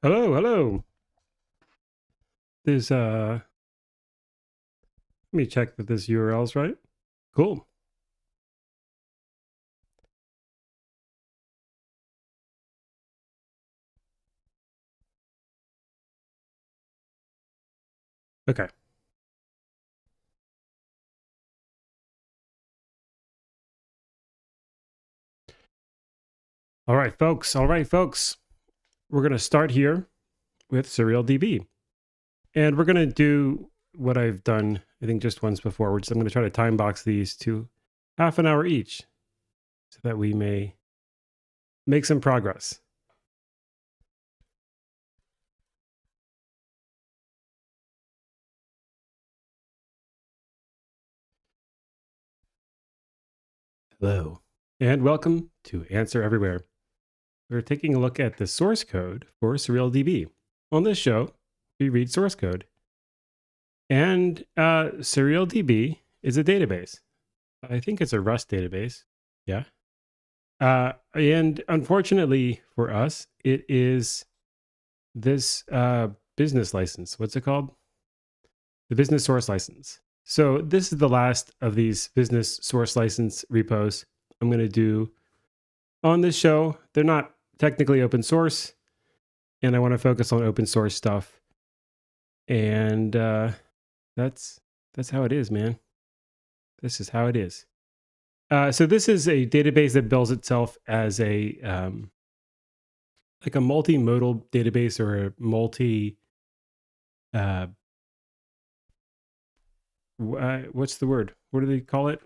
Hello, hello. There's let me check that this URL is right. Cool. Okay. All right, folks. All right, folks. We're going to start here with Surreal DB. And we're going to do what I've done, I think, just once before, which is I'm going to try to time box these to half an hour each so that we may make some progress. Hello. And welcome to Answer Everywhere. We're taking a look at the source code for Surreal DB. On this show, we read source code. And Surreal DB is a database. I think it's a Rust database. Yeah. And unfortunately for us, it is this business license. What's it called? The business source license. So this is the last of these business source license repos I'm going to do on this show. They're not technically open source, and I want to focus on open source stuff. And that's how it is, man. This is how it is. So this is a database that bills itself as a like a multimodal database or a multi what's the word? What do they call it?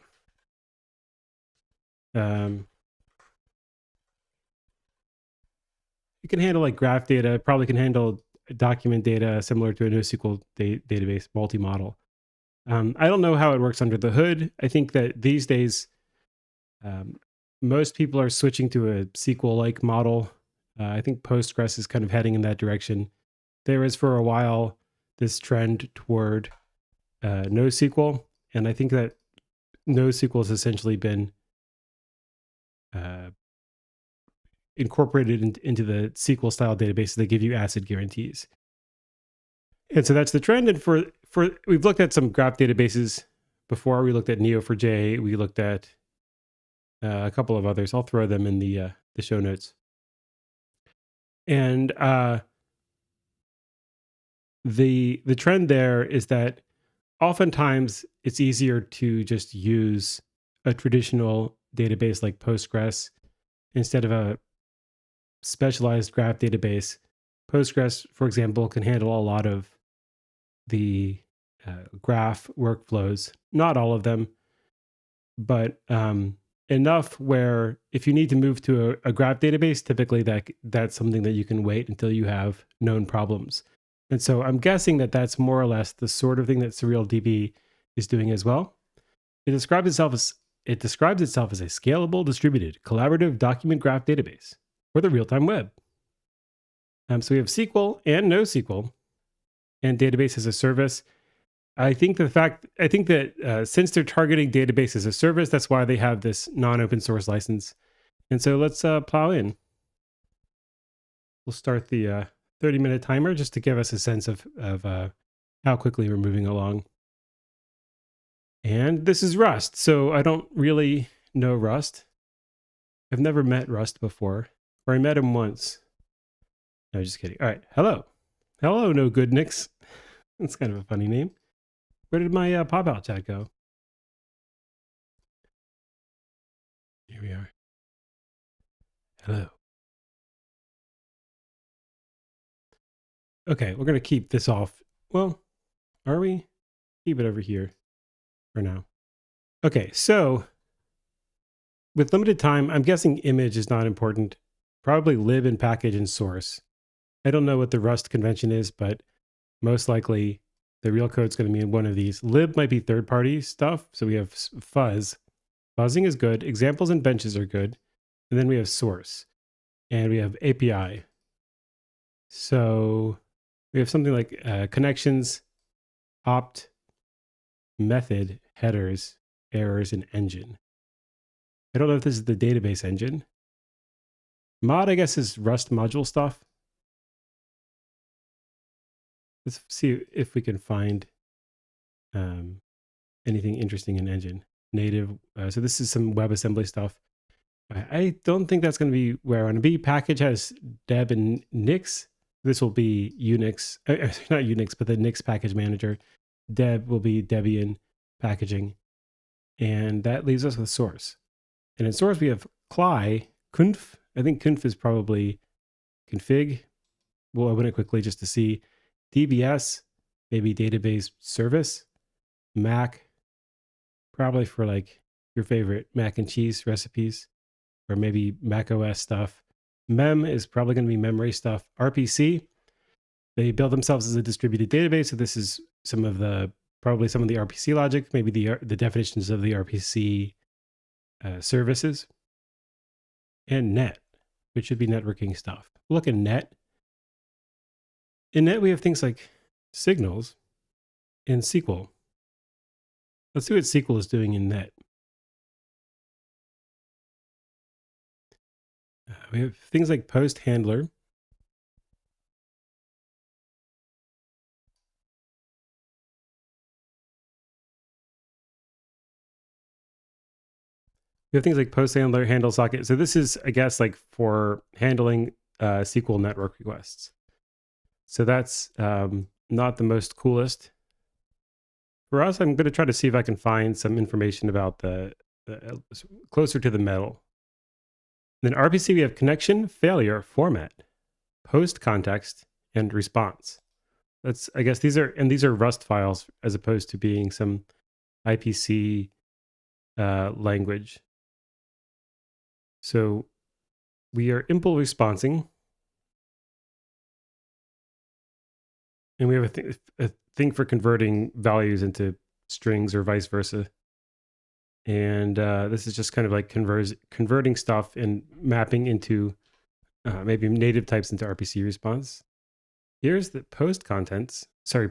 It can handle like graph data. Probably can handle document data similar to a NoSQL database, multi-model. I don't know how it works under the hood. I think that these days, most people are switching to a SQL-like model. I think Postgres is kind of heading in that direction. There was for a while this trend toward NoSQL, and I think that NoSQL has essentially been incorporated into the SQL-style databases that give you ACID guarantees. And so that's the trend. And for we've looked at some graph databases before. We looked at Neo4j. We looked at a couple of others. I'll throw them in the show notes. And the trend there is that oftentimes it's easier to just use a traditional database like Postgres instead of a specialized graph database. Postgres, for example, can handle a lot of the graph workflows, not all of them, but enough where if you need to move to a graph database, typically that's something that you can wait until you have known problems. And so I'm guessing that that's more or less the sort of thing that Surreal DB is doing as well. It describes itself as a scalable, distributed, collaborative document graph database for the real-time web. So we have SQL and NoSQL and database as a service. I think that since they're targeting database as a service, that's why they have this non-open source license. And so let's plow in. We'll start the 30-minute timer just to give us a sense of how quickly we're moving along. And this is Rust, so I don't really know Rust. I've never met Rust before, or I met him once. No, just kidding. All right, hello. Hello, No Good Nicks. That's kind of a funny name. Where did my pop-out chat go? Here we are. Hello. Okay, we're going to keep this off. Well, are we? Keep it over here for now. Okay, so with limited time, I'm guessing image is not important. Probably lib and package and source. I don't know what the Rust convention is, but most likely the real code is going to be in one of these. Lib might be third-party stuff. So we have fuzz. Fuzzing is good. Examples and benches are good. And then we have source. And we have API. So we have something like connections, opt, method, headers, errors, and engine. I don't know if this is the database engine. Mod, I guess, is Rust module stuff. Let's see if we can find anything interesting in Engine native. So this is some WebAssembly stuff. I don't think that's going to be where I want to be. Package has deb and nix. This will be Unix, not Unix, but the Nix package manager. Deb will be Debian packaging. And that leaves us with source. And in source, we have cli, conf. I think conf is probably config. We'll open it quickly just to see. DBS, maybe database service. Mac, probably for like your favorite mac and cheese recipes, or maybe Mac OS stuff. Mem is probably going to be memory stuff. RPC, they build themselves as a distributed database. So this is probably some of the RPC logic, maybe the definitions of the RPC services. And net, which should be networking stuff. Look at net. In net, we have things like signals and SQL. Let's see what SQL is doing in net. We have things like post handler. We have things like post handler, handle socket. So this is, I guess, like for handling SQL network requests. So that's not the most coolest. For us, I'm going to try to see if I can find some information about the closer to the metal. Then RPC, we have connection, failure, format, post context, and response. I guess these are Rust files as opposed to being some IPC language. So we are impl responsing. And we have a thing for converting values into strings or vice versa. And this is just kind of like converting stuff and mapping into maybe native types into RPC response. Here's the post context. I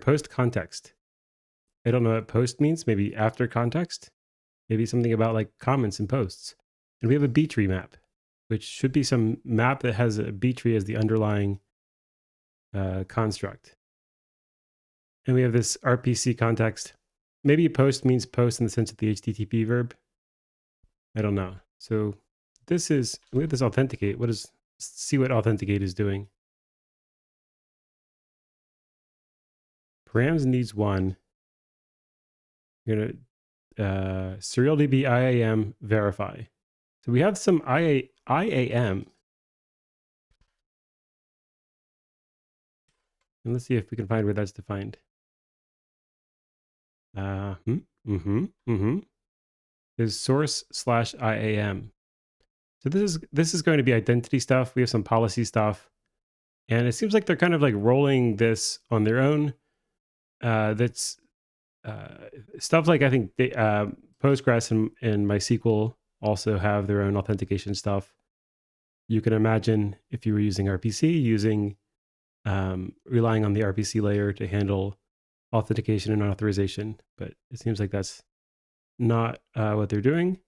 don't know what post means. Maybe after context. Maybe something about like comments and posts. And we have a B tree map, which should be some map that has a B tree as the underlying construct. And we have this RPC context. Maybe post means post in the sense of the HTTP verb. I don't know. So we have this authenticate. Let's see what authenticate is doing. Params needs one. We're going to Surreal DB IAM verify. So we have some IAM. And let's see if we can find where that's defined. Is source/IAM. So this is going to be identity stuff. We have some policy stuff. And it seems like they're kind of like rolling this on their own. That's stuff like I think Postgres and MySQL also have their own authentication stuff. You can imagine if you were using RPC, relying on the RPC layer to handle authentication and authorization, but it seems like that's not what they're doing.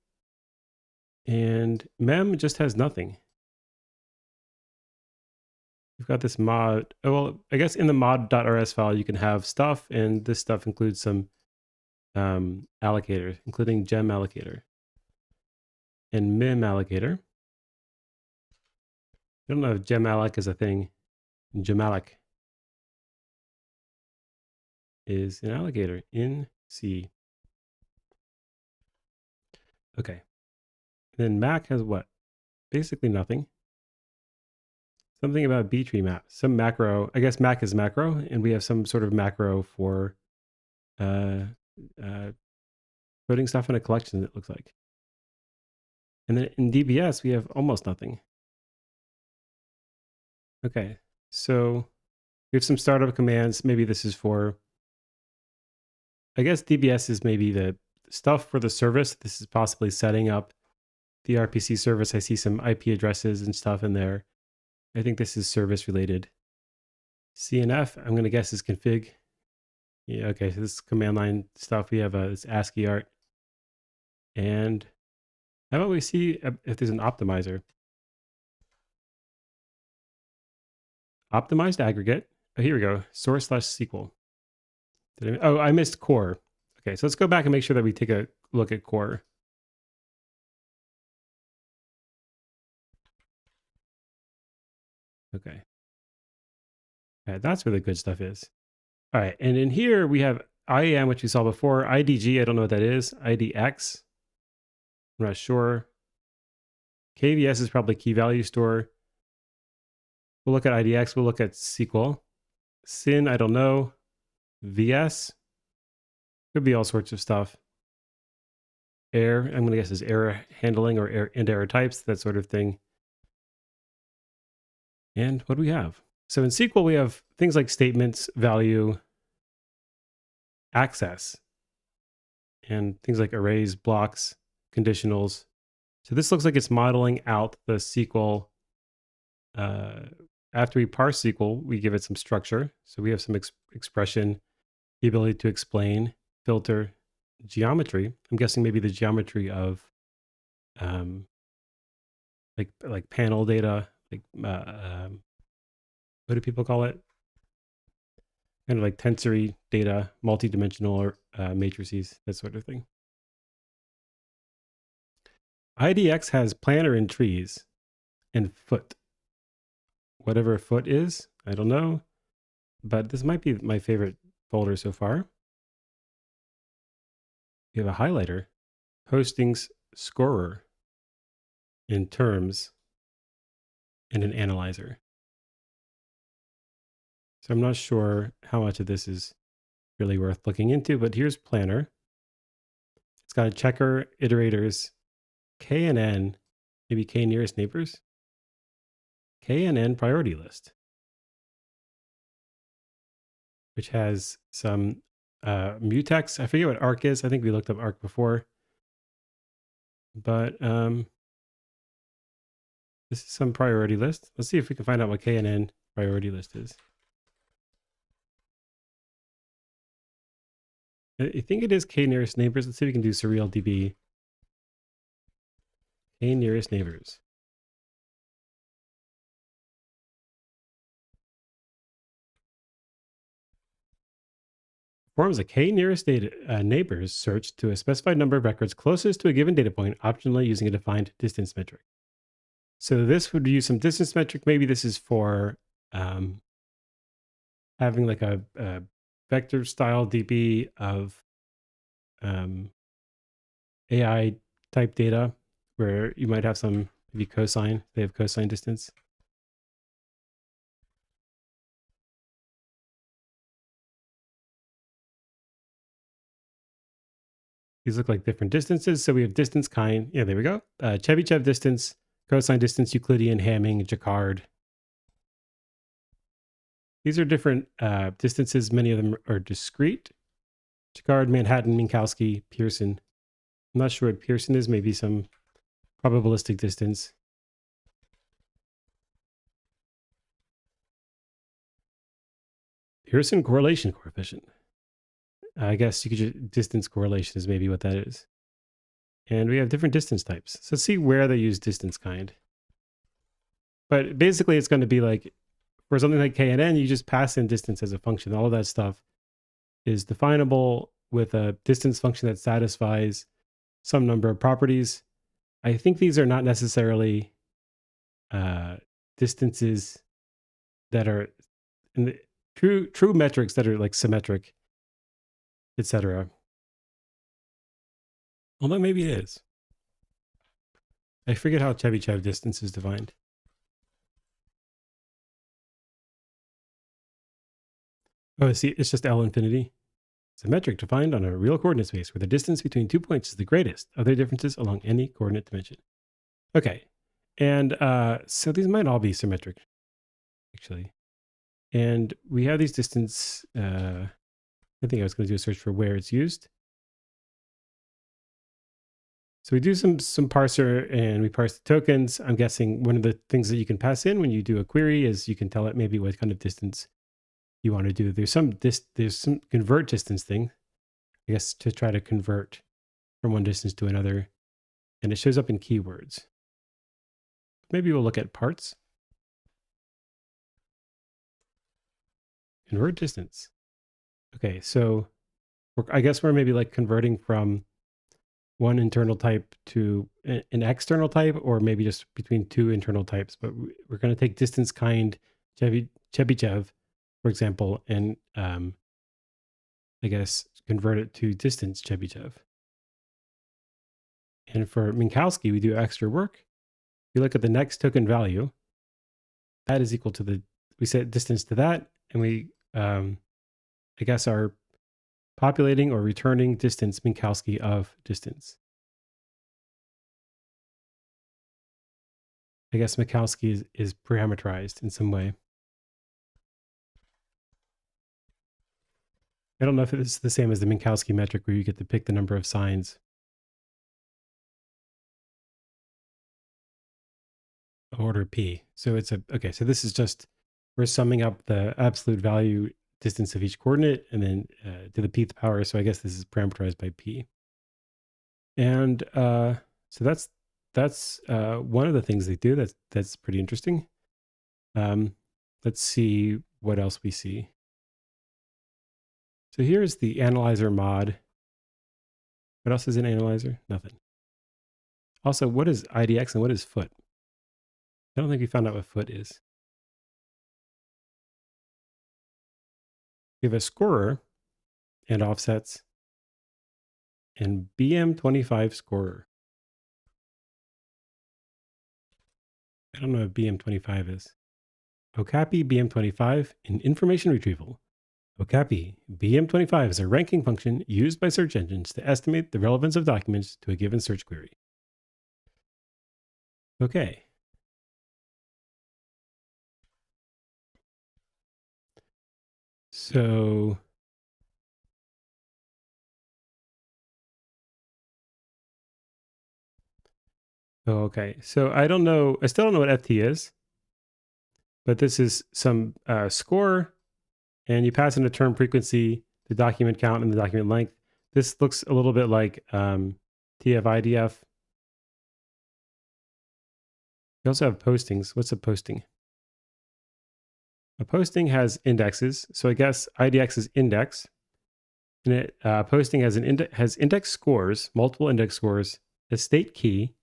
And mem just has nothing. We've got this mod. Oh, well, I guess in the mod.rs file, you can have stuff, and this stuff includes some allocators, including gem allocator and mim allocator. I don't know if gemalloc is a thing. Gemalloc is an allocator in C. Okay. Then Mac has what? Basically nothing. Something about B tree map. Some macro. I guess Mac is macro, and we have some sort of macro for putting stuff in a collection, it looks like. And then in DBS, we have almost nothing. Okay. So we have some startup commands. Maybe this is for, I guess DBS is maybe the stuff for the service. This is possibly setting up the RPC service. I see some IP addresses and stuff in there. I think this is service related. CNF, I'm going to guess is config. Yeah, okay, so this is command line stuff. We have this ASCII art. And how about we see if there's an optimizer? Optimized aggregate. Oh, here we go. Source/SQL. I missed core. Okay, so let's go back and make sure that we take a look at core. Okay. That's where the good stuff is. All right, and in here we have IAM, which we saw before. IDG, I don't know what that is. IDX, I'm not sure. KVS is probably key value store. We'll look at IDX. We'll look at SQL. SYN, I don't know. VS, could be all sorts of stuff. Error, I'm going to guess is error handling or error types, that sort of thing. And what do we have? So in SQL, we have things like statements, value, access, and things like arrays, blocks, conditionals. So this looks like it's modeling out the SQL. After we parse SQL, we give it some structure. So we have some expression, the ability to explain, filter, geometry. I'm guessing maybe the geometry of like panel data, like what do people call it? Kind of like tensory data, multi-dimensional matrices, that sort of thing. IDX has planner and trees and foot. Whatever foot is, I don't know. But this might be my favorite folder so far. We have a highlighter, postings scorer in terms, and an analyzer. So I'm not sure how much of this is really worth looking into, but here's planner. It's got a checker, iterators, K and N, maybe K nearest neighbors, K and N priority list, which has some mutex. I forget what arc is. I think we looked up arc before. But this is some priority list. Let's see if we can find out what K and N priority list is. I think it is K nearest neighbors. Let's see if we can do Surreal DB. K nearest neighbors. Performs a K nearest neighbors search to a specified number of records closest to a given data point, optionally using a defined distance metric. So this would use some distance metric. Maybe this is for having like a vector style DB of AI type data where you might have some maybe cosine. They have cosine distance. These look like different distances. So we have distance kind. Yeah, there we go. Chebyshev distance, cosine distance, Euclidean, Hamming, Jacquard. These are different distances. Many of them are discrete. Jacquard, Manhattan, Minkowski, Pearson. I'm not sure what Pearson is. Maybe some probabilistic distance. Pearson correlation coefficient. I guess you could just distance correlation is maybe what that is. And we have different distance types. So let's see where they use distance kind. But basically it's going to be like, for something like K and N, you just pass in distance as a function. All of that stuff is definable with a distance function that satisfies some number of properties. I think these are not necessarily distances that are in the true metrics that are like symmetric, etc. Although maybe it is. I forget how Chebyshev distance is defined. Oh, see, it's just L infinity. It's a metric defined on a real coordinate space where the distance between 2 points is the greatest of their differences along any coordinate dimension. Okay. And so these might all be symmetric, actually. And we have these distance. I think I was going to do a search for where it's used. So we do some parser and we parse the tokens. I'm guessing one of the things that you can pass in when you do a query is you can tell it maybe what kind of distance you want to do. There's some convert distance thing, I guess, to try to convert from one distance to another. And it shows up in keywords. Maybe we'll look at parts. Convert distance. Okay, so I guess we're maybe like converting from one internal type to an external type, or maybe just between two internal types. But we're going to take distance kind Chebyshev, for example, and I guess convert it to distance Chebyshev. And for Minkowski, we do extra work. We look at the next token value. That is equal to we set distance to that, and we, I guess, are populating or returning distance Minkowski of distance. I guess Minkowski is parameterized in some way. I don't know if it's the same as the Minkowski metric where you get to pick the number of signs. Order P. So it's okay, so this is just, we're summing up the absolute value distance of each coordinate and then to the pth power. So I guess this is parameterized by P. And so that's one of the things they do. That's pretty interesting. Let's see what else we see. So here's the analyzer mod. What else is in analyzer? Nothing. Also, what is IDX and what is foot? I don't think we found out what foot is. We have a scorer and offsets and BM25 scorer. I don't know what BM25 is. Okapi BM25 in information retrieval. Okapi BM25 is a ranking function used by search engines to estimate the relevance of documents to a given search query. Okay. So okay. So I don't know. I still don't know what FT is, but this is some score, and you pass in a term frequency, the document count, and the document length. This looks a little bit like TF-IDF. You also have postings. What's a posting? A posting has indexes. So I guess IDX is index. And posting has has index scores, multiple index scores, a state key,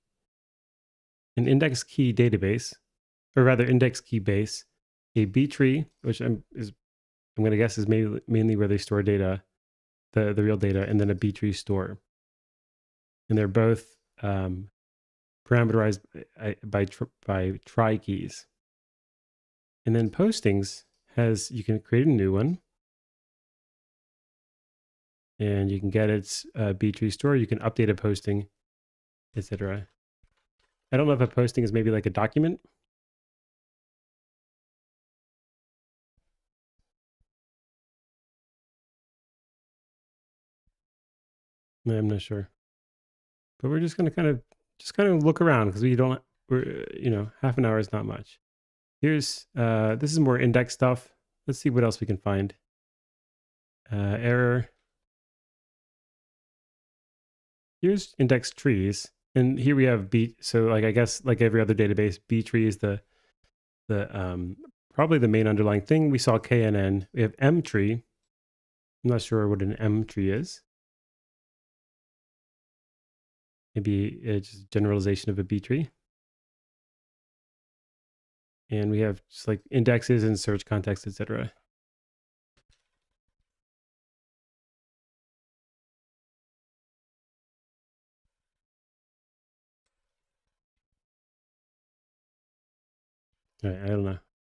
an index key database, or rather index key base, a B tree, which I'm going to guess is mainly where they store data, the real data, and then a B tree store. And they're both parameterized by try keys. And then postings you can create a new one, and you can get its B tree store. You can update a posting, etc. I don't know if a posting is maybe like a document. I'm not sure, but we're just going to kind of look around because we're half an hour is not much. Here's this is more index stuff. Let's see what else we can find. Error. Here's index trees, and here we have B. So like I guess like every other database, B tree is the probably the main underlying thing. We saw KNN. We have M tree. I'm not sure what an M tree is. Maybe it's just generalization of a B tree. And we have just like indexes and search context, etc. I don't know.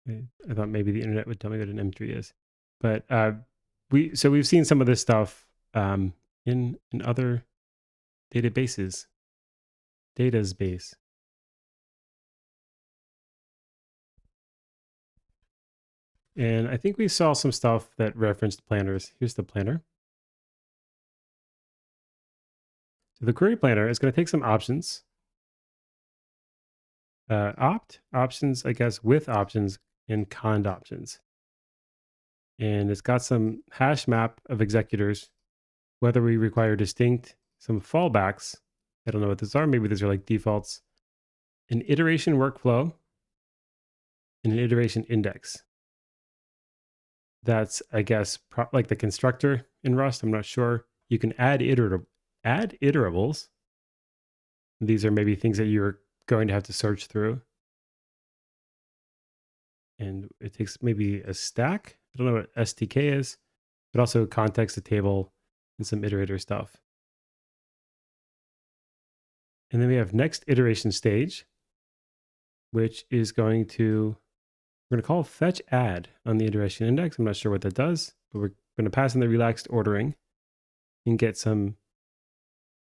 I thought maybe the internet would tell me what an M tree is, but we've seen some of this stuff in other databases. Data's base. And I think we saw some stuff that referenced planners. Here's the planner. So the query planner is going to take some options. Options, I guess, with options and conned options. And it's got some hash map of executors, whether we require distinct, some fallbacks. I don't know what these are. Maybe these are like defaults. An iteration workflow and an iteration index. that's, I guess, like the constructor in Rust. I'm not sure. You can add iterables. These are maybe things that you're going to have to search through. And it takes maybe a stack. I don't know what STK is, but also context, a table, and some iterator stuff. And then we have next iteration stage, which is we're going to call fetch add on the iteration index. I'm not sure what that does, but we're going to pass in the relaxed ordering and get some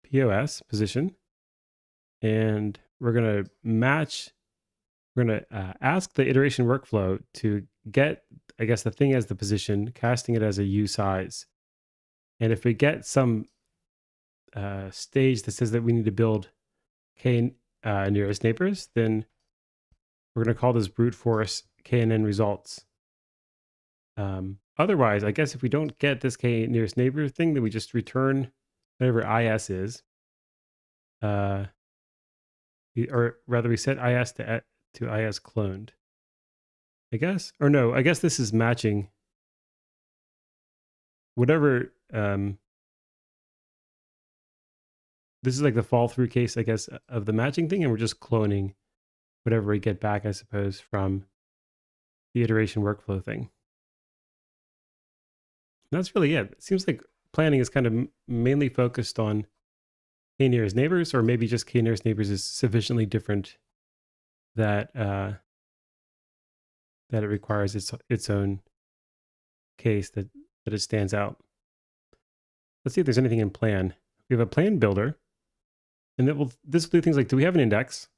POS position. And we're going to ask the iteration workflow to get, I guess, the thing as the position, casting it as a U size. And if we get some stage that says that we need to build k nearest neighbors, then we're going to call this brute force KNN results. Otherwise, I guess if we don't get this k nearest neighbor thing, then we just return whatever IS is. Or rather, we set IS to IS cloned, I guess. Or no, I guess this is matching whatever. This is like the fall through case, I guess, of the matching thing, and we're just cloning whatever we get back, I suppose, from the iteration workflow thing. And that's really it. It seems like planning is kind of mainly focused on k nearest neighbors, or maybe just k nearest neighbors is sufficiently different that that it requires its own case that it stands out. Let's see if there's anything in plan. We have a plan builder, and this will do things like, do we have an index?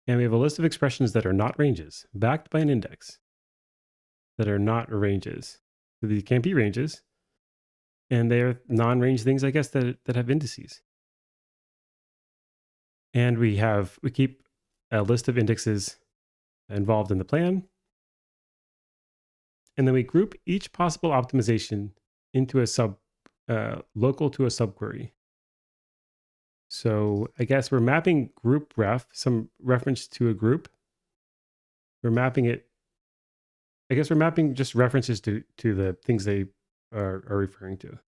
And we have a list of expressions that are not ranges, backed by an index that are not ranges. So these can't be ranges, and they're non-range things, I guess, that have indices. And we keep a list of indexes involved in the plan. And then we group each possible optimization into a local to a subquery. So I guess we're mapping group ref, some reference to a group. We're mapping it. I guess we're mapping just references to the things they are referring to,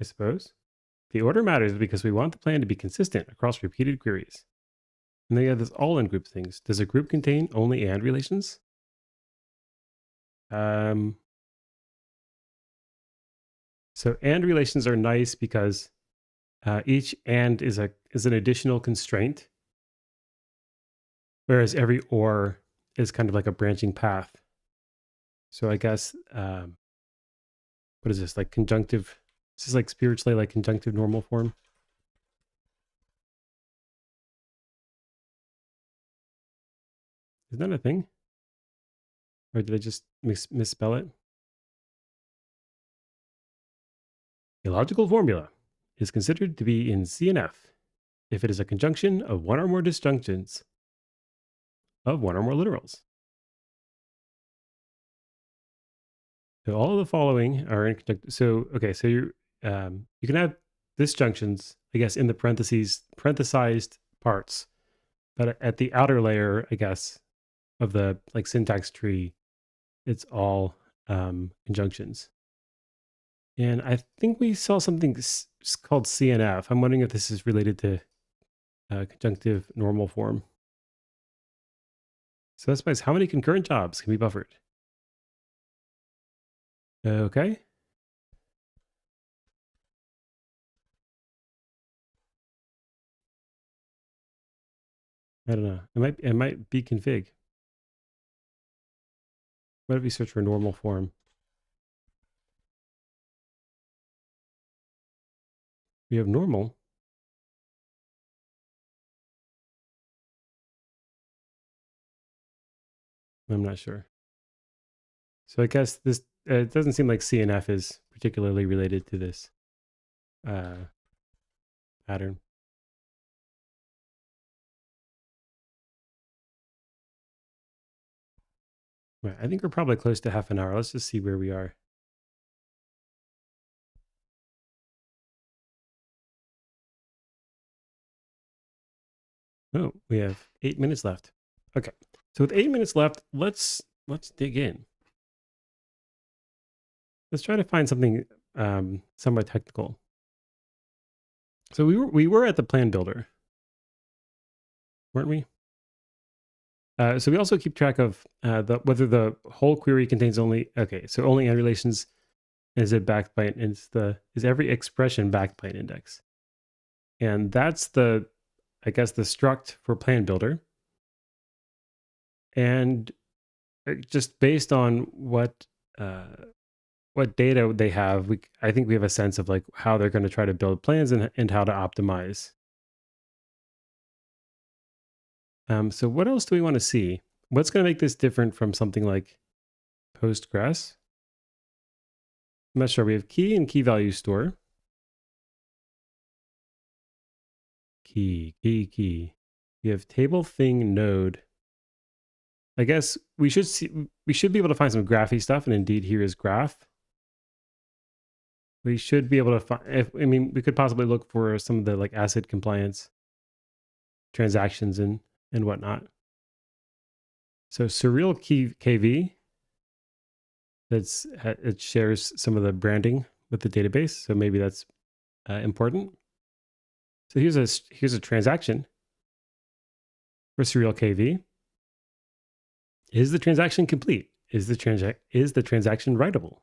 I suppose. The order matters because we want the plan to be consistent across repeated queries. And then you have this all in group things. Does a group contain only and relations? So and relations are nice because each and is an additional constraint, whereas every or is kind of like a branching path. So I guess what is this, like conjunctive? This is like spiritually like conjunctive normal form. Is that a thing? Or did I just misspell it? A logical formula is considered to be in CNF if it is a conjunction of one or more disjunctions of one or more literals. So all of the following are in conjunction. So, okay, so you can have disjunctions, I guess, in the parenthesized parts, but at the outer layer, I guess, of the like syntax tree, it's all conjunctions. And I think we saw something called CNF. I'm wondering if this is related to conjunctive normal form. So that specifies how many concurrent jobs can be buffered. Okay. I don't know. It might be config. What if we search for normal form? We have normal. I'm not sure. So I guess this it doesn't seem like CNF is particularly related to this pattern. Right, I think we're probably close to half an hour. Let's just see where we are. Oh, we have 8 minutes left. Okay. So with 8 minutes left, let's dig in. Let's try to find something somewhat technical. So we were at the plan builder, weren't we? So we also keep track of whether the whole query contains only only and relations. Is it backed by is every expression backed by an index? And that's the struct for plan builder. And just based on what data they have, I think we have a sense of like how they're going to try to build plans and how to optimize. So what else do we want to see? What's going to make this different from something like Postgres? I'm not sure. We have key and key value store. Key. We have table thing node. I guess we should be able to find some graphy stuff, and indeed here is graph. We should be able to find, we could possibly look for some of the like ACID compliance transactions and whatnot. So Surreal KV, it shares some of the branding with the database, so maybe that's important. So here's a transaction for Surreal KV. Is the transaction complete? Is the transaction writable?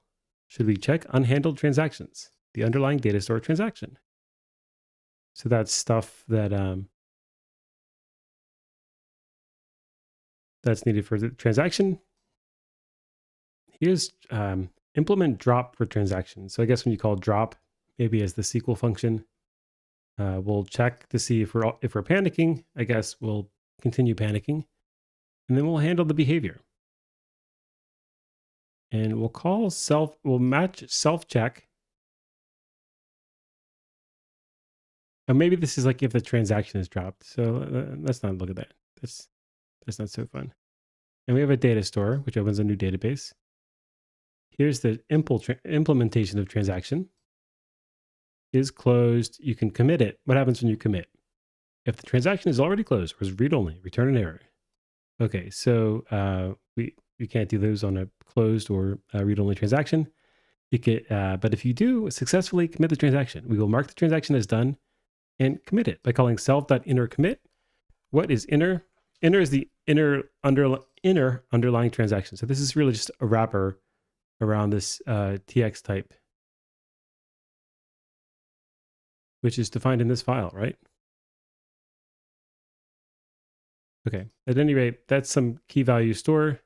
Should we check unhandled transactions, the underlying data store transaction? So that's stuff that that's needed for the transaction. Here's implement drop for transaction. So I guess when you call drop, maybe as the SQL function, we'll check to see if we're panicking. I guess we'll continue panicking, and then we'll handle the behavior. And we'll match self check. And maybe this is like if the transaction is dropped. So let's not look at that. That's not so fun. And we have a data store, which opens a new database. Here's the implementation of transaction. Is closed. You can commit it. What happens when you commit? If the transaction is already closed or is read-only, return an error. Okay, so we can't do those on a closed or read-only transaction. But if you do successfully commit the transaction, we will mark the transaction as done and commit it by calling self.inner commit. What is inner? Inner is the inner underlying transaction. So this is really just a wrapper around this TX type, which is defined in this file, right? Okay, at any rate, that's some key value store.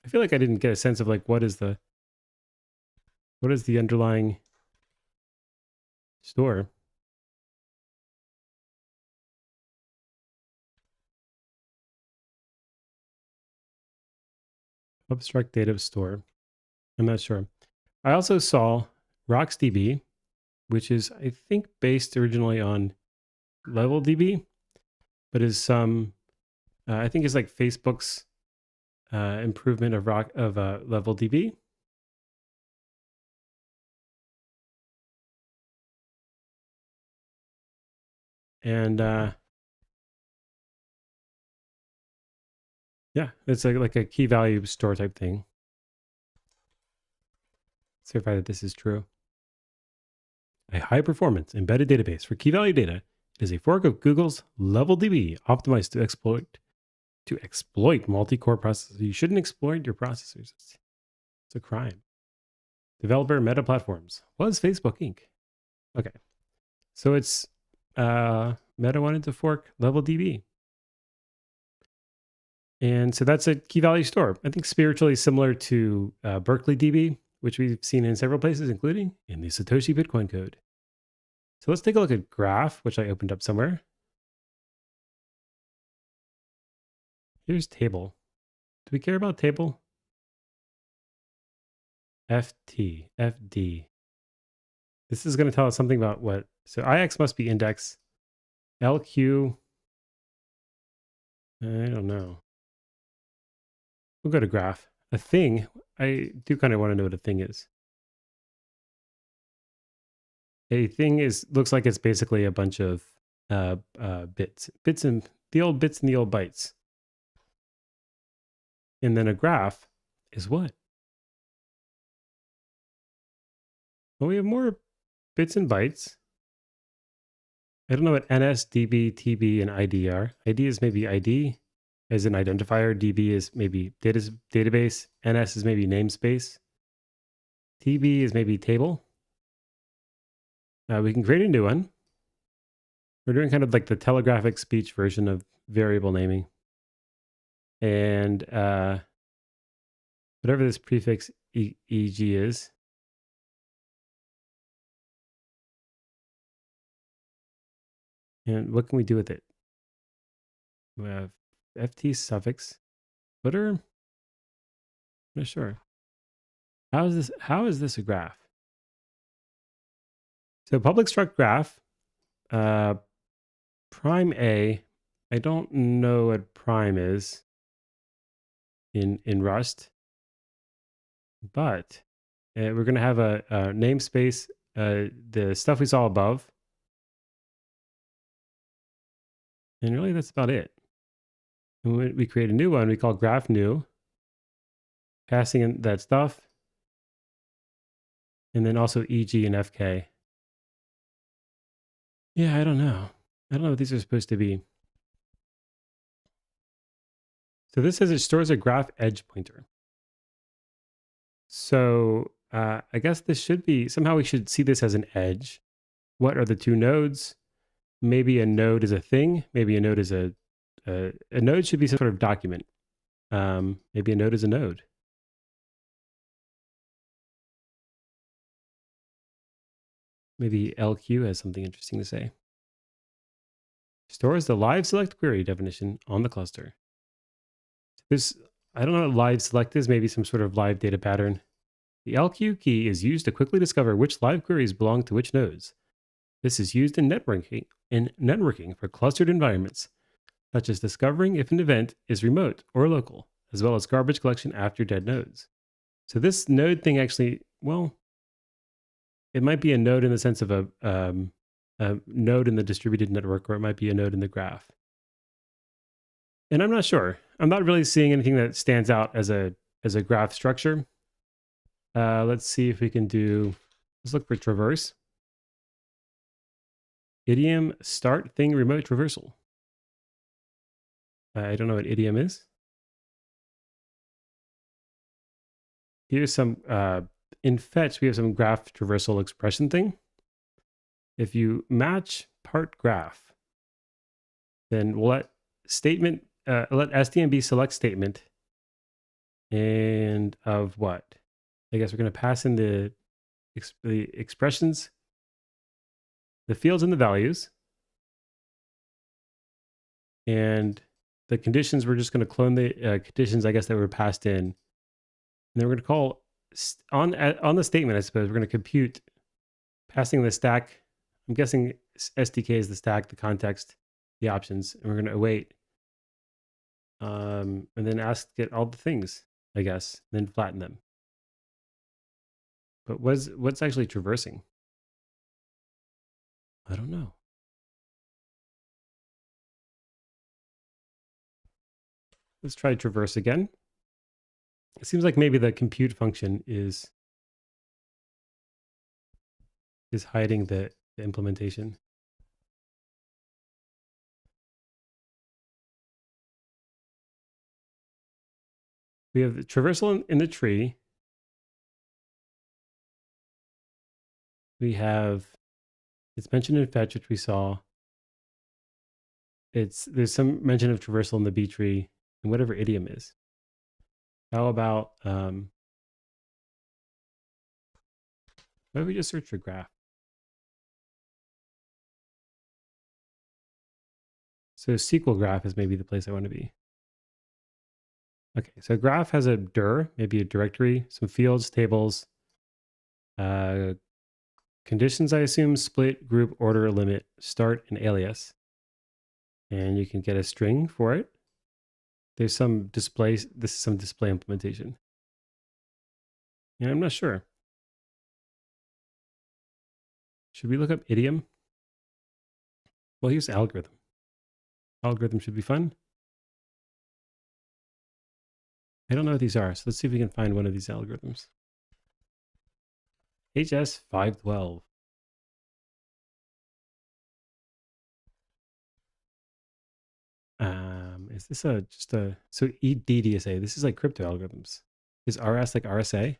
I feel like I didn't get a sense of like what is the underlying store. Abstract data store. I'm not sure. I also saw RocksDB, which is I think based originally on Level DB, but is some I think it's like Facebook's improvement of Level DB. And yeah, it's like a key value store type thing. Certify that this is true. A high performance embedded database for key value data. It is a fork of Google's Level DB, optimized to exploit multi-core processors. You shouldn't exploit your processors. It's a crime. Developer Meta Platforms. Was Facebook Inc. Okay. So it's Meta wanted to fork Level DB. And so that's a key value store. I think spiritually similar to Berkeley DB, which we've seen in several places, including in the Satoshi Bitcoin code. So let's take a look at graph, which I opened up somewhere. Here's table. Do we care about table? FD. This is going to tell us something about what. So IX must be index. LQ. I don't know. We'll go to graph. A thing. I do kind of want to know what a thing is. A thing looks like it's basically a bunch of bits and the old bytes. And then a graph is what? Well, we have more bits and bytes. I don't know what NS, DB, TB, and ID are. ID is maybe ID as an identifier. DB is maybe database. NS is maybe namespace. TB is maybe table. We can create a new one. We're doing kind of like the telegraphic speech version of variable naming. And whatever this prefix EG is. And what can we do with it? We have FT suffix, footer. I'm not sure. How is this a graph? So public struct graph, prime A. I don't know what prime is in Rust, but we're going to have a namespace, the stuff we saw above. And really, that's about it. And when we create a new one, we call graph new, passing in that stuff, and then also EG and FK. Yeah, I don't know. I don't know what these are supposed to be. So this says it stores a graph edge pointer. So I guess this should be, somehow we should see this as an edge. What are the two nodes? Maybe a node is a thing. Maybe a node is a node should be some sort of document. Maybe a node is a node. Maybe LQ has something interesting to say. Stores the live select query definition on the cluster. This, I don't know what live select is, maybe some sort of live data pattern. The LQ key is used to quickly discover which live queries belong to which nodes. This is used in networking for clustered environments, such as discovering if an event is remote or local, as well as garbage collection after dead nodes. So this node thing actually, well, it might be a node in the sense of a node in the distributed network, or it might be a node in the graph. And I'm not sure. I'm not really seeing anything that stands out as a graph structure. Let's see if we can do, let's look for traverse. Idiom start thing remote traversal. I don't know what idiom is. Here's some, in fetch, we have some graph traversal expression thing. If you match part graph, then we'll let statement, let SDMB select statement and of what? I guess we're going to pass in the expressions, the fields and the values. And the conditions, we're just going to clone the conditions, I guess, that were passed in. And then we're going to call, on the statement, I suppose, we're going to compute passing the stack. I'm guessing SDK is the stack, the context, the options, and we're going to await. And then get all the things, I guess, and then flatten them. But what's actually traversing? I don't know. Let's try traverse again. It seems like maybe the compute function is hiding the implementation. We have the traversal in the tree. We have, it's mentioned in fetch, which we saw. There's some mention of traversal in the B tree and whatever idiom is. How about, why don't we just search for graph? So SQL graph is maybe the place I want to be. Okay, so graph has a dir, maybe a directory, some fields, tables, conditions, I assume, split, group, order, limit, start, and alias. And you can get a string for it. There's some display, this is some display implementation. And I'm not sure. Should we look up idiom? Well, here's algorithm. Algorithm should be fun. I don't know what these are, so let's see if we can find one of these algorithms. HS512. Is this so EDDSA? This is like crypto algorithms. Is RS like RSA?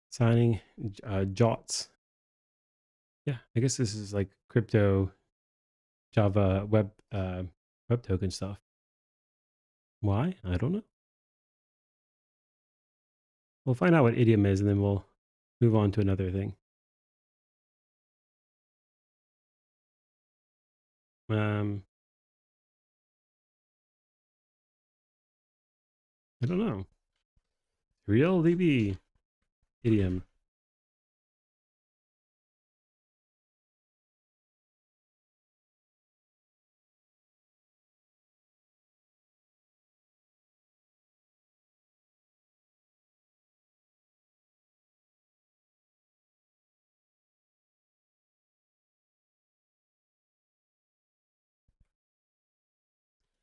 Signing JOTS. Yeah, I guess this is like crypto Java web token stuff. Why? I don't know. We'll find out what idiom is and then we'll move on to another thing. I don't know. Surreal DB idiom.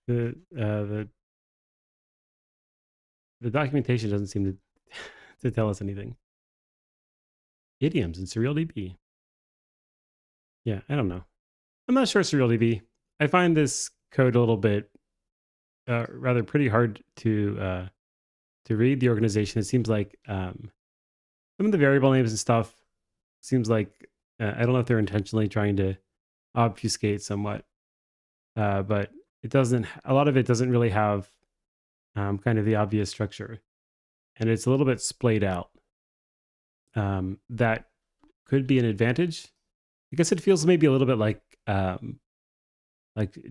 The documentation doesn't seem to to tell us anything. Idioms in Surreal DB. Yeah, I don't know. I'm not sure Surreal DB. I find this code a little bit rather pretty hard to read. The organization, it seems like some of the variable names and stuff seems like I don't know if they're intentionally trying to obfuscate somewhat, but it doesn't. A lot of it doesn't really have kind of the obvious structure, and it's a little bit splayed out. That could be an advantage. I guess it feels maybe a little bit like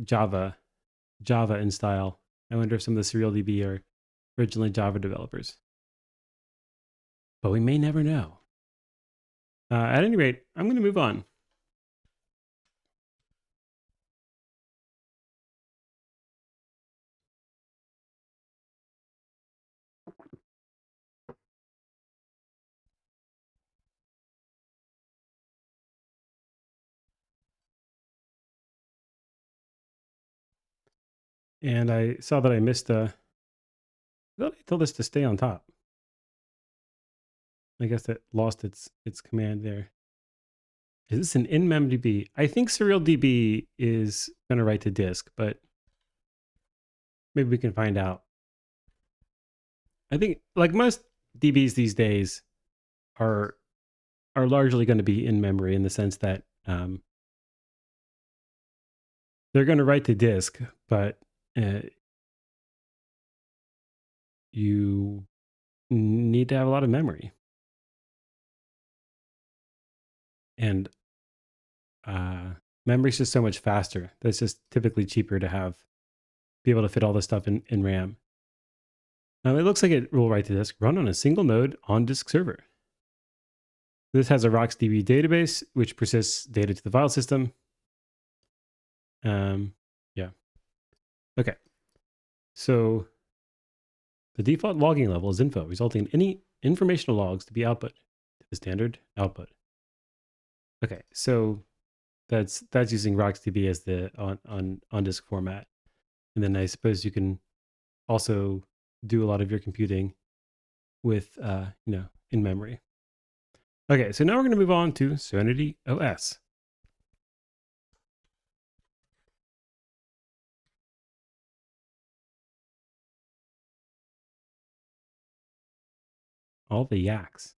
Java in style. I wonder if some of the Surreal DB are originally Java developers, but we may never know. At any rate, I'm going to move on. And I saw that I missed I thought I told this to stay on top. I guess it lost its command there. Is this an in-mem-DB? I think Surreal DB is going to write to disk, but maybe we can find out. I think like most DBs these days are largely going to be in memory in the sense that they're going to write to disk, but you need to have a lot of memory. And memory is just so much faster. That's just typically cheaper to be able to fit all this stuff in RAM. It looks like it will write to disk, run on a single node on disk server. This has a RocksDB database, which persists data to the file system. Yeah. Okay. So the default logging level is info, resulting in any informational logs to be output to the standard output. Okay, so that's using RocksDB as the on disk format, and then I suppose you can also do a lot of your computing with in memory. Okay, so now we're going to move on to Serenity OS. All the yaks.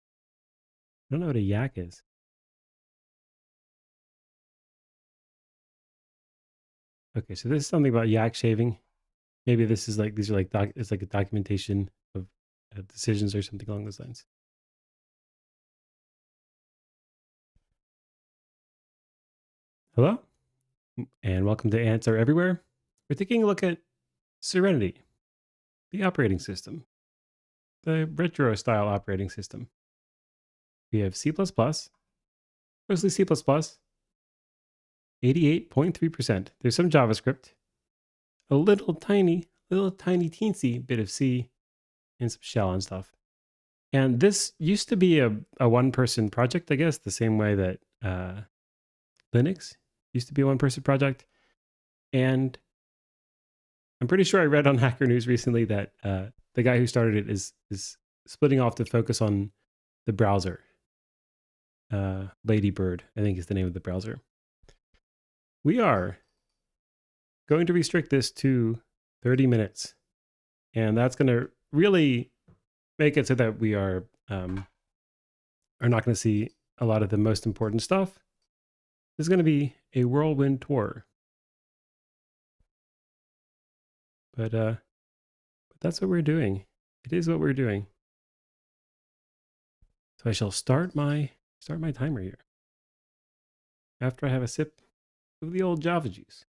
I don't know what a yak is. Okay, so this is something about yak shaving. Maybe this is like, these are like, it's like a documentation of decisions or something along those lines. Hello, and welcome to Ants Are Everywhere. We're taking a look at Serenity, the operating system, the retro style operating system. We have C++, mostly C++, 88.3%. There's some JavaScript, a little tiny teensy bit of C, and some shell and stuff. And this used to be a one-person project, I guess, the same way that Linux used to be a one-person project. And I'm pretty sure I read on Hacker News recently that the guy who started it is splitting off to focus on the browser. Ladybird, I think, is the name of the browser. We are going to restrict this to 30 minutes. And that's going to really make it so that we are not going to see a lot of the most important stuff. This is going to be a whirlwind tour. But that's what we're doing. It is what we're doing. So I shall start my timer here. After I have a sip of the old Java juice.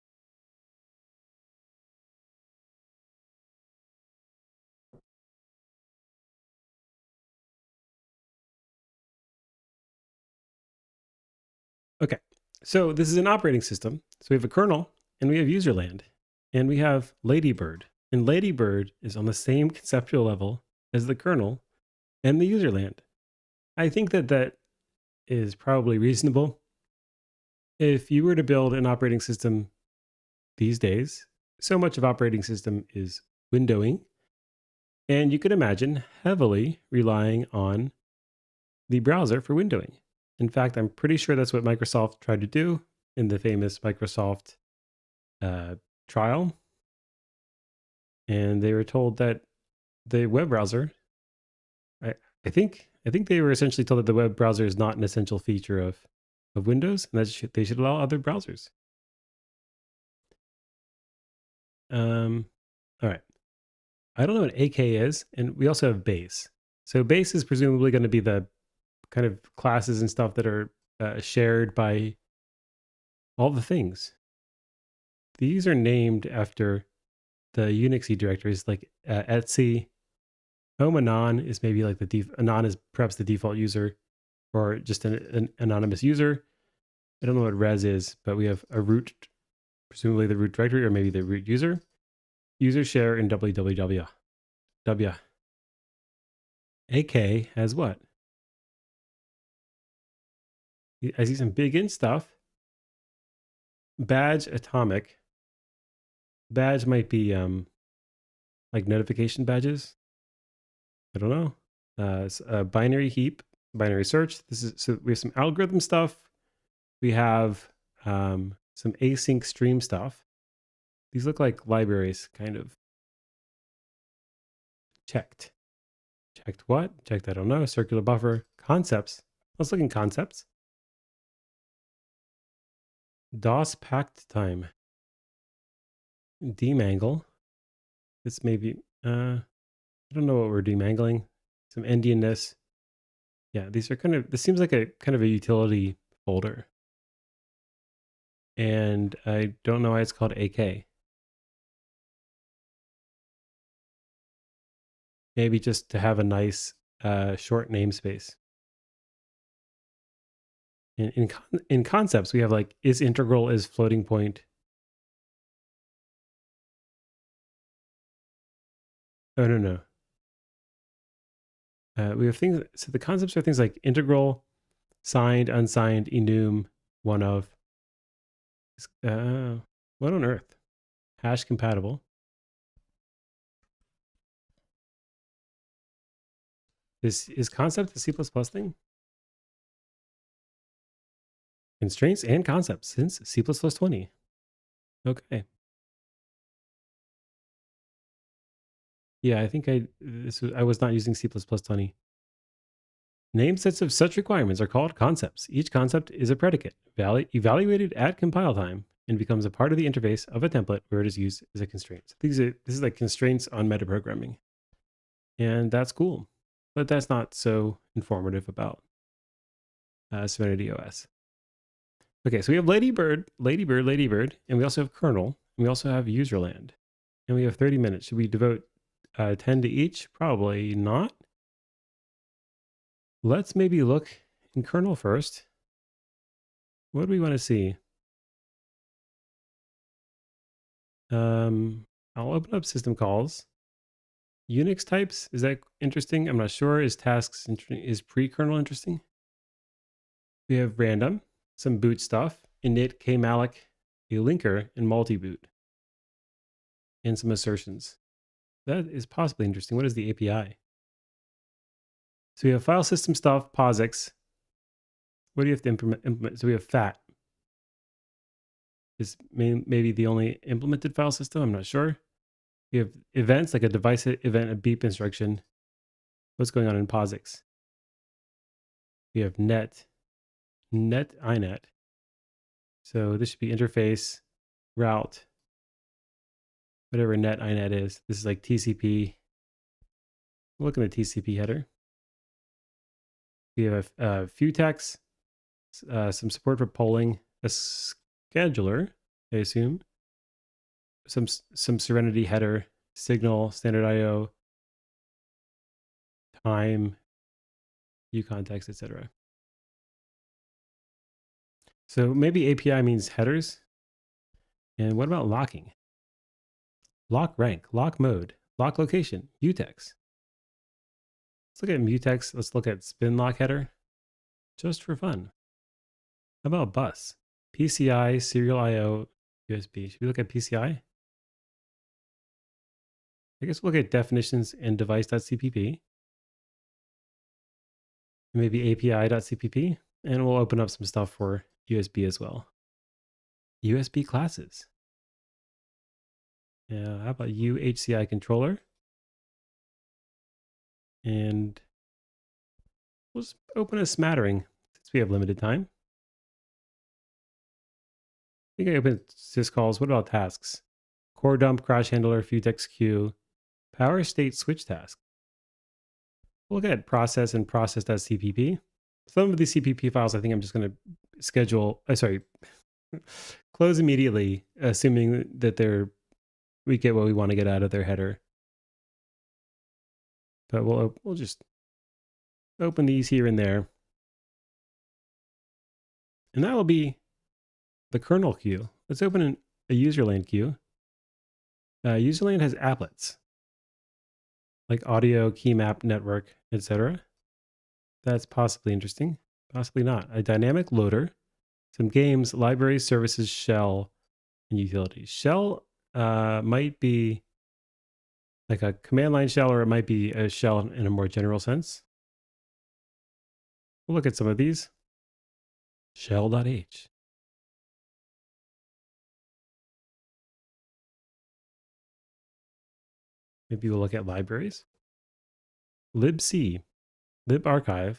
Okay, so this is an operating system. So we have a kernel and we have userland and we have Ladybird. And Ladybird is on the same conceptual level as the kernel and the userland. I think that is probably reasonable. If you were to build an operating system these days, so much of operating system is windowing. And you could imagine heavily relying on the browser for windowing. In fact, I'm pretty sure that's what Microsoft tried to do in the famous Microsoft trial. And they were told that the web browser, I think they were essentially told that the web browser is not an essential feature of Windows, and that they should allow other browsers. All right. I don't know what AK is, and we also have base. So base is presumably going to be the kind of classes and stuff that are shared by all the things. These are named after the Unixy directories, like etc. Home anon is maybe like anon is perhaps the default user, or just an anonymous user. I don't know what res is, but we have a root, presumably the root directory, or maybe the root user. User share in www. AK has what? I see some big int stuff. Badge atomic. Badge might be like notification badges. I don't know. It's a binary heap, binary search. So we have some algorithm stuff. We have some async stream stuff. These look like libraries, kind of. Checked. Checked what? Checked, I don't know. Circular buffer. Concepts. Let's look in concepts. DOS packed time. Demangle. This may be, I don't know what we're demangling. Some endianness. Yeah, these are this seems like a kind of a utility folder. And I don't know why it's called AK. Maybe just to have a nice short namespace. In concepts, we have like is integral, is floating point. Oh, no. We have things, so the concepts are things like integral, signed, unsigned, enum, one of. What on earth? Hash compatible. Is concept the C++ thing? Constraints and concepts since C++ 20. Okay. Yeah, I think I was not using C++ 20. Name sets of such requirements are called concepts. Each concept is a predicate, evaluated at compile time, and becomes a part of the interface of a template where it is used as a constraint. So this is like constraints on metaprogramming. And that's cool. But that's not so informative about Serenity OS. Okay, so we have Ladybird, and we also have kernel, and we also have userland. And we have 30 minutes. Should we devote 10 to each? Probably not. Let's maybe look in kernel first. What do we want to see? I'll open up system calls. Unix types, is that interesting? I'm not sure. Is tasks, is pre-kernel interesting? We have random, some boot stuff, init, kmalloc, a linker, and multi-boot. and some assertions. That is possibly interesting. What is the API? So we have file system stuff, POSIX. What do you have to implement? So we have FAT. Is maybe the only implemented file system. I'm not sure. We have events like a device event, a beep instruction. What's going on in POSIX? We have net inet. So this should be interface, route, whatever net inet is. This is like TCP. Look at the TCP header. We have a few texts, some support for polling, a scheduler, I assume, some Serenity header, signal, standard IO, time, uContext, etc. So maybe API means headers. And what about locking? Lock rank, lock mode, lock location, mutex. Let's look at mutex. Let's look at spin lock header, just for fun. How about bus? PCI, serial IO, USB. Should we look at PCI? I guess we'll look at definitions and device.cpp. Maybe API.cpp. And we'll open up some stuff for USB as well. USB classes. Yeah, how about UHCI controller? And we'll just open a smattering since we have limited time. I think I opened syscalls. What about tasks? Core dump, crash handler, futex queue, power state switch task. We'll look at process and process.cpp. Some of these CPP files, I think I'm just going to schedule, close immediately, assuming that we get what we want to get out of their header. But we'll just open these here and there. And that will be the kernel queue. Let's open a userland queue. Userland has applets like audio, key map, network, etc. That's possibly interesting. Possibly not. A dynamic loader, some games, libraries, services, shell, and utilities. Shell might be like a command line shell, or it might be a shell in a more general sense. We'll look at some of these. Shell.h. Maybe we'll look at libraries. libc, libarchive,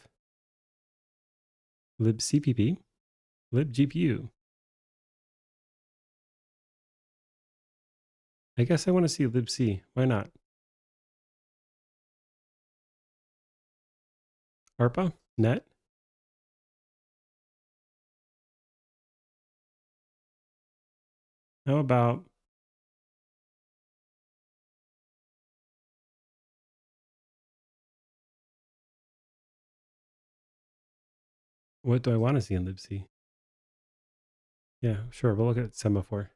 libcpp, libgpu. I guess I want to see libc. Why not? ARPA, net. How about what do I want to see in libc? Yeah, sure. We'll look at semaphore.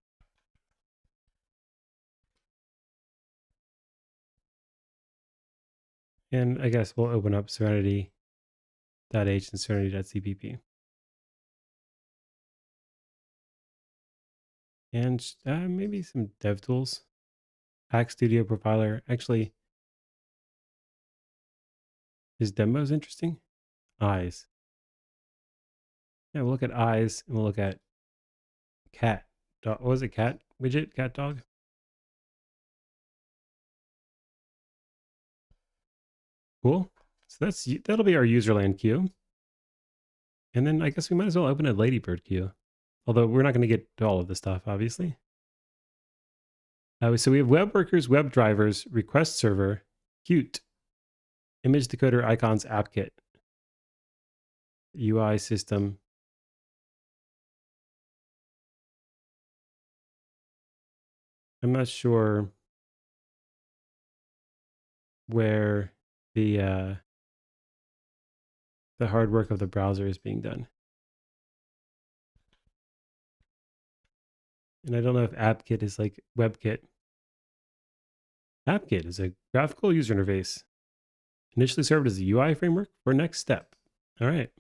And I guess we'll open up Serenity.h and Serenity.cpp. And maybe some dev tools. Hack Studio Profiler. Actually, his demo is interesting. Eyes. Yeah, we'll look at eyes and we'll look at cat. Dog. What was it? Cat widget? Cat dog? Cool. So that'll be our userland queue. And then I guess we might as well open a Ladybird queue. Although we're not going to get to all of the stuff, obviously. So we have web workers, web drivers, request server, Qt, image decoder, icons, app kit, UI system. I'm not sure where the hard work of the browser is being done. And I don't know if AppKit is like WebKit. AppKit is a graphical user interface. Initially served as a UI framework for next step. All right.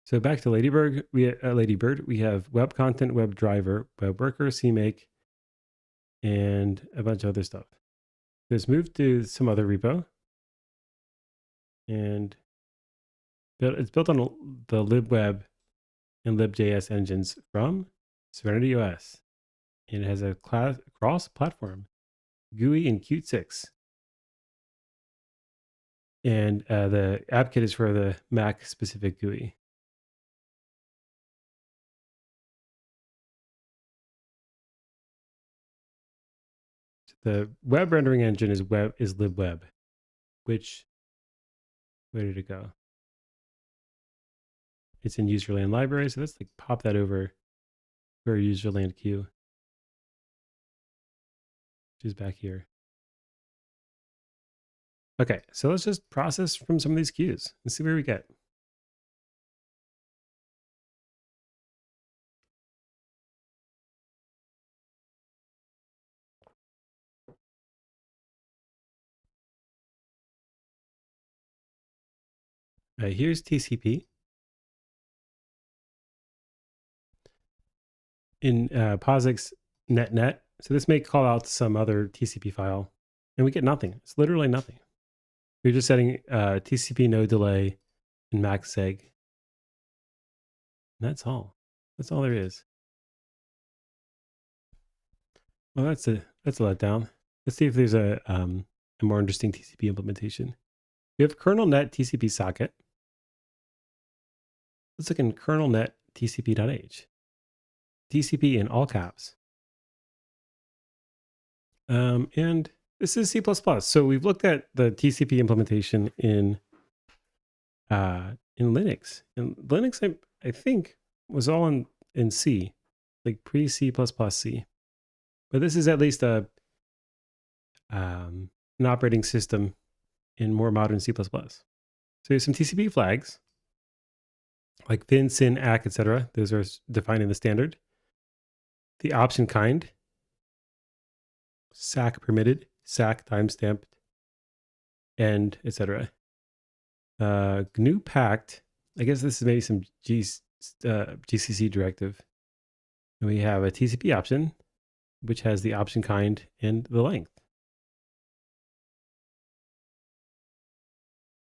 So back to Ladybird, we have web content, web driver, web worker, CMake, and a bunch of other stuff. Let's move to some other repo. And it's built on the libweb and libjs engines from Serenity OS. And it has a cross-platform GUI and Qt 6. And the app kit is for the Mac specific GUI. The web rendering engine is libweb, which, where did it go? It's in userland library, so let's like pop that over for a userland queue, which is back here. Okay, so let's just process from some of these queues and see where we get. Here's TCP. In POSIX netnet. So this may call out some other TCP file, and we get nothing. It's literally nothing. We're just setting TCP no delay and max seg. And that's all. That's all there is. Well, that's a letdown. Let's see if there's a more interesting TCP implementation. We have kernelnet TCP socket. Let's look in kernelnet TCP.h. TCP in all caps. And this is C++. So we've looked at the TCP implementation in Linux. And Linux, I think, was all in C, like pre-C++ C. But this is at least an operating system in more modern C++. So there's some TCP flags, like fin, sin, ACK, etc. Those are defined in the standard. The option kind, SAC permitted, SAC timestamped, and etc. GNU packed. I guess this is maybe some GCC directive. And we have a TCP option, which has the option kind and the length.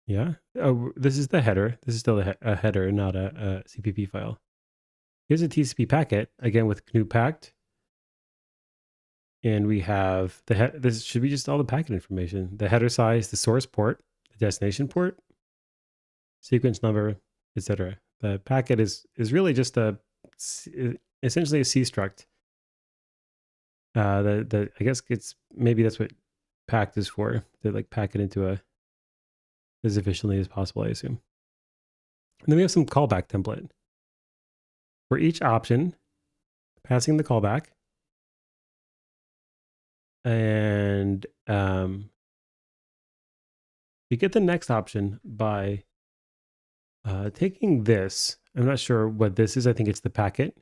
Yeah. Oh, this is the header. This is still a header, not a CPP file. Here's a TCP packet, again with GNU packed. And we have this should be just all the packet information. The header size, the source port, the destination port, sequence number, etc. The packet is really just essentially a C struct. I guess maybe that's what packed is for. They like pack it into as efficiently as possible, I assume. And then we have some callback template. For each option, passing the callback. And we get the next option by taking this. I'm not sure what this is. I think it's the packet.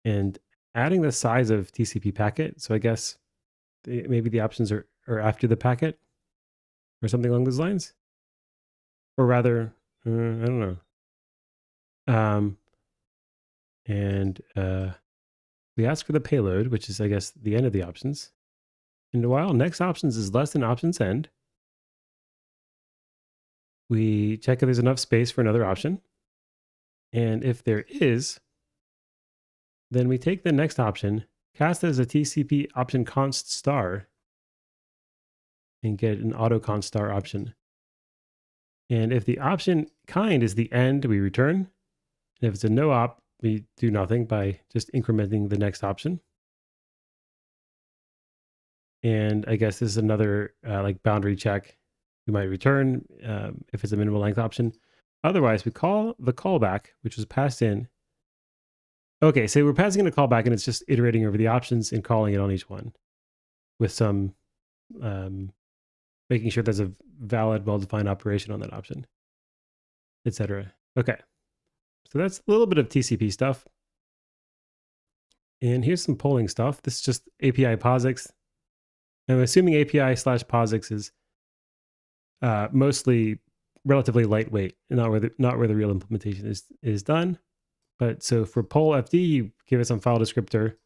And adding the size of TCP packet. So I guess maybe the options are after the packet or something along those lines. Or rather, I don't know. We ask for the payload, which is, I guess, the end of the options. And while next options is less than options end, we check if there's enough space for another option. And if there is, then we take the next option, cast it as a TCP option const star, and get an auto const star option. And if the option kind is the end, we return. And if it's a no op, we do nothing by just incrementing the next option. And I guess this is another like boundary check. We might return if it's a minimal length option. Otherwise, we call the callback, which was passed in. Okay, so we're passing in a callback and it's just iterating over the options and calling it on each one with some making sure there's a valid, well-defined operation on that option, etc. Okay, so that's a little bit of TCP stuff. And here's some polling stuff. This is just API POSIX. I'm assuming API/POSIX is mostly relatively lightweight, and not where the real implementation is done. But so for poll FD, you give it some file descriptor,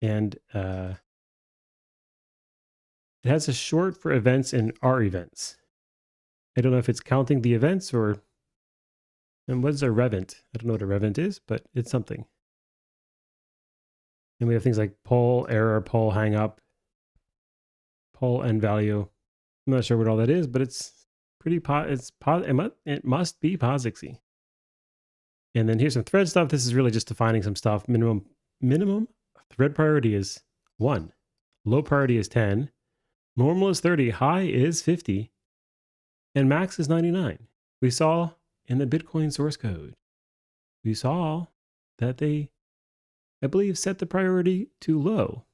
and It has a short for events and R events. I don't know if it's counting the events or. And what's a revent? I don't know what a revent is, but it's something. And we have things like poll, error, poll, hang up, poll, end value. I'm not sure what all that is, but it's pretty it must be POSIXy. And then here's some thread stuff. This is really just defining some stuff. Minimum thread priority is 1. Low priority is 10. Normal is 30. High is 50. And max is 99. We saw in the Bitcoin source code, we saw that they, I believe, set the priority to low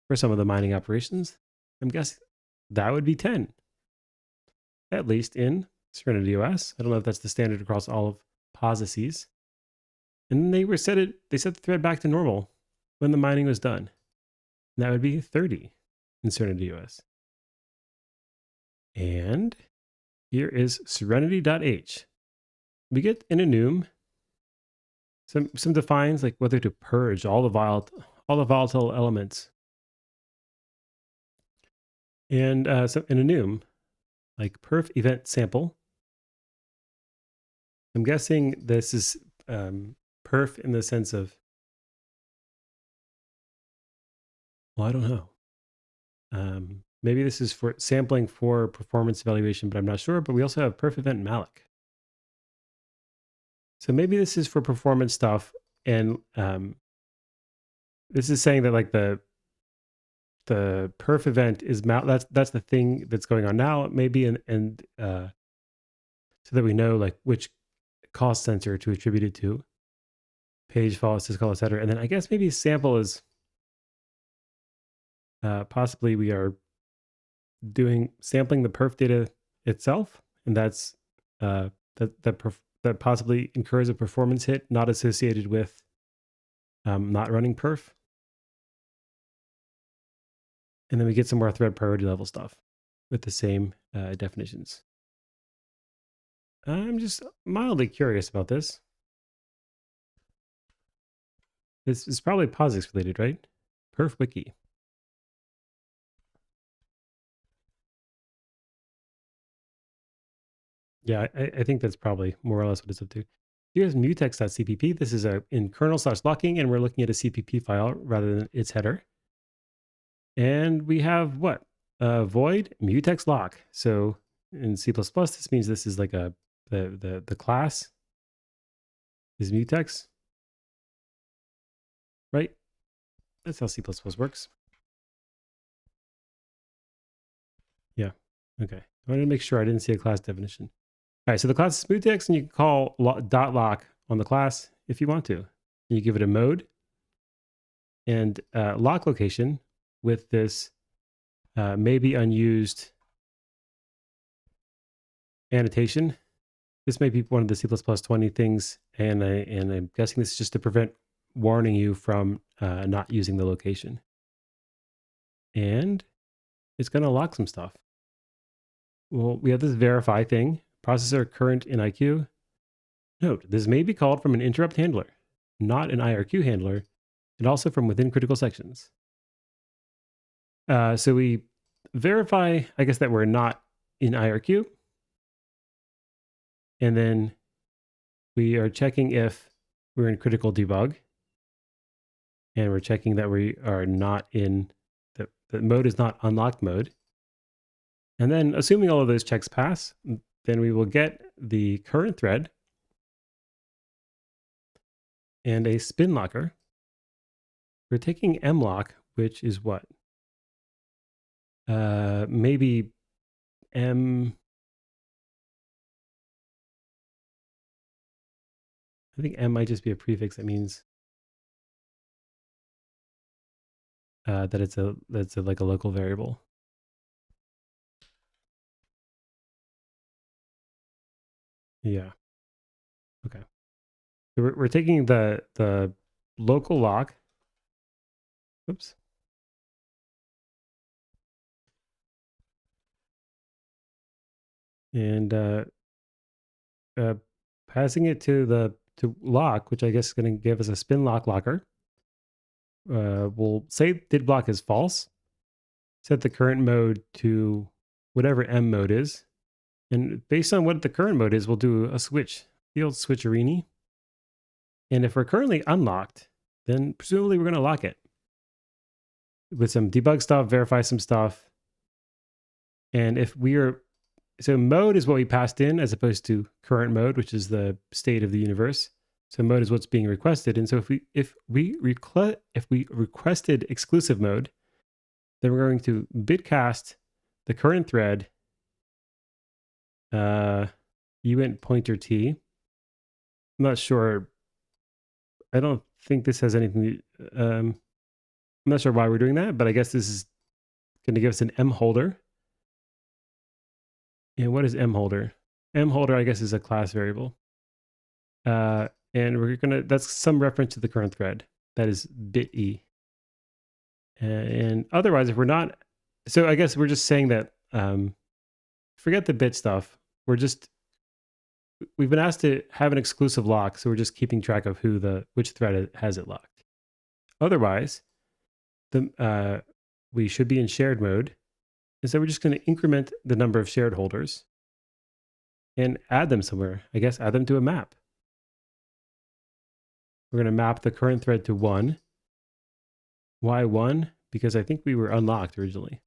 for some of the mining operations. I'm guessing that would be 10, at least in Serenity OS. I don't know if that's the standard across all of POSIXes. And they set the thread back to normal when the mining was done. And that would be 30 in Serenity OS. And here is Serenity.h. We get in enum some defines like whether to purge all the volatile elements. And so in enum, like perf event sample. I'm guessing this is perf in the sense of, well, I don't know. Maybe this is for sampling for performance evaluation, but I'm not sure. But we also have perf event malloc. So maybe this is for performance stuff. And this is saying that like the perf event is that's the thing that's going on now, maybe, and so that we know like which cost sensor to attribute it to, page follow, syscall, etc. And then I guess maybe sample is possibly we are sampling the perf data itself, and that's that possibly incurs a performance hit not associated with not running perf. And then we get some more thread priority level stuff with the same definitions. I'm just mildly curious about this. This is probably POSIX related, right? Perf wiki. Yeah, I think that's probably more or less what it's up to. Here's mutex.cpp. This is in kernel/locking, and we're looking at a CPP file rather than its header. And we have what? Void mutex lock. So in C++, this means this is like the class is mutex, right? That's how C++ works. Yeah. Okay. I wanted to make sure I didn't see a class definition. All right. So the class is mutex, and you can call .lock on the class if you want to. And you give it a mode and lock location with this maybe unused annotation. This may be one of the C++20 things, and I'm guessing this is just to prevent warning you from not using the location. And it's going to lock some stuff. Well, we have this verify thing, processor current in IQ. Note, this may be called from an interrupt handler, not an IRQ handler, and also from within critical sections. So we verify, I guess, that we're not in IRQ. And then we are checking if we're in critical debug. And we're checking that we are not in, the mode is not unlocked mode. And then assuming all of those checks pass, then we will get the current thread and a spin locker. We're taking mlock, which is what? Maybe m. I think m might just be a prefix that means that it's like a local variable. Yeah. Okay. So we're taking the local lock. Oops. And passing it to lock, which I guess is going to give us a spin lock locker. We'll say did block is false. set the current mode to whatever M mode is. And based on what the current mode is, we'll do a switch, the old switcherini. And if we're currently unlocked, then presumably we're going to lock it with some debug stuff, verify some stuff. And if we are, so mode is what we passed in as opposed to current mode, which is the state of the universe. So mode is what's being requested. And so if we requested exclusive mode, then we're going to bitcast the current thread uint pointer t. I'm not sure. I don't think this has anything. I'm not sure why we're doing that, but I guess this is going to give us an M holder. And what is M holder? M holder, I guess, is a class variable. And we're gonna, that's some reference to the current thread. That is bit E. And otherwise, if we're not, so I guess we're just saying that, forget the bit stuff. We've been asked to have an exclusive lock, so we're just keeping track of which thread has it locked. Otherwise, we should be in shared mode. And so we're just going to increment the number of shared holders and add them somewhere. I guess add them to a map. We're going to map the current thread to 1. Why 1? Because I think we were unlocked originally.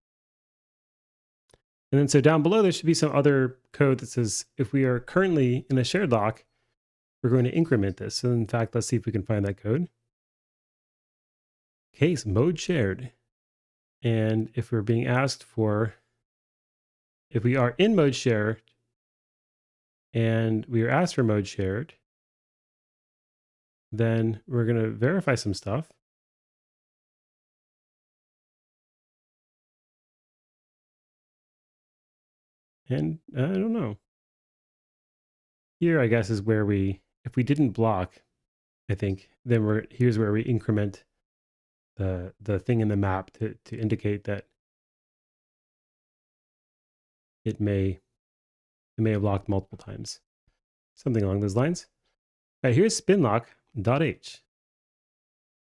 And then so down below, there should be some other code that says if we are currently in a shared lock, we're going to increment this. So in fact, let's see if we can find that code. Case mode shared. And if we're being asked for, if we are in mode shared and we are asked for mode shared, then we're going to verify some stuff. And I don't know. Here, I guess, is where if we didn't block, I think, then here's where we increment the thing in the map to indicate that it may have locked multiple times. Something along those lines. All right, here's spinlock.h.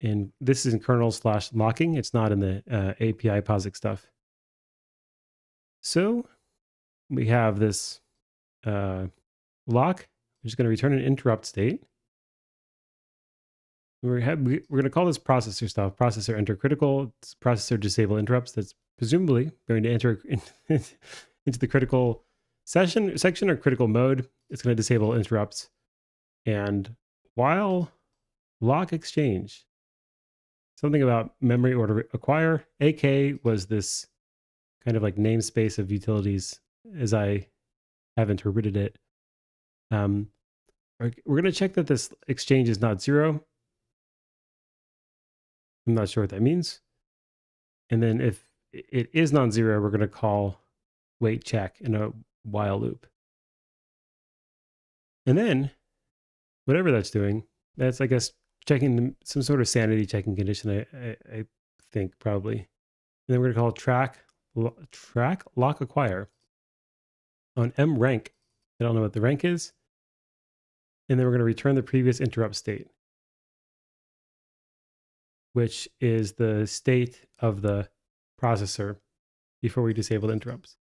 And this is in kernel/locking. It's not in the API POSIX stuff. So we have this lock. We're just going to return an interrupt state. We're going to call this processor stuff. Processor enter critical. It's processor disable interrupts. That's presumably going to enter into the critical section or critical mode. It's going to disable interrupts. And while lock exchange, something about memory order acquire. AK was this kind of like namespace of utilities as I have interpreted it. We're going to check that this exchange is not 0. I'm not sure what that means. And then if it is non-zero, we're going to call wait check in a while loop. And then whatever that's doing, that's, I guess, checking some sort of sanity checking condition, I think, probably. And then we're going to call track lock acquire on M rank. I don't know what the rank is. And then we're going to return the previous interrupt state, which is the state of the processor before we disable interrupts.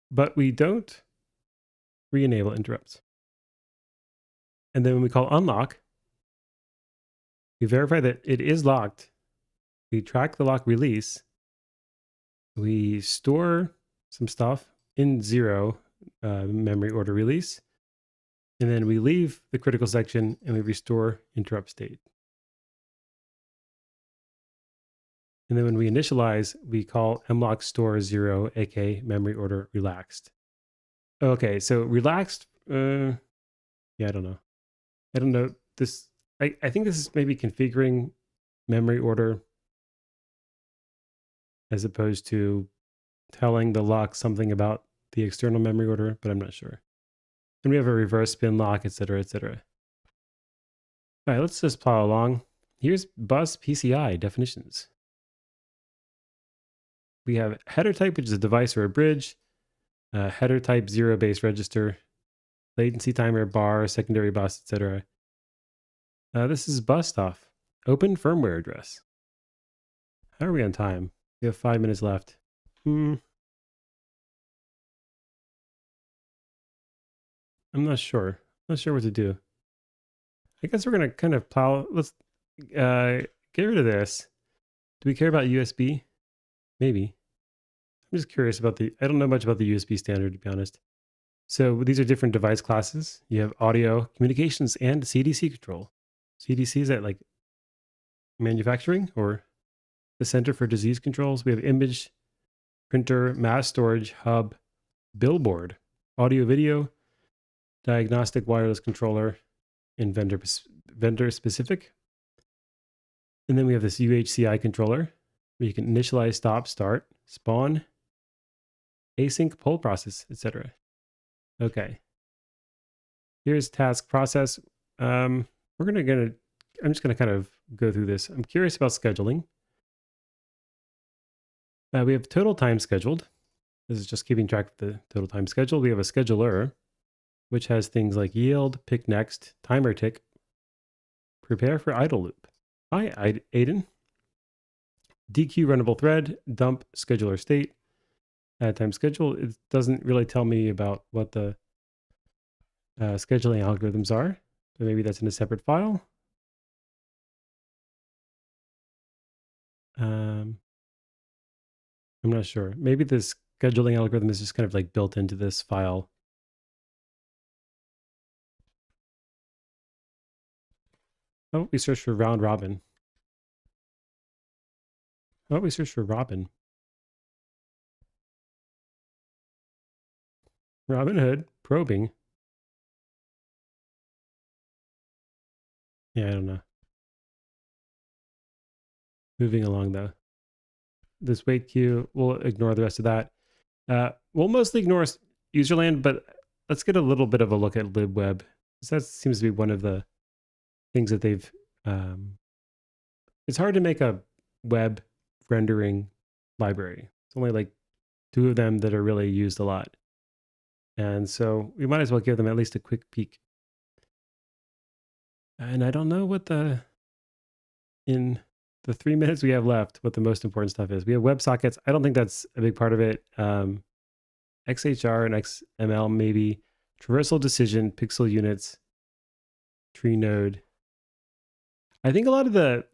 But we don't re-enable interrupts. And then when we call unlock, we verify that it is locked. We track the lock release. We store some stuff in 0 memory order release. And then we leave the critical section and we restore interrupt state. And then when we initialize, we call mlock store 0, aka memory order relaxed. Okay, so relaxed, yeah, I don't know. I don't know. I think this is maybe configuring memory order as opposed to telling the lock something about the external memory order, but I'm not sure. And we have a reverse spin lock, etc., etc. All right, let's just plow along. Here's bus PCI definitions. We have header type, which is a device or a bridge, header type 0 base register, latency timer, bar, secondary bus, etc. This is bus stuff. Open firmware address. How are we on time? We have 5 minutes left. I'm not sure. Not sure what to do. I guess we're gonna kind of plow. Let's get rid of this. Do we care about USB? Maybe. I'm just curious about I don't know much about the USB standard, to be honest. So these are different device classes. You have audio, communications, and CDC control. CDC, is that like manufacturing or the Center for Disease Controls? We have image, printer, mass storage, hub, billboard, audio video, diagnostic wireless controller, and vendor specific. And then we have this UHCI controller where you can initialize, stop, start, spawn, async, poll process, etc. Okay. Here's task process. I'm just gonna kind of go through this. I'm curious about scheduling. We have total time scheduled. This is just keeping track of the total time scheduled. We have a scheduler, which has things like yield, pick next, timer tick, prepare for idle loop. Hi, Aiden. DQ runnable thread, dump scheduler state, add time schedule. It doesn't really tell me about what the scheduling algorithms are. So maybe that's in a separate file. I'm not sure. Maybe this scheduling algorithm is just kind of like built into this file. Oh, we search for round robin. Oh, we search for Robin. Robin Hood, probing. Yeah, I don't know. Moving along though. This wait queue, we'll ignore the rest of that. We'll mostly ignore userland, but let's get a little bit of a look at libweb. That seems to be one of the things that they've... it's hard to make a web rendering library. It's only like 2 of them that are really used a lot. And so we might as well give them at least a quick peek. And I don't know what in the 3 minutes we have left, what the most important stuff is. We have WebSockets. I don't think that's a big part of it. XHR and XML maybe. Traversal decision, pixel units, tree node. I think a lot of the,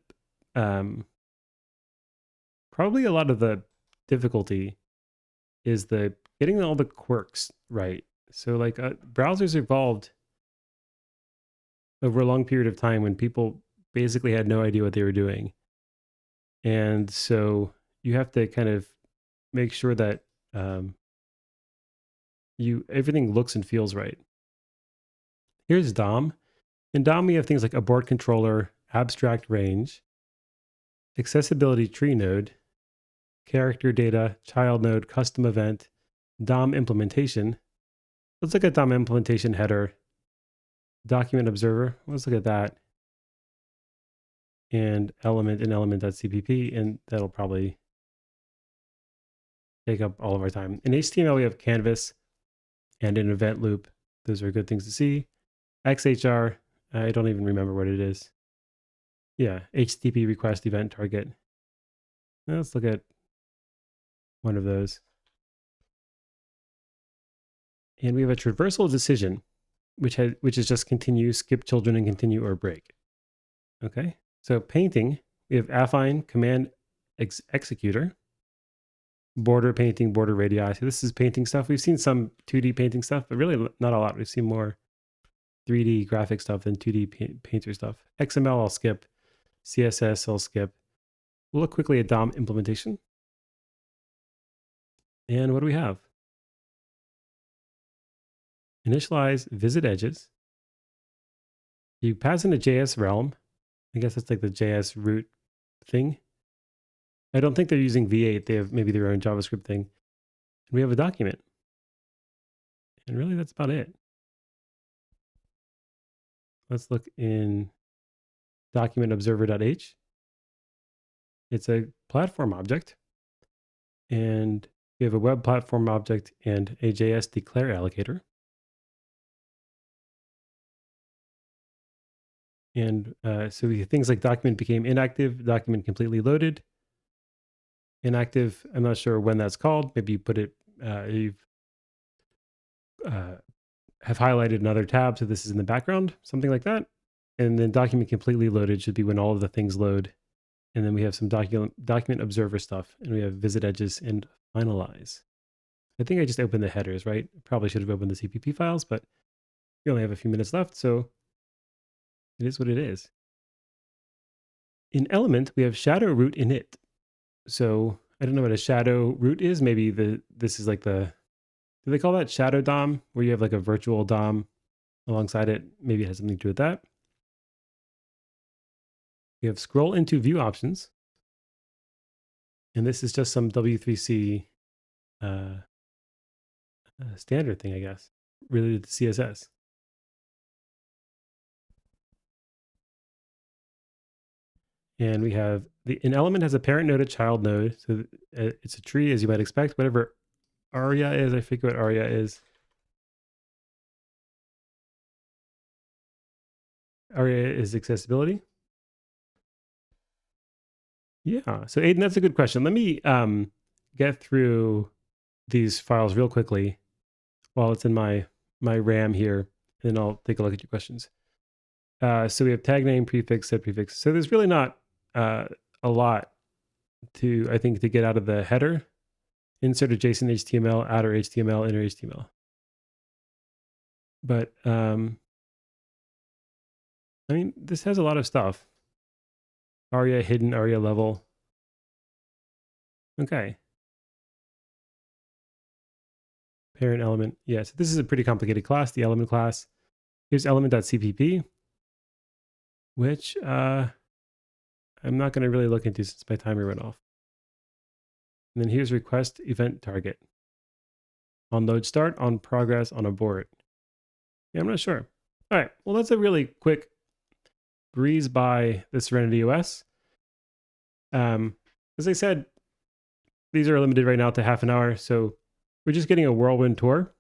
probably a lot of the difficulty is getting all the quirks right. So like browsers evolved over a long period of time when people basically had no idea what they were doing. And so you have to kind of make sure that everything looks and feels right. Here's DOM. In DOM, we have things like abort controller, abstract range, accessibility tree node, character data, child node, custom event, DOM implementation. Let's look at DOM implementation header, document observer. Let's look at that. And element and element.cpp, and that'll probably take up all of our time. In HTML, we have canvas and an event loop. Those are good things to see. XHR, I don't even remember what it is. Yeah, HTTP request event target. Now let's look at one of those. And we have a traversal decision, which is just continue, skip children, and continue or break. Okay, so painting, we have affine command executor, border painting, border radii. So this is painting stuff. We've seen some 2D painting stuff, but really not a lot. We've seen more 3D graphic stuff than 2D painter stuff. XML I'll skip. CSS I'll skip. We'll look quickly at DOM implementation. And what do we have? Initialize visit edges. You pass in a JS realm. I guess that's like the JS root thing. I don't think they're using V8. They have maybe their own JavaScript thing. And we have a document. And really that's about it. Let's look in document observer.h. It's a platform object. And we have a web platform object and a JS declare allocator. And so things like document became inactive, document completely loaded. Inactive, I'm not sure when that's called. Maybe you put it, you've have highlighted another tab, so this is in the background, something like that. And then document completely loaded should be when all of the things load. And then we have some document observer stuff, and we have visit edges and finalize. I think I just opened the headers, right? Probably should have opened the CPP files, but we only have a few minutes left, so it is what it is. In Element, we have shadow root init. So I don't know what a shadow root is. Maybe this is like do they call that shadow DOM, where you have like a virtual DOM alongside it? Maybe it has something to do with that. We have scroll into view options. And this is just some W3C standard thing, I guess, related to CSS. And we have an element has a parent node, a child node. So it's a tree, as you might expect. Whatever aria is, I forget what aria is. Aria is accessibility. Yeah. So Aiden, that's a good question. Let me get through these files real quickly while it's in my RAM here, and then I'll take a look at your questions. So we have tag name, prefix, set prefix. So there's really not a lot I think, to get out of the header. Insert a JSON HTML, outer HTML, inner HTML. But I mean, this has a lot of stuff. Aria hidden, aria level. Okay. Parent element. Yeah, so this is a pretty complicated class, the element class. Here's element.cpp, which I'm not going to really look into since my timer went off. And then here's request event target. On load start, on progress, on abort. Yeah, I'm not sure. All right, well, that's a really quick breeze by the Serenity OS. As I said, these are limited right now to half an hour, so we're just getting a whirlwind tour.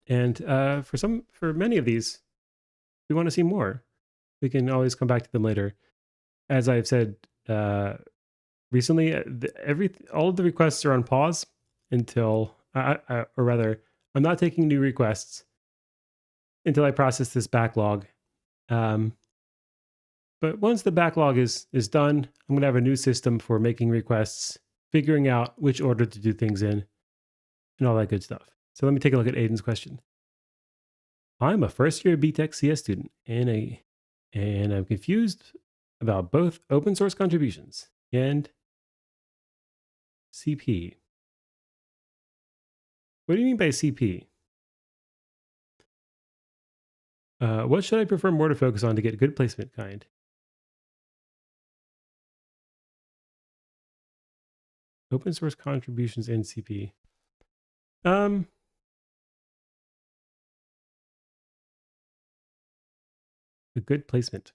And for many of these, we want to see more. We can always come back to them later. As I've said recently, all of the requests are on pause until, or rather, I'm not taking new requests until I process this backlog. But once the backlog is done, I'm going to have a new system for making requests, figuring out which order to do things in, and all that good stuff. So let me take a look at Aiden's question. I'm a first-year BTech CS student, and I'm confused about both open source contributions and CP. What do you mean by CP? What should I prefer more to focus on to get good placement, kind? Open source contributions and CP. A good placement.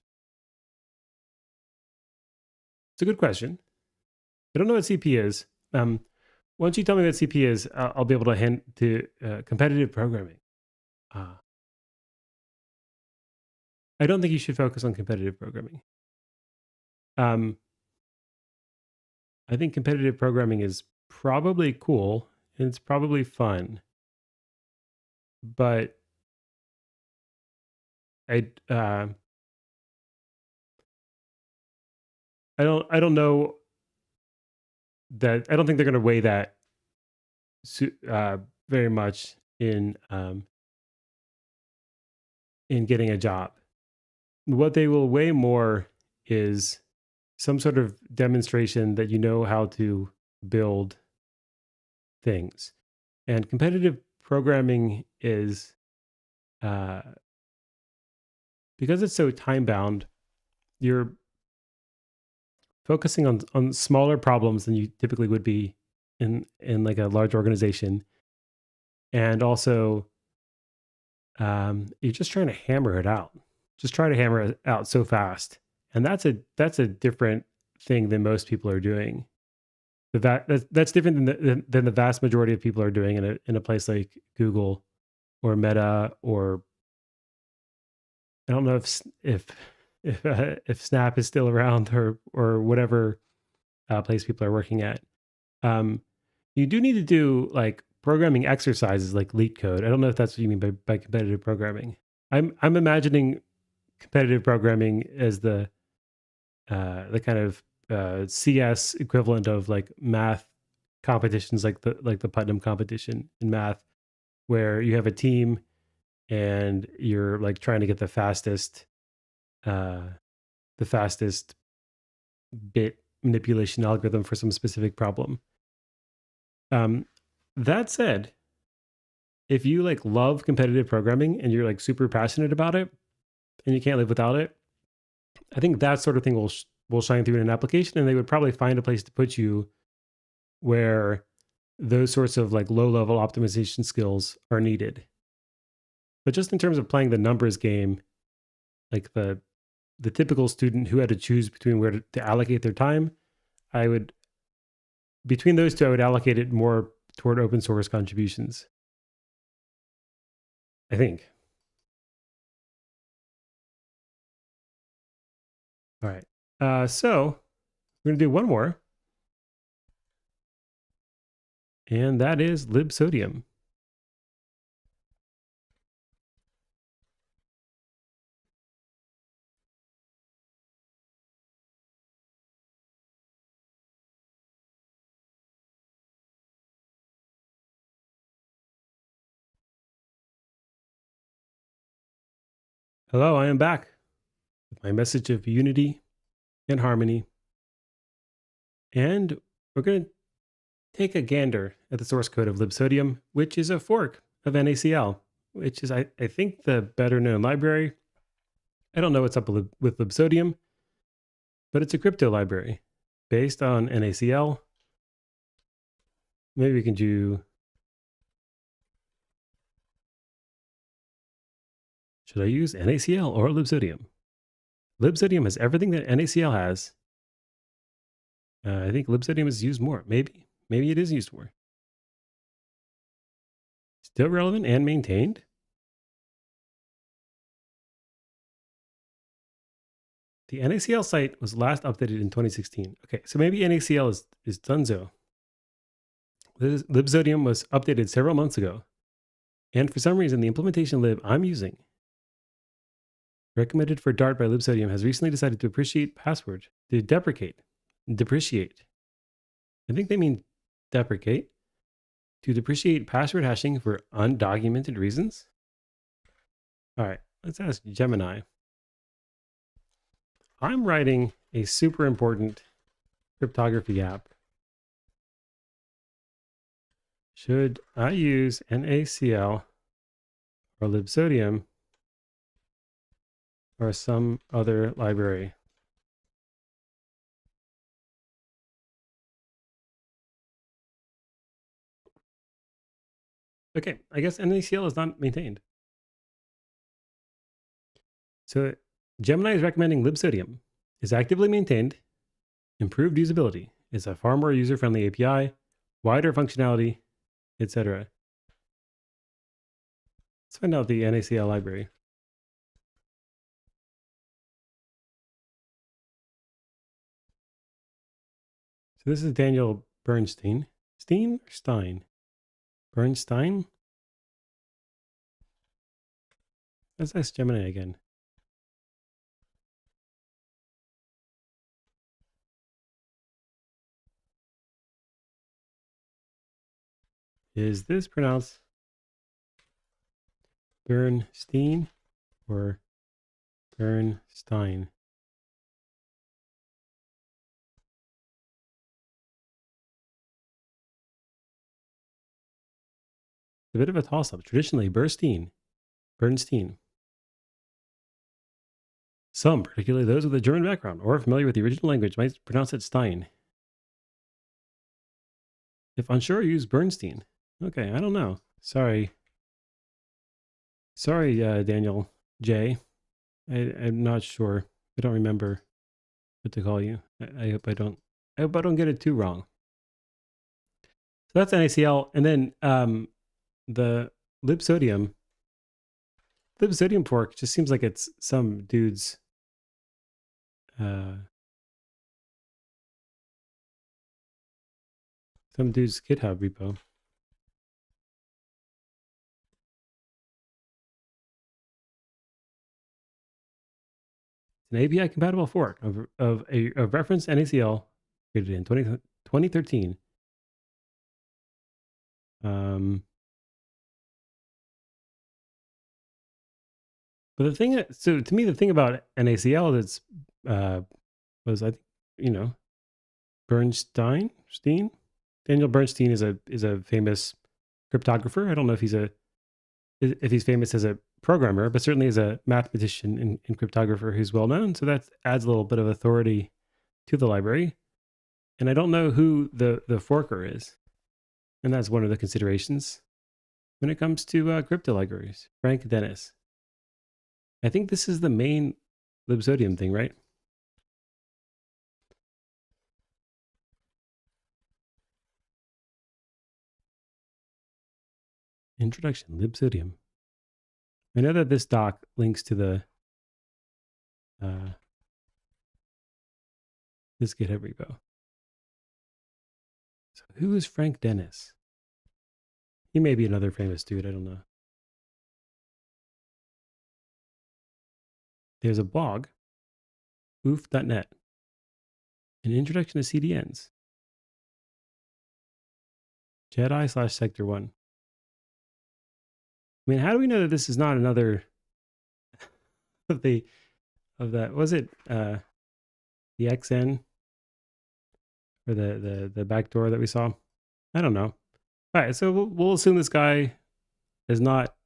It's a good question. I don't know what CP is. Once you tell me what CP is, I'll be able to hand to competitive programming. I don't think you should focus on competitive programming. I think competitive programming is probably cool and it's probably fun, but I don't know that. I don't think they're going to weigh that very much in getting a job. What they will weigh more is some sort of demonstration that you know how to build things. And competitive programming is, because it's so time bound, you're focusing on smaller problems than you typically would be in like a large organization. And also, you're just trying to hammer it out. Just try to hammer it out so fast. And that's a different thing than most people are doing. That's different than the vast majority of people are doing in a place like Google or Meta, or I don't know if Snap is still around, or whatever place people are working at. You do need to do like programming exercises like leet code. I don't know if that's what you mean by competitive programming. I'm imagining competitive programming as the kind of CS equivalent of like math competitions, like the Putnam competition in math, where you have a team and you're like trying to get the fastest uh, bit manipulation algorithm for some specific problem. That said, if you like love competitive programming and you're like super passionate about it and you can't live without it, I think that sort of thing will shine through in an application, and they would probably find a place to put you where those sorts of like low level optimization skills are needed. But just in terms of playing the numbers game, like the typical student who had to choose between where to allocate their time, between those two, I would allocate it more toward open source contributions, I think. All right. So we're going to do one more, and that is libsodium. Hello, I am back with my message of unity and harmony. And we're going to take a gander at the source code of libsodium, which is a fork of NaCl, which is, I think, the better known library. I don't know what's up with libsodium, but it's a crypto library based on NaCl. Maybe we can do... Should I use NaCl or libsodium? Libsodium has everything that NaCl has. I think libsodium is used more. Maybe it is used more. Still relevant and maintained. The NaCl site was last updated in 2016. Okay, so maybe NaCl is donezo. Libsodium was updated several months ago. And for some reason, the implementation lib I'm using, recommended for Dart by libsodium, has recently decided to depreciate. I think they mean deprecate. To depreciate password hashing for undocumented reasons. All right, let's ask Gemini. I'm writing a super important cryptography app. Should I use NaCl or libsodium or some other library? Okay, I guess NaCl is not maintained. So Gemini is recommending libsodium. Is actively maintained, improved usability, is a far more user-friendly API, wider functionality, etc. Let's find out the NaCl library. So this is Daniel Bernstein. Steen or Stein? Bernstein? Let's ask Gemini again. Is this pronounced Bernstein or Bernstein? It's a bit of a toss-up. Traditionally, Bernstein. Some, particularly those with a German background or familiar with the original language, might pronounce it Stein. If unsure, use Bernstein. Okay, I don't know. Sorry, Daniel J. I'm not sure. I don't remember what to call you. I hope I don't get it too wrong. So that's NaCl, and then the libsodium fork just seems like it's some dude's Some dude's GitHub repo. An API compatible fork of a reference NACL created in 2013. But the thing, so to me, the thing about NACL that's was, I think, Daniel Bernstein is a famous cryptographer. I don't know if he's famous as a programmer, but certainly as a mathematician and cryptographer who's well known. So that adds a little bit of authority to the library. And I don't know who the forker is. And that's one of the considerations when it comes to crypto libraries. Frank Dennis. I think this is the main libsodium thing, right? Introduction, libsodium. I know that this doc links to the this GitHub repo. So who is Frank Dennis? He may be another famous dude, I don't know. There's a blog, oof.net, an introduction to CDNs. Jedi/Sector 1. I mean, how do we know that this is not another of that? Was it the XN or the backdoor that we saw? I don't know. All right, so we'll assume this guy is not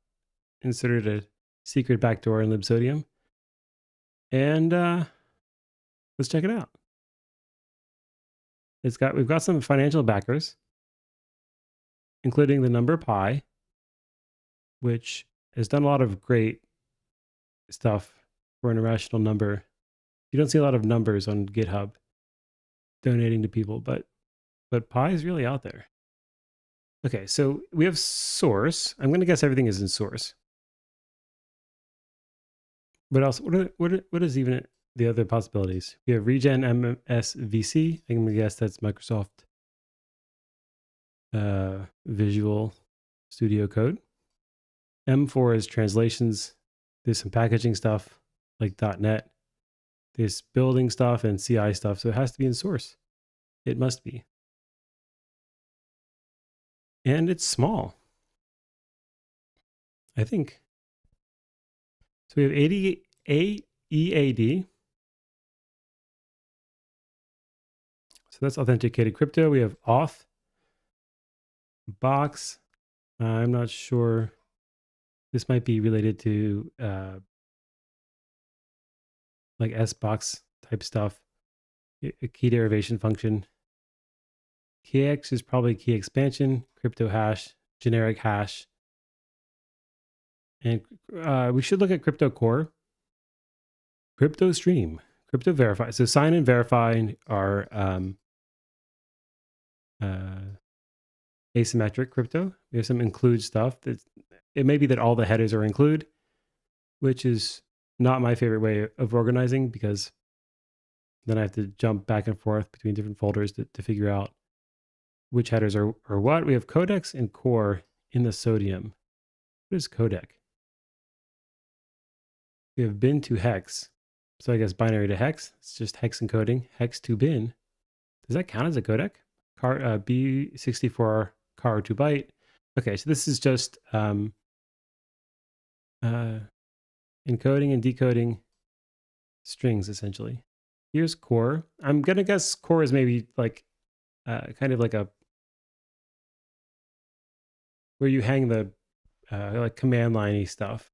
inserted a secret backdoor in libsodium, and let's check it out. We've got some financial backers, including the number pi, which has done a lot of great stuff for an irrational number. You don't see a lot of numbers on GitHub donating to people, but pi is really out there. Okay, so we have source. I'm going to guess everything is in source. What else? What is even the other possibilities? We have regen MSVC. I'm going to guess that's Microsoft Visual Studio Code. M4 is translations. There's some packaging stuff like .NET. There's building stuff and CI stuff. So it has to be in source. It must be. And it's small, I think. So we have 80 EAD. So that's authenticated crypto. We have auth, box. I'm not sure. This might be related to like SBox type stuff. A key derivation function. KX is probably key expansion, crypto hash, generic hash. And we should look at crypto core, crypto stream, crypto verify. So sign and verify are asymmetric crypto. We have some include stuff. It may be that all the headers are include, which is not my favorite way of organizing because then I have to jump back and forth between different folders to figure out which headers are what. We have codecs and core in the sodium. What is codec? We have bin to hex. So I guess binary to hex. It's just hex encoding. Hex to bin. Does that count as a codec? B64 car 2 byte. Okay, so this is just encoding and decoding strings essentially. Here's core. I'm gonna guess core is maybe like kind of like a where you hang the like command line-y stuff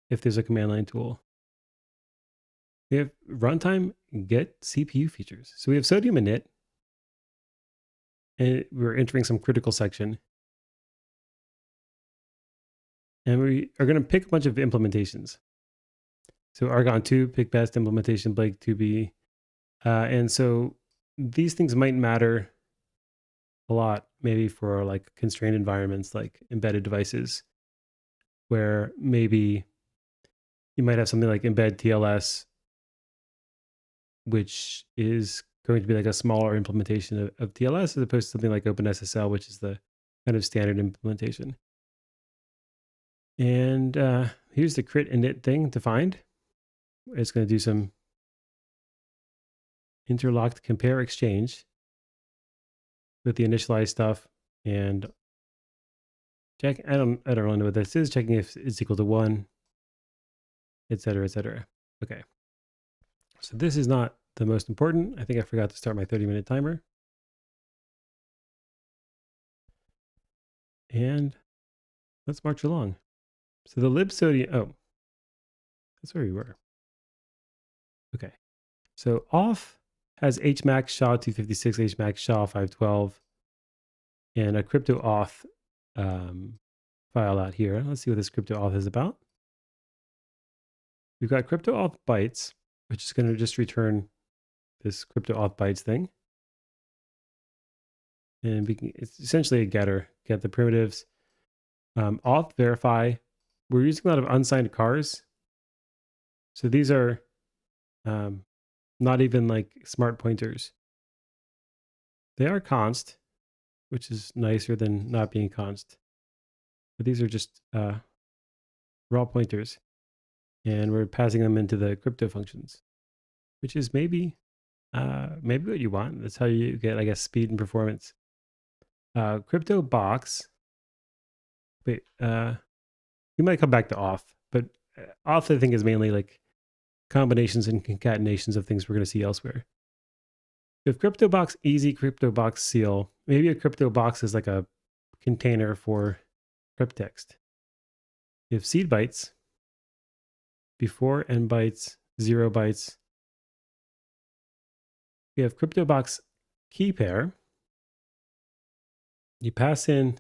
if there's a command line tool. We have runtime get CPU features. So we have sodium init, and we're entering some critical section. And we are going to pick a bunch of implementations. So Argon 2, pick best implementation, Blake 2B. And so these things might matter a lot, maybe for like constrained environments like embedded devices, where maybe you might have something like embed TLS, which is going to be like a smaller implementation of TLS as opposed to something like OpenSSL, which is the kind of standard implementation. And here's the crit init thing to find. It's going to do some interlocked compare exchange with the initialized stuff and check. I don't really know what this is. Checking if it's equal to 1, etc., etc. Okay. So this is not the most important. I think I forgot to start my 30-minute timer. And let's march along. So the libsodium, oh, that's where we were. Okay. So auth has hmax SHA 256, hmax SHA 512, and a crypto auth file out here. Let's see what this crypto auth is about. We've got crypto auth bytes, which is going to just return this crypto auth bytes thing. And it's essentially a getter, get the primitives. Auth verify, we're using a lot of unsigned cars. So these are not even like smart pointers. They are const, which is nicer than not being const. But these are just raw pointers. And we're passing them into the crypto functions, which is maybe what you want. That's how you get, I guess, speed and performance. Crypto box. Wait, we might come back to auth, but auth I think is mainly like combinations and concatenations of things we're going to see elsewhere. We have crypto box easy, crypto box seal. Maybe a crypto box is like a container for crypttext. You have seed bytes, before n bytes, 0 bytes. We have crypto box key pair. You pass in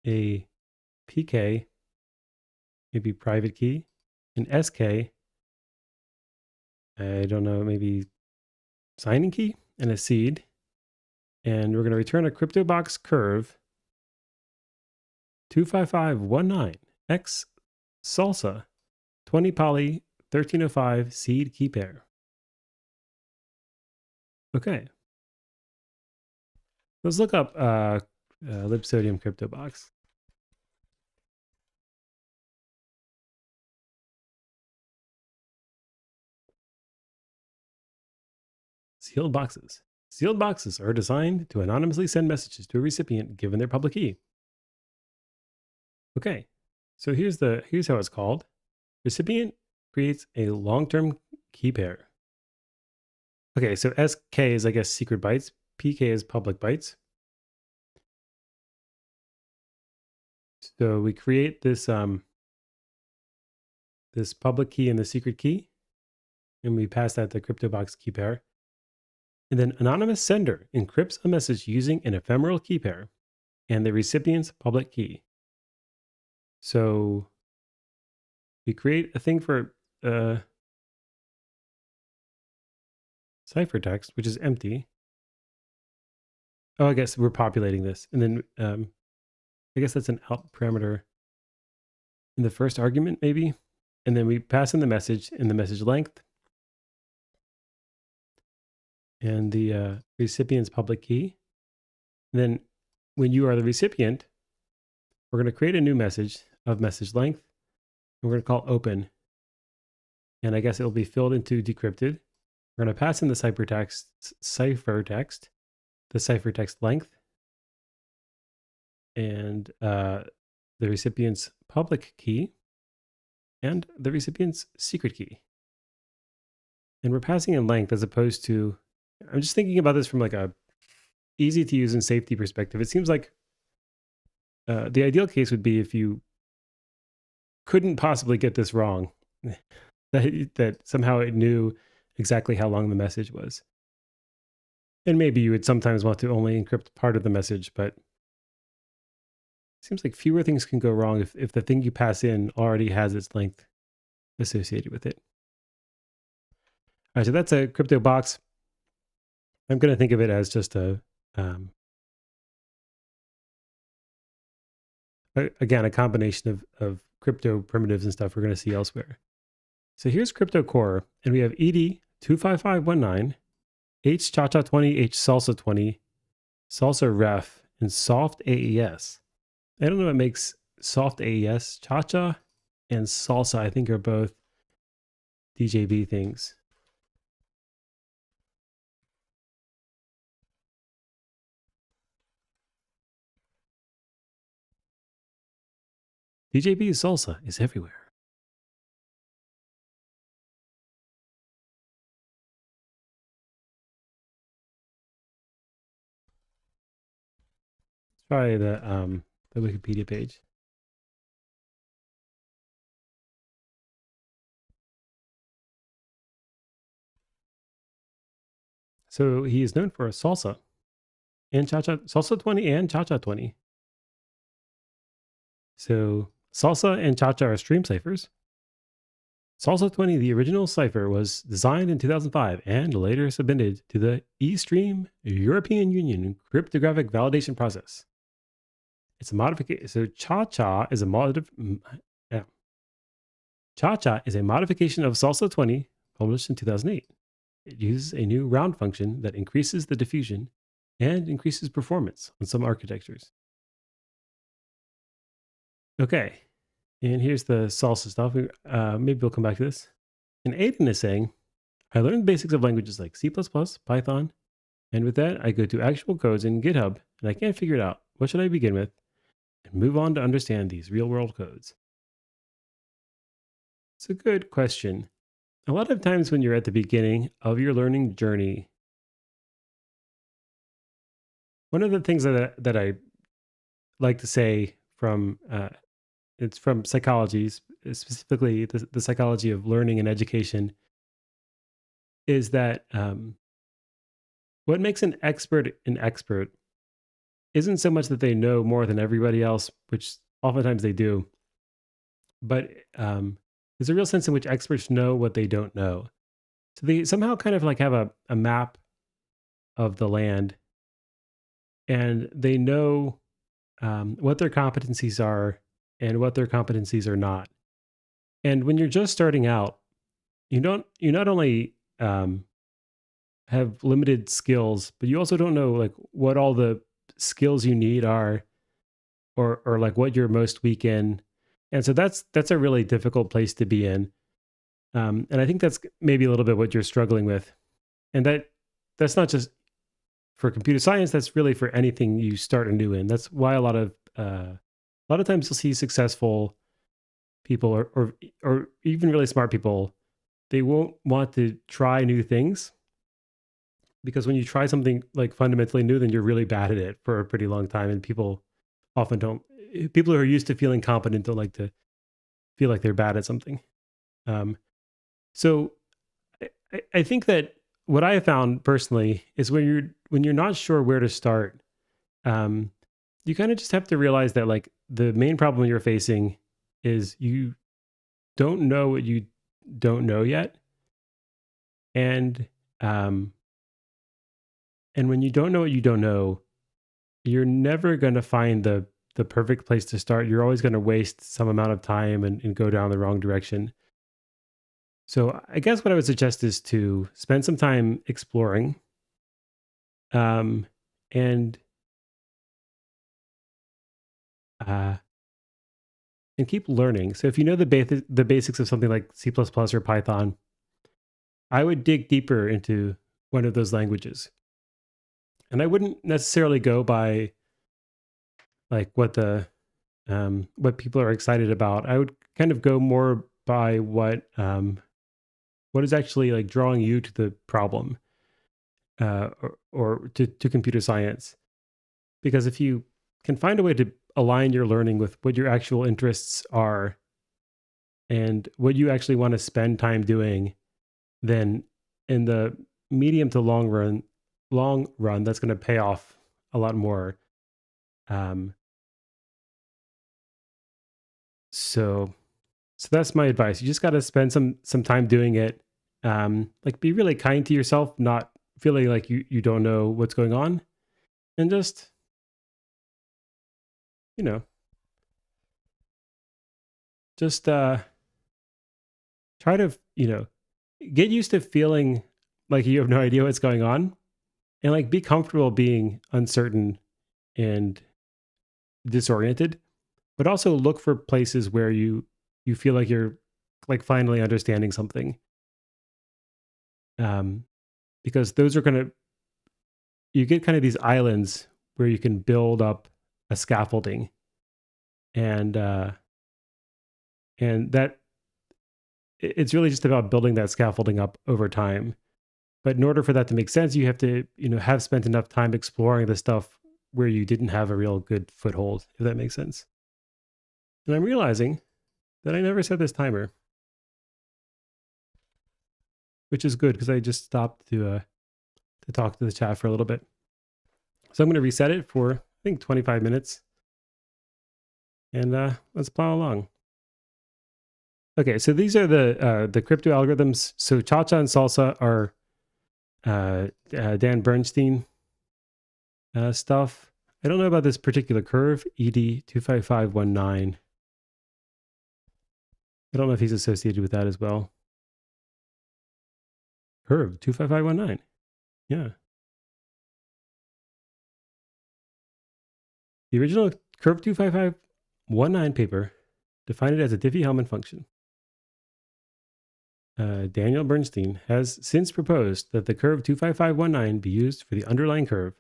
a PK, maybe private key, an SK, I don't know, maybe signing key, and a seed. And we're going to return a crypto box curve 25519 X salsa 20 poly 1305 seed key pair. Okay. Let's look up libsodium crypto box. Sealed boxes. Sealed boxes are designed to anonymously send messages to a recipient given their public key. Okay, so here's how it's called. Recipient creates a long-term key pair. Okay, so SK is, I guess, secret bytes. PK is public bytes. So we create this this public key and the secret key, and we pass that to CryptoBox key pair. And then anonymous sender encrypts a message using an ephemeral key pair and the recipient's public key. So we create a thing for ciphertext, which is empty. Oh, I guess we're populating this. And then I guess that's an out parameter in the first argument, maybe. And then we pass in the message length and the recipient's public key. And then when you are the recipient, we're going to create a new message of message length. And we're going to call open. And I guess it will be filled into decrypted. We're going to pass in the ciphertext, the ciphertext length, and the recipient's public key, and the recipient's secret key. And we're passing in length as opposed to, I'm just thinking about this from like a easy to use and safety perspective. It seems like the ideal case would be if you couldn't possibly get this wrong, that somehow it knew exactly how long the message was. And maybe you would sometimes want to only encrypt part of the message, but it seems like fewer things can go wrong if the thing you pass in already has its length associated with it. All right, so that's a crypto box. I'm going to think of it as just again, a combination of crypto primitives and stuff we're going to see elsewhere. So here's crypto core, and we have ED 25519, H Cha Cha 20, H Salsa 20, Salsa Ref, and Soft AES. I don't know what makes Soft AES. Cha Cha and Salsa, I think, are both DJB things. DJB salsa is everywhere. Let's try the Wikipedia page. So he is known for salsa and cha-cha, salsa 20 and cha-cha 20. So salsa and cha-cha are stream ciphers. Salsa 20, the original cipher, was designed in 2005 and later submitted to the eStream European Union cryptographic validation process. It's a modification. So cha-cha is a cha-cha is a modification of salsa 20 published in 2008. It uses a new round function that increases the diffusion and increases performance on some architectures. Okay, and here's the salsa stuff. Maybe we'll come back to this. And Aiden is saying, I learned basics of languages like C++, Python, and with that, I go to actual codes in GitHub, and I can't figure it out. What should I begin with? And move on to understand these real-world codes. It's a good question. A lot of times when you're at the beginning of your learning journey, one of the things that I like to say from it's from psychology, specifically the psychology of learning and education, is that what makes an expert isn't so much that they know more than everybody else, which oftentimes they do, but there's a real sense in which experts know what they don't know. So they somehow kind of like have a map of the land, and they know what their competencies are and what their competencies are not. And when you're just starting out, you not only have limited skills, but you also don't know like what all the skills you need are, or like what you're most weak in. And so that's a really difficult place to be in. And I think that's maybe a little bit what you're struggling with. And that's not just for computer science, that's really for anything you start anew in. That's why a lot of times you'll see successful people or even really smart people, they won't want to try new things, because when you try something like fundamentally new, then you're really bad at it for a pretty long time. And people often don't, people who are used to feeling competent don't like to feel like they're bad at something. So I think that what I have found personally is when you're not sure where to start, you kind of just have to realize that like the main problem you're facing is you don't know what you don't know yet. And when you don't know what you don't know, you're never going to find the perfect place to start. You're always going to waste some amount of time and go down the wrong direction. So I guess what I would suggest is to spend some time exploring, and keep learning. So if you know the basics of something like C++ or Python, I would dig deeper into one of those languages. And I wouldn't necessarily go by like what people are excited about. I would kind of go more by what is actually like drawing you to the problem, or to computer science. Because if you can find a way to align your learning with what your actual interests are and what you actually want to spend time doing, then in the medium to long run, that's going to pay off a lot more. So that's my advice. You just got to spend some time doing it. Like be really kind to yourself, not feeling like you don't know what's going on, and just, you know, just try to, get used to feeling like you have no idea what's going on, and like be comfortable being uncertain and disoriented, but also look for places where you feel like you're like finally understanding something. Um, because those are gonna you get kind of these islands where you can build up a scaffolding, and that it's really just about building that scaffolding up over time. But in order for that to make sense, you have to, have spent enough time exploring the stuff where you didn't have a real good foothold, if that makes sense. And I'm realizing that I never set this timer, which is good because I just stopped to talk to the chat for a little bit. So I'm going to reset it for, I think, 25 minutes. And let's plow along. Okay, so these are the crypto algorithms. So Cha-Cha and Salsa are Dan Bernstein stuff. I don't know about this particular curve, ED25519. I don't know if he's associated with that as well. Curve 25519. Yeah. The original curve 25519 paper defined it as a Diffie-Hellman function. Daniel Bernstein has since proposed that the curve 25519 be used for the underlying curve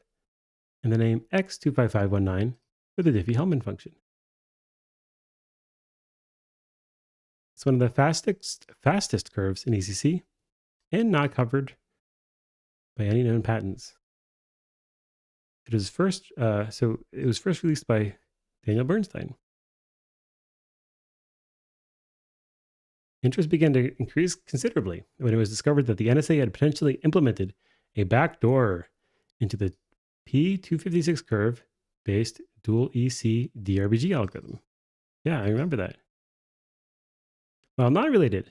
and the name x25519 for the Diffie-Hellman function. It's one of the fastest curves in ECC and not covered by any known patents. It was first released by Daniel Bernstein. Interest began to increase considerably when it was discovered that the NSA had potentially implemented a backdoor into the P256 curve based dual EC DRBG algorithm. Yeah, I remember that. While not related,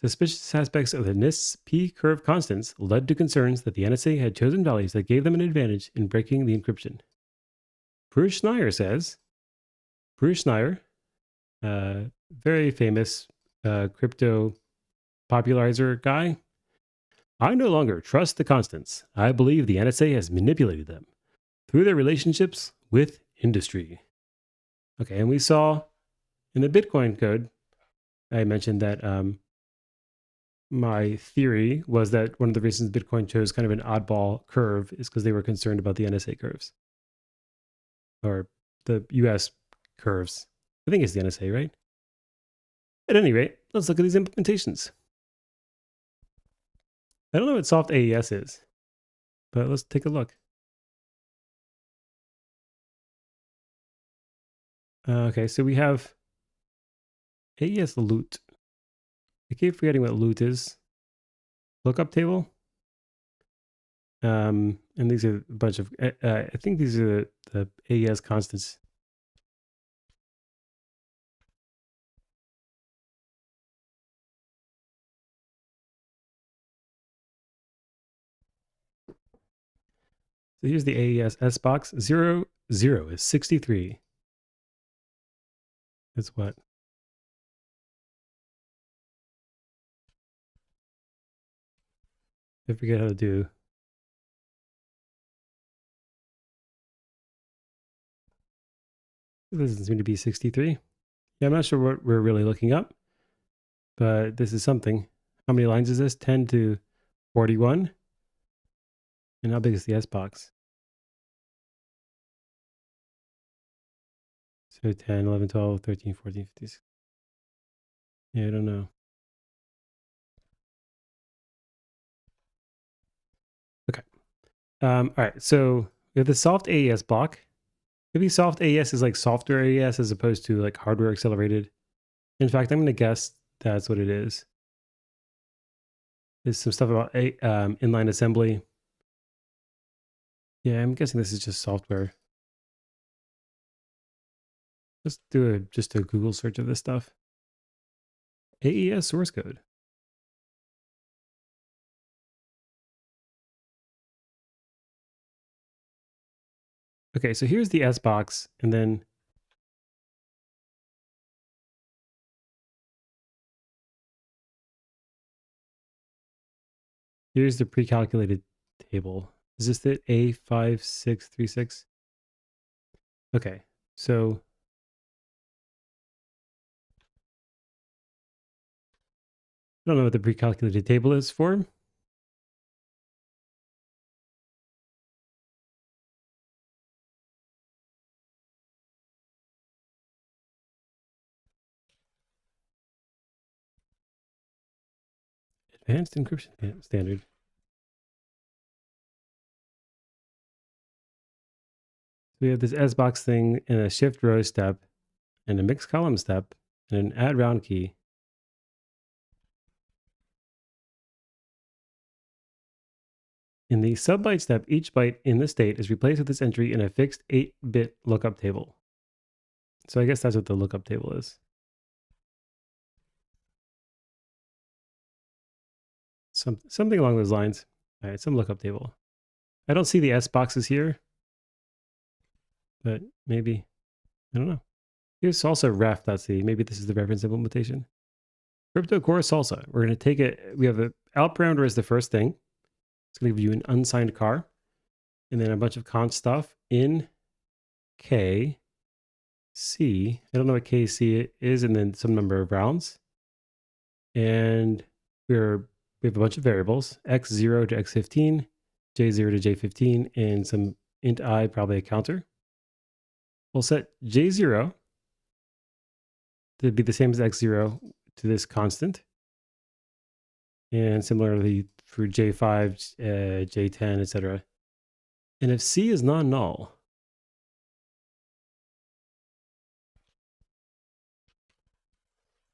suspicious aspects of the NIST's P curve constants led to concerns that the NSA had chosen values that gave them an advantage in breaking the encryption. Bruce Schneier, very famous crypto popularizer guy. I no longer trust the constants. I believe the NSA has manipulated them through their relationships with industry. Okay, and we saw in the Bitcoin code, I mentioned that my theory was that one of the reasons Bitcoin chose kind of an oddball curve is because they were concerned about the NSA curves. Or the US curves. I think it's the NSA, right? At any rate, let's look at these implementations. I don't know what soft AES is, but let's take a look. Okay, so we have AES loot. I keep forgetting what loot is. Lookup table. And these are a bunch of, I think these are the AES constants. So here's the AES S box. 0, 0 is 63. That's what? I forget how to do. This doesn't seem to be 63. Yeah, I'm not sure what we're really looking up, but this is something. How many lines is this? 10 to 41. And how big is the S box? So 10, 11, 12, 13, 14, 15. Yeah, I don't know. Okay. All right. So we have the soft AES block. Maybe soft AES is like software AES as opposed to like hardware accelerated. In fact, I'm going to guess that's what it is. There's some stuff about inline assembly. Yeah, I'm guessing this is just software. Let's do just a Google search of this stuff. AES source code. Okay, so here's the S box, and then Here's the pre-calculated table. Is this it? A5636? Okay, so I don't know what the pre-calculated table is for. Advanced encryption standard. We have this SBox thing and a shift row step and a mixed column step and an add round key. In the subbyte step, each byte in the state is replaced with this entry in a fixed 8-bit lookup table. So I guess that's what the lookup table is. Something along those lines. All right, some lookup table. I don't see the S boxes here, but maybe, I don't know. Here's salsa ref.c. Maybe this is the reference implementation. Crypto core salsa. We're going to take it. We have an out parameter as the first thing. It's going to give you an unsigned car. And then a bunch of const stuff in K, C. I don't know what KC is, and then some number of rounds. And we have a bunch of variables, x0 to x15, j0 to j15, and some int I, probably a counter. We'll set j0 to be the same as x0 to this constant. And similarly for j5, j10, etc. And if C is non-null,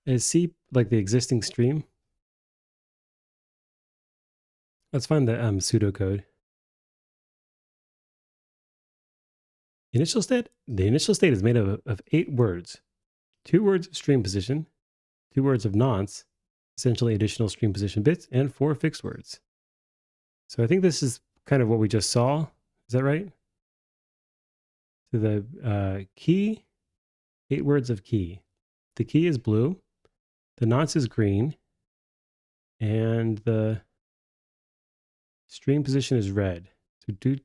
is C like the existing stream? Let's find the pseudocode. Initial state? The initial state is made of 8 words. 2 words of stream position, 2 words of nonce, essentially additional stream position bits, and 4 fixed words. So I think this is kind of what we just saw. Is that right? So the key, 8 words of key. The key is blue, the nonce is green, and the stream position is red. So do.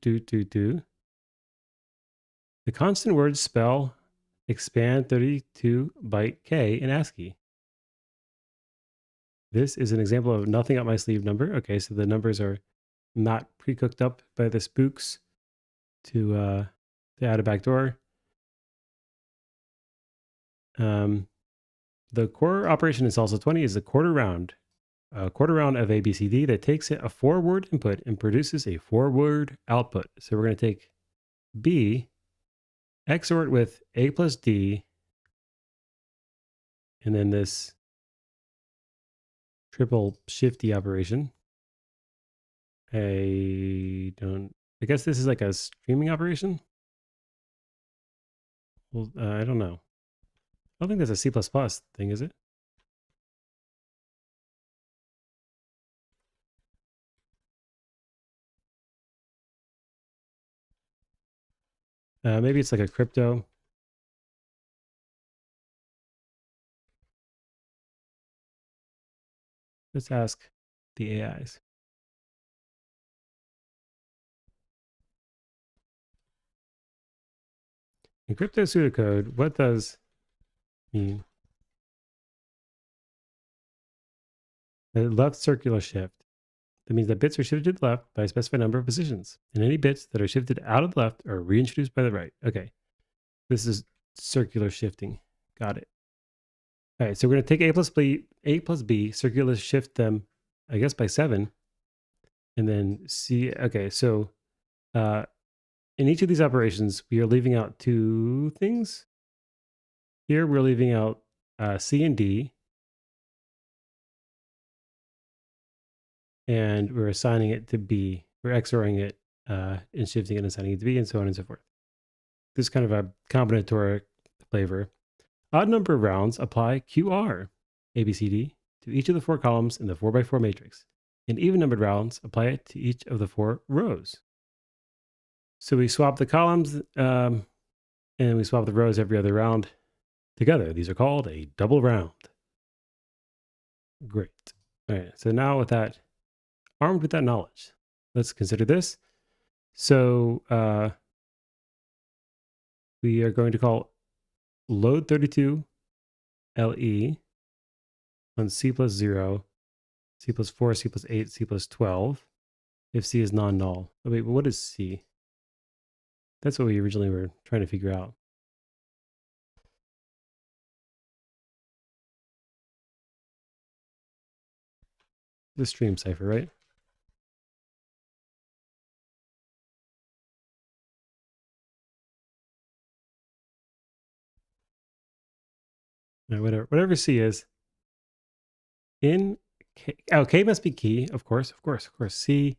The constant words spell expand 32 byte K in ASCII. This is an example of nothing up my sleeve number. Okay, so the numbers are not pre-cooked up by the spooks to add a backdoor. The core operation in salsa 20 is a quarter round of ABCD that takes a 4-word input and produces a 4-word output. So we're going to take B, XOR it with A plus D, and then this triple shifty operation. I guess this is like a streaming operation? Well, I don't know. I don't think that's a C++ thing, is it? Maybe it's like a crypto. Let's ask the AIs. In crypto pseudocode, what does mean? A left circular shift. That means that bits are shifted to the left by a specified number of positions, and any bits that are shifted out of the left are reintroduced by the right. Okay, this is circular shifting. Got it. All right, so we're going to take A plus B, circular shift them, I guess, by 7, and then C. Okay, so in each of these operations, we are leaving out 2 things. Here, we're leaving out C and D, and we're assigning it to B. We're XORing it and shifting it and assigning it to B, and so on and so forth. This is kind of a combinatoric flavor. Odd number of rounds apply QR, ABCD, to each of the 4 columns in the 4x4 matrix. And even numbered rounds apply it to each of the 4 rows. So we swap the columns and we swap the rows every other round together. These are called a double round. Great. All right, so now with that armed with that knowledge, let's consider this. So we are going to call load 32 LE on C plus 0, C plus 4, C plus 8, C plus 12, if C is non-null. Oh, wait, but what is C? That's what we originally were trying to figure out. The stream cipher, right? No, whatever C is. In K, oh, K must be key, of course. C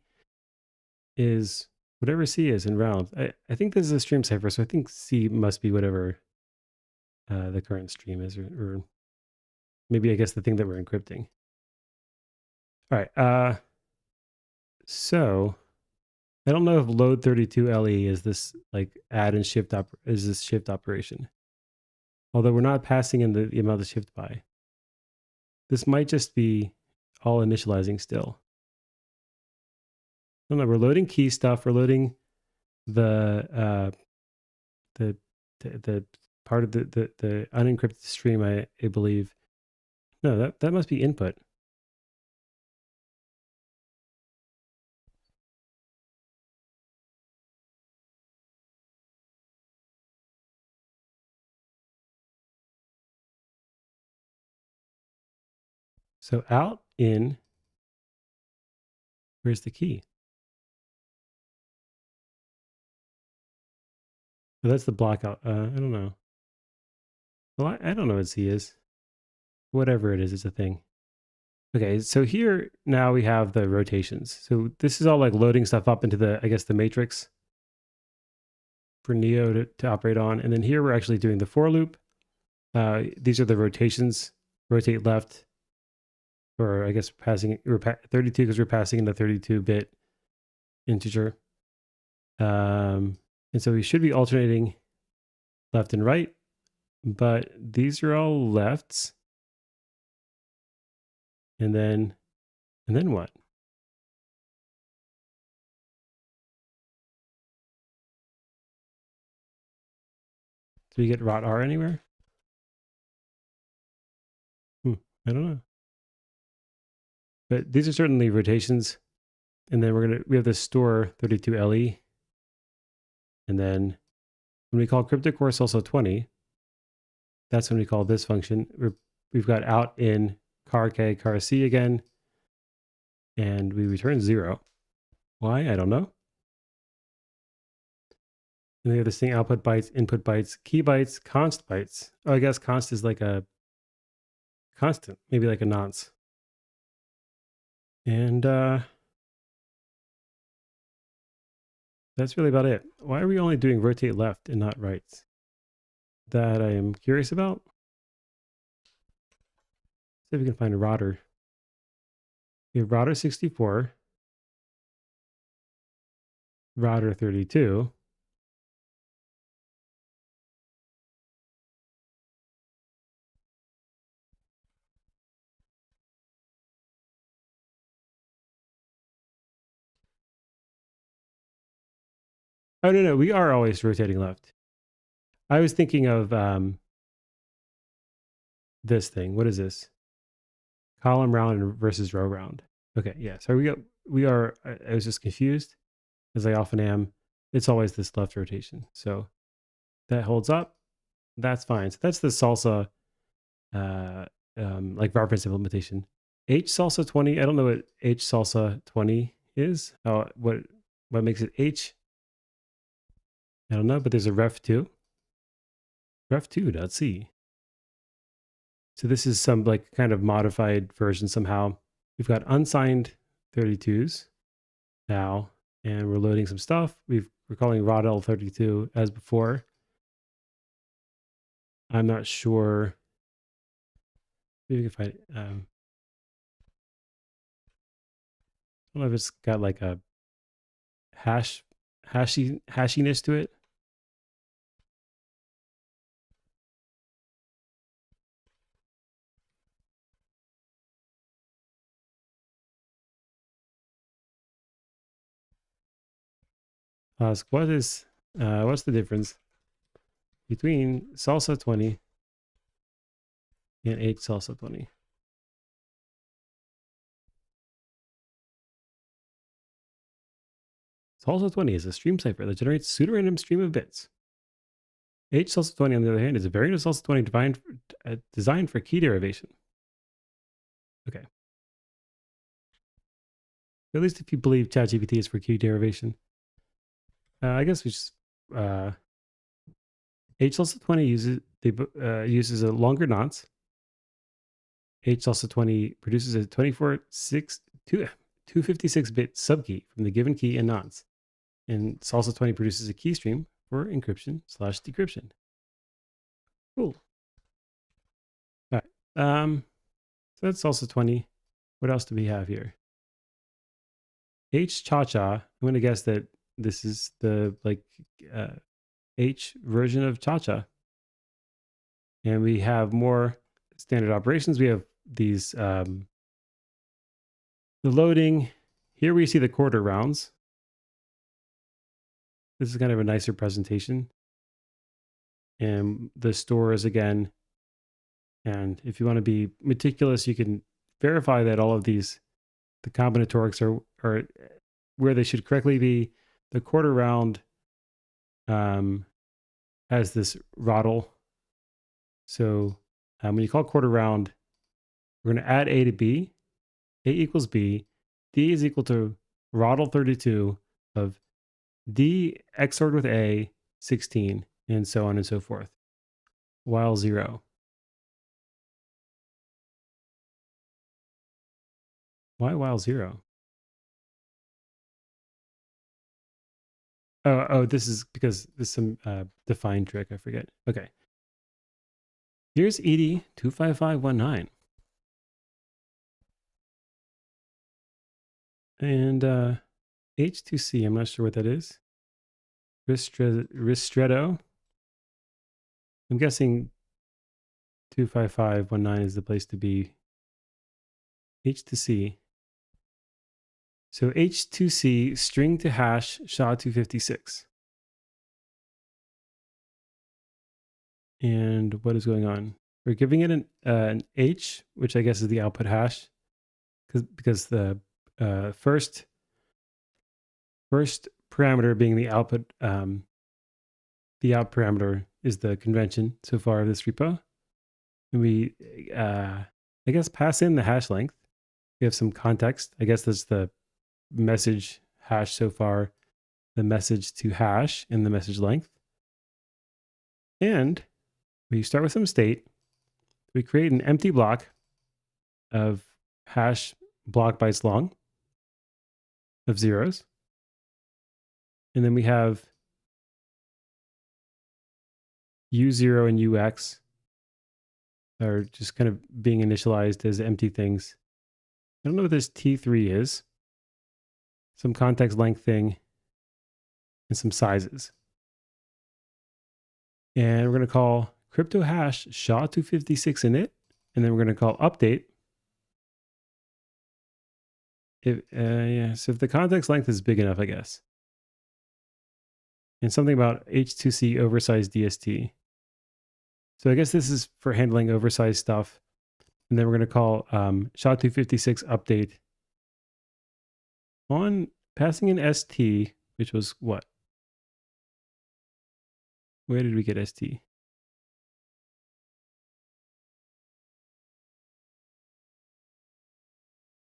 is whatever C is in round. I think this is a stream cipher, so I think C must be whatever the current stream is, or maybe I guess the thing that we're encrypting. All right. So I don't know if load 32 LE is this like add and shift is this shift operation. Although we're not passing in the amount of shift by. This might just be all initializing still. I don't know, we're loading key stuff, we're loading the part of the unencrypted stream, I believe. No, that must be input. So out, in, where's the key? So that's the block out. I don't know. Well, I don't know what C is. Whatever it is, it's a thing. Okay, so here now we have the rotations. So this is all like loading stuff up into the, I guess, the matrix for Neo to operate on. And then here we're actually doing the for loop. These are the rotations. Rotate left, or I guess passing, 32 because we're passing in the 32-bit integer. And so we should be alternating left and right, but these are all lefts. And then what? Do we get rot R anywhere? I don't know. But these are certainly rotations. And then we have this store 32 LE. And then when we call cryptic course also 20, that's when we call this function. We've got out, in, car K, car C again. And we return 0. Why? I don't know. And we have this thing, output bytes, input bytes, key bytes, const bytes. Oh, I guess const is like a constant, maybe like a nonce. And that's really about it. Why are we only doing rotate left and not right? That I am curious about. See if we can find a router. We have router 64, router 32. Oh, no, we are always rotating left. I was thinking of this thing. What is this? Column round versus row round. Okay, yeah. So we are, I was just confused, as I often am. It's always this left rotation. So that holds up. That's fine. So that's the salsa, like reference implementation. H salsa 20. I don't know what H salsa 20 is. Oh, what makes it H? I don't know, but there's a ref2. Ref2.c. So this is some like kind of modified version somehow. We've got unsigned 32s now, and we're loading some stuff. We're calling rodl32 as before. I'm not sure. Maybe we can find it. I don't know if it's got like a hashiness to it. Ask what's the difference between salsa 20 and H salsa 20? Salsa 20 is a stream cipher that generates pseudorandom stream of bits. H salsa 20, on the other hand, is a variant of salsa 20 designed for key derivation. Okay. At least if you believe ChatGPT is for key derivation. I guess we just H salsa 20 uses a longer nonce. H salsa 20 produces a 256-bit subkey from the given key and nonce. And salsa 20 produces a key stream for encryption/decryption. Cool. All right. So that's salsa 20. What else do we have here? H cha-cha. I'm going to guess that this is the H version of cha-cha. And we have more standard operations. We have these the loading. Here we see the quarter rounds. This is kind of a nicer presentation. And the stores again. And if you want to be meticulous, you can verify that all of these, the combinatorics are where they should correctly be. The quarter round has this RODL. So when you call quarter round, we're going to add A to B. A equals B. D is equal to RODL 32 of D XORed with A 16, and so on and so forth, while 0. Why while 0? Oh, this is because there's some define trick. I forget. Okay. Here's ED 25519. And H2C, I'm not sure what that is. Ristretto. I'm guessing 25519 is the place to be. H2C. So H2C string to hash SHA-256. And what is going on? We're giving it an H, which I guess is the output hash, because the first parameter being the output, the out parameter is the convention so far of this repo. And we, I guess, pass in the hash length. We have some context. I guess that's the message hash so far, the message to hash and the message length. And we start with some state. We create an empty block of hash block bytes long of zeros. And then we have U0 and UX are just kind of being initialized as empty things. I don't know what this T3 is. Some context length thing and some sizes. And we're going to call crypto hash SHA-256 init. And then we're going to call update. So if the context length is big enough, I guess. And something about H2C oversized DST. So I guess this is for handling oversized stuff. And then we're going to call SHA-256 update on passing in ST, which was what? Where did we get ST?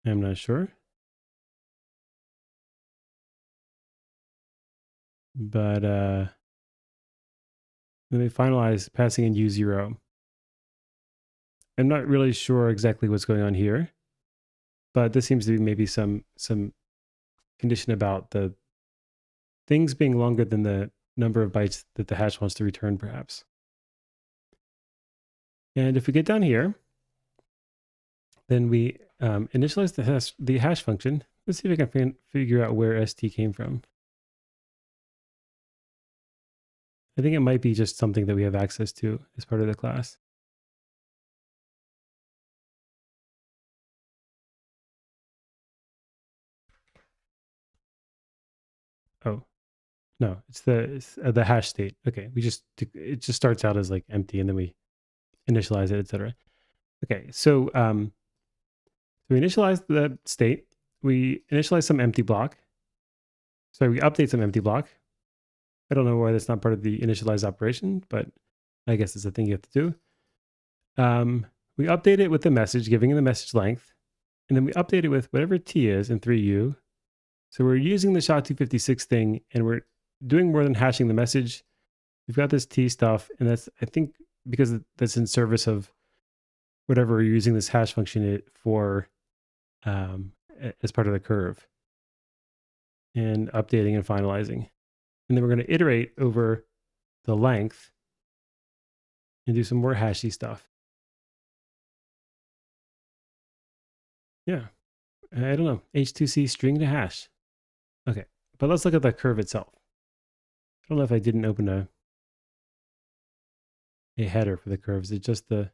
I'm not sure. But then we finalize passing in U0. I'm not really sure exactly what's going on here, but this seems to be maybe some condition about the things being longer than the number of bytes that the hash wants to return, perhaps. And if we get down here, then we initialize the hash function. Let's see if I can figure out where ST came from. I think it might be just something that we have access to as part of the class. Oh, No, it's the hash state. Okay, it just starts out as like empty, and then we initialize it, etc. Okay, so we initialize the state. We initialize some empty block. So we update some empty block. I don't know why that's not part of the initialize operation, but I guess it's a thing you have to do. We update it with the message, giving it the message length, and then we update it with whatever t is in 3u. So we're using the SHA-256 thing, and we're doing more than hashing the message. We've got this t stuff, and that's, I think, because that's in service of whatever we're using this hash function for as part of the curve, and updating and finalizing. And then we're going to iterate over the length and do some more hashy stuff. Yeah, I don't know. H2C string to hash. Okay, but let's look at the curve itself. I don't know if I didn't open a header for the curves. It's just the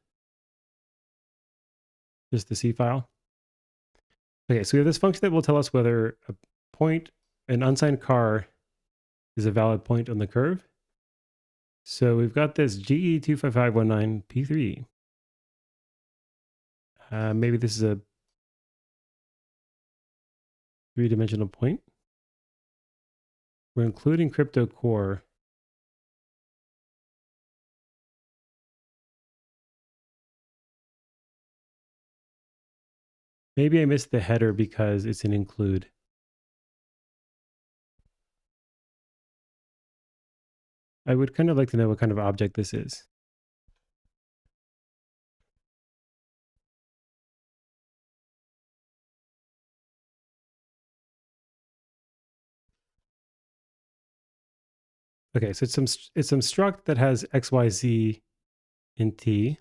C file. Okay, so we have this function that will tell us whether a point, an unsigned car, is a valid point on the curve. So we've got this GE25519P3. Maybe this is a 3-dimensional point. We're including crypto core. Maybe I missed the header because it's an include. I would kind of like to know what kind of object this is. Okay, so it's some struct that has x, y, z in t.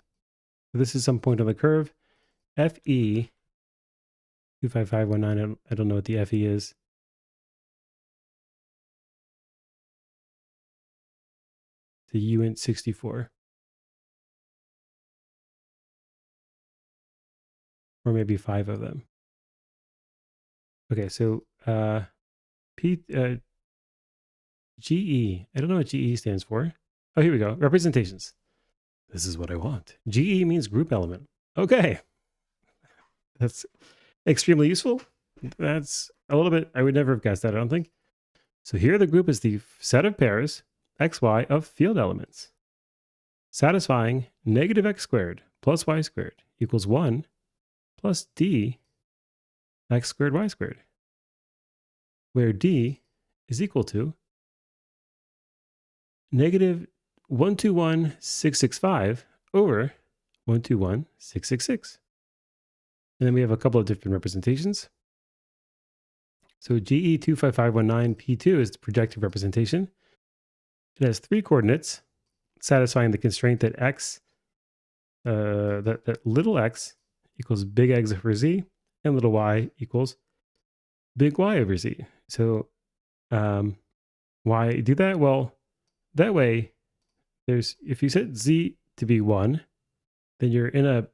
So this is some point on the curve. FE 25519. I don't know what the FE is. The uint 64. Or maybe 5 of them. Okay, so GE. I don't know what GE stands for. Oh, here we go. Representations. This is what I want. GE means group element. Okay. That's extremely useful. That's a little bit, I would never have guessed that, I don't think. So here the group is the set of pairs xy of field elements, satisfying negative x squared plus y squared equals 1 plus d x squared y squared, where d is equal to negative 121,665 over 121,666. And then we have a couple of different representations. So GE25519P2 is the projective representation. It has 3 coordinates, satisfying the constraint that x, that little x equals big X over z, and little y equals big Y over z. So why do that? Well, that way, if you set z to be 1, then you're in a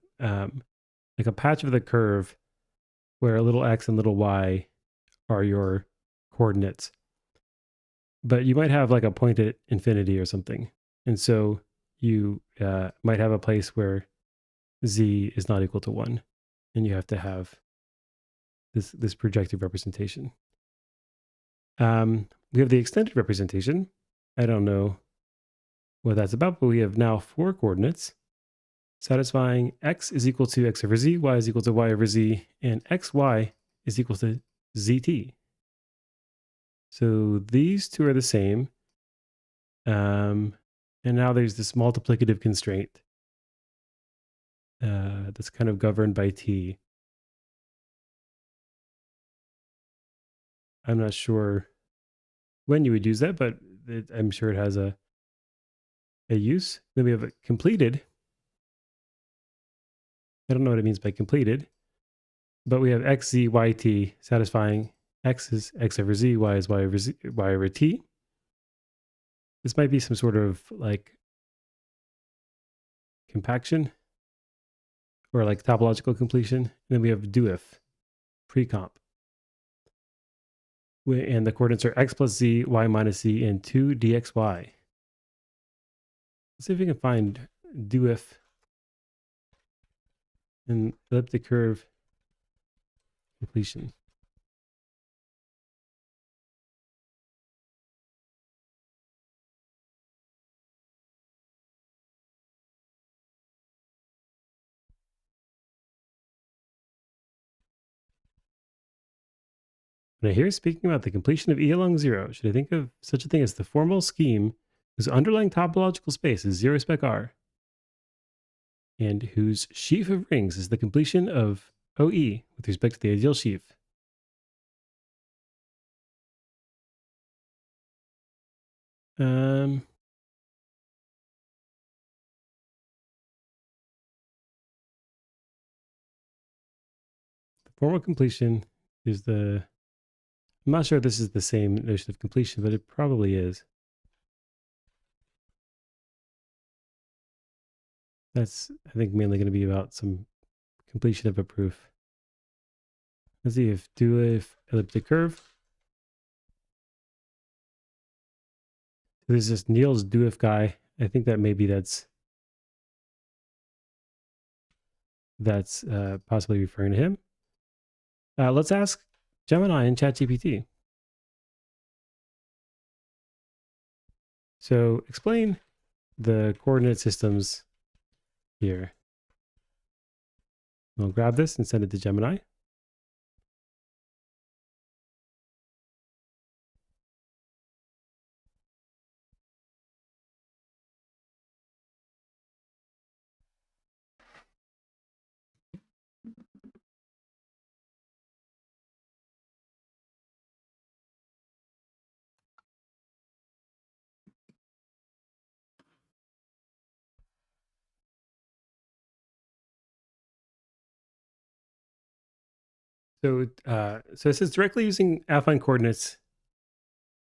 like a patch of the curve where little x and little y are your coordinates. But you might have like a point at infinity or something. And so you might have a place where z is not equal to 1. And you have to have this projective representation. We have the extended representation. I don't know what that's about, but we have now 4 coordinates satisfying x is equal to x over z, y is equal to y over z, and xy is equal to zt. So these two are the same. And now there's this multiplicative constraint that's kind of governed by t. I'm not sure when you would use that, but I'm sure it has a use. Then we have it completed. I don't know what it means by completed, but we have x, z, y, t satisfying x is x over z, y is y over z, y over t. This might be some sort of like compaction or like topological completion. And then we have do if pre-comp, and the coordinates are x plus z, y minus z, and 2 dxy. Let's see if we can find do if and elliptic curve completion. When I hear speaking about the completion of E along zero, should I think of such a thing as the formal scheme whose underlying topological space is zero spec R, and whose sheaf of rings is the completion of OE with respect to the ideal sheaf? The formal completion is the... I'm not sure if this is the same notion of completion, but it probably is. That's, I think, mainly going to be about some completion of a proof. Let's see if do if elliptic curve. There's this Niels do if guy. I think that maybe that's possibly referring to him. Let's ask Gemini and ChatGPT. So explain the coordinate systems here. We'll grab this and send it to Gemini. So it says directly using affine coordinates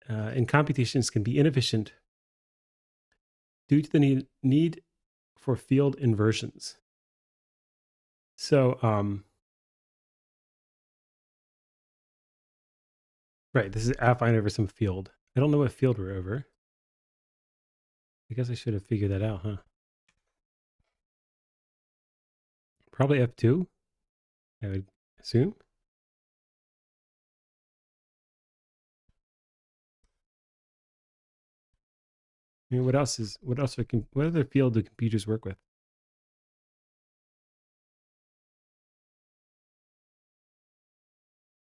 in computations can be inefficient due to the need for field inversions. So, right, this is affine over some field. I don't know what field we're over. I guess I should have figured that out, huh? Probably F2, I would assume. I mean, what other field do computers work with?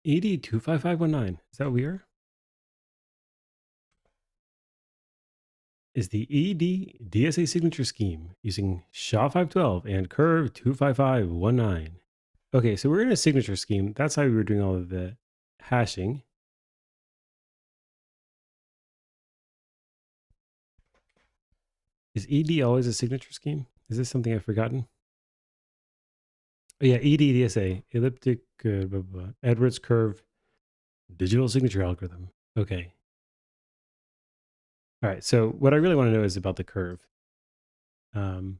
ED25519, is that what we are? Is the ED DSA signature scheme using SHA-512 and curve 25519. Okay, so we're in a signature scheme. That's how we were doing all of the hashing. Is ED always a signature scheme? Is this something I've forgotten? Oh yeah, ED DSA, elliptic blah, blah, blah, Edwards curve digital signature algorithm. Okay. All right, so what I really want to know is about the curve. The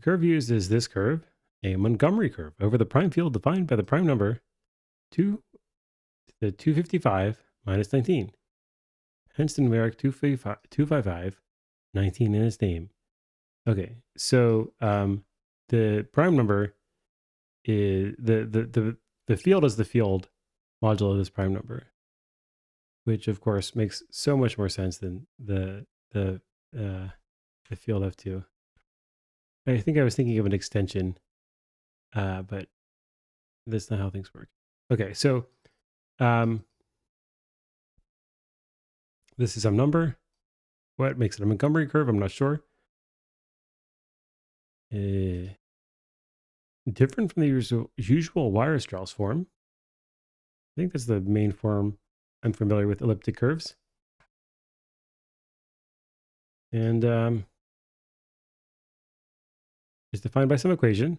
curve used is this curve, a Montgomery curve over the prime field defined by the prime number 2 to the 255 minus 19. Hence the numeric 255, 19 in its name. Okay, so the prime number is the field is the field modulo of this prime number, which of course makes so much more sense than the field F2. I think I was thinking of an extension, but that's not how things work. Okay, so this is some number. What makes it a Montgomery curve? I'm not sure. Different from the usual Weierstrass form. I think that's the main form I'm familiar with, elliptic curves. And it's defined by some equation.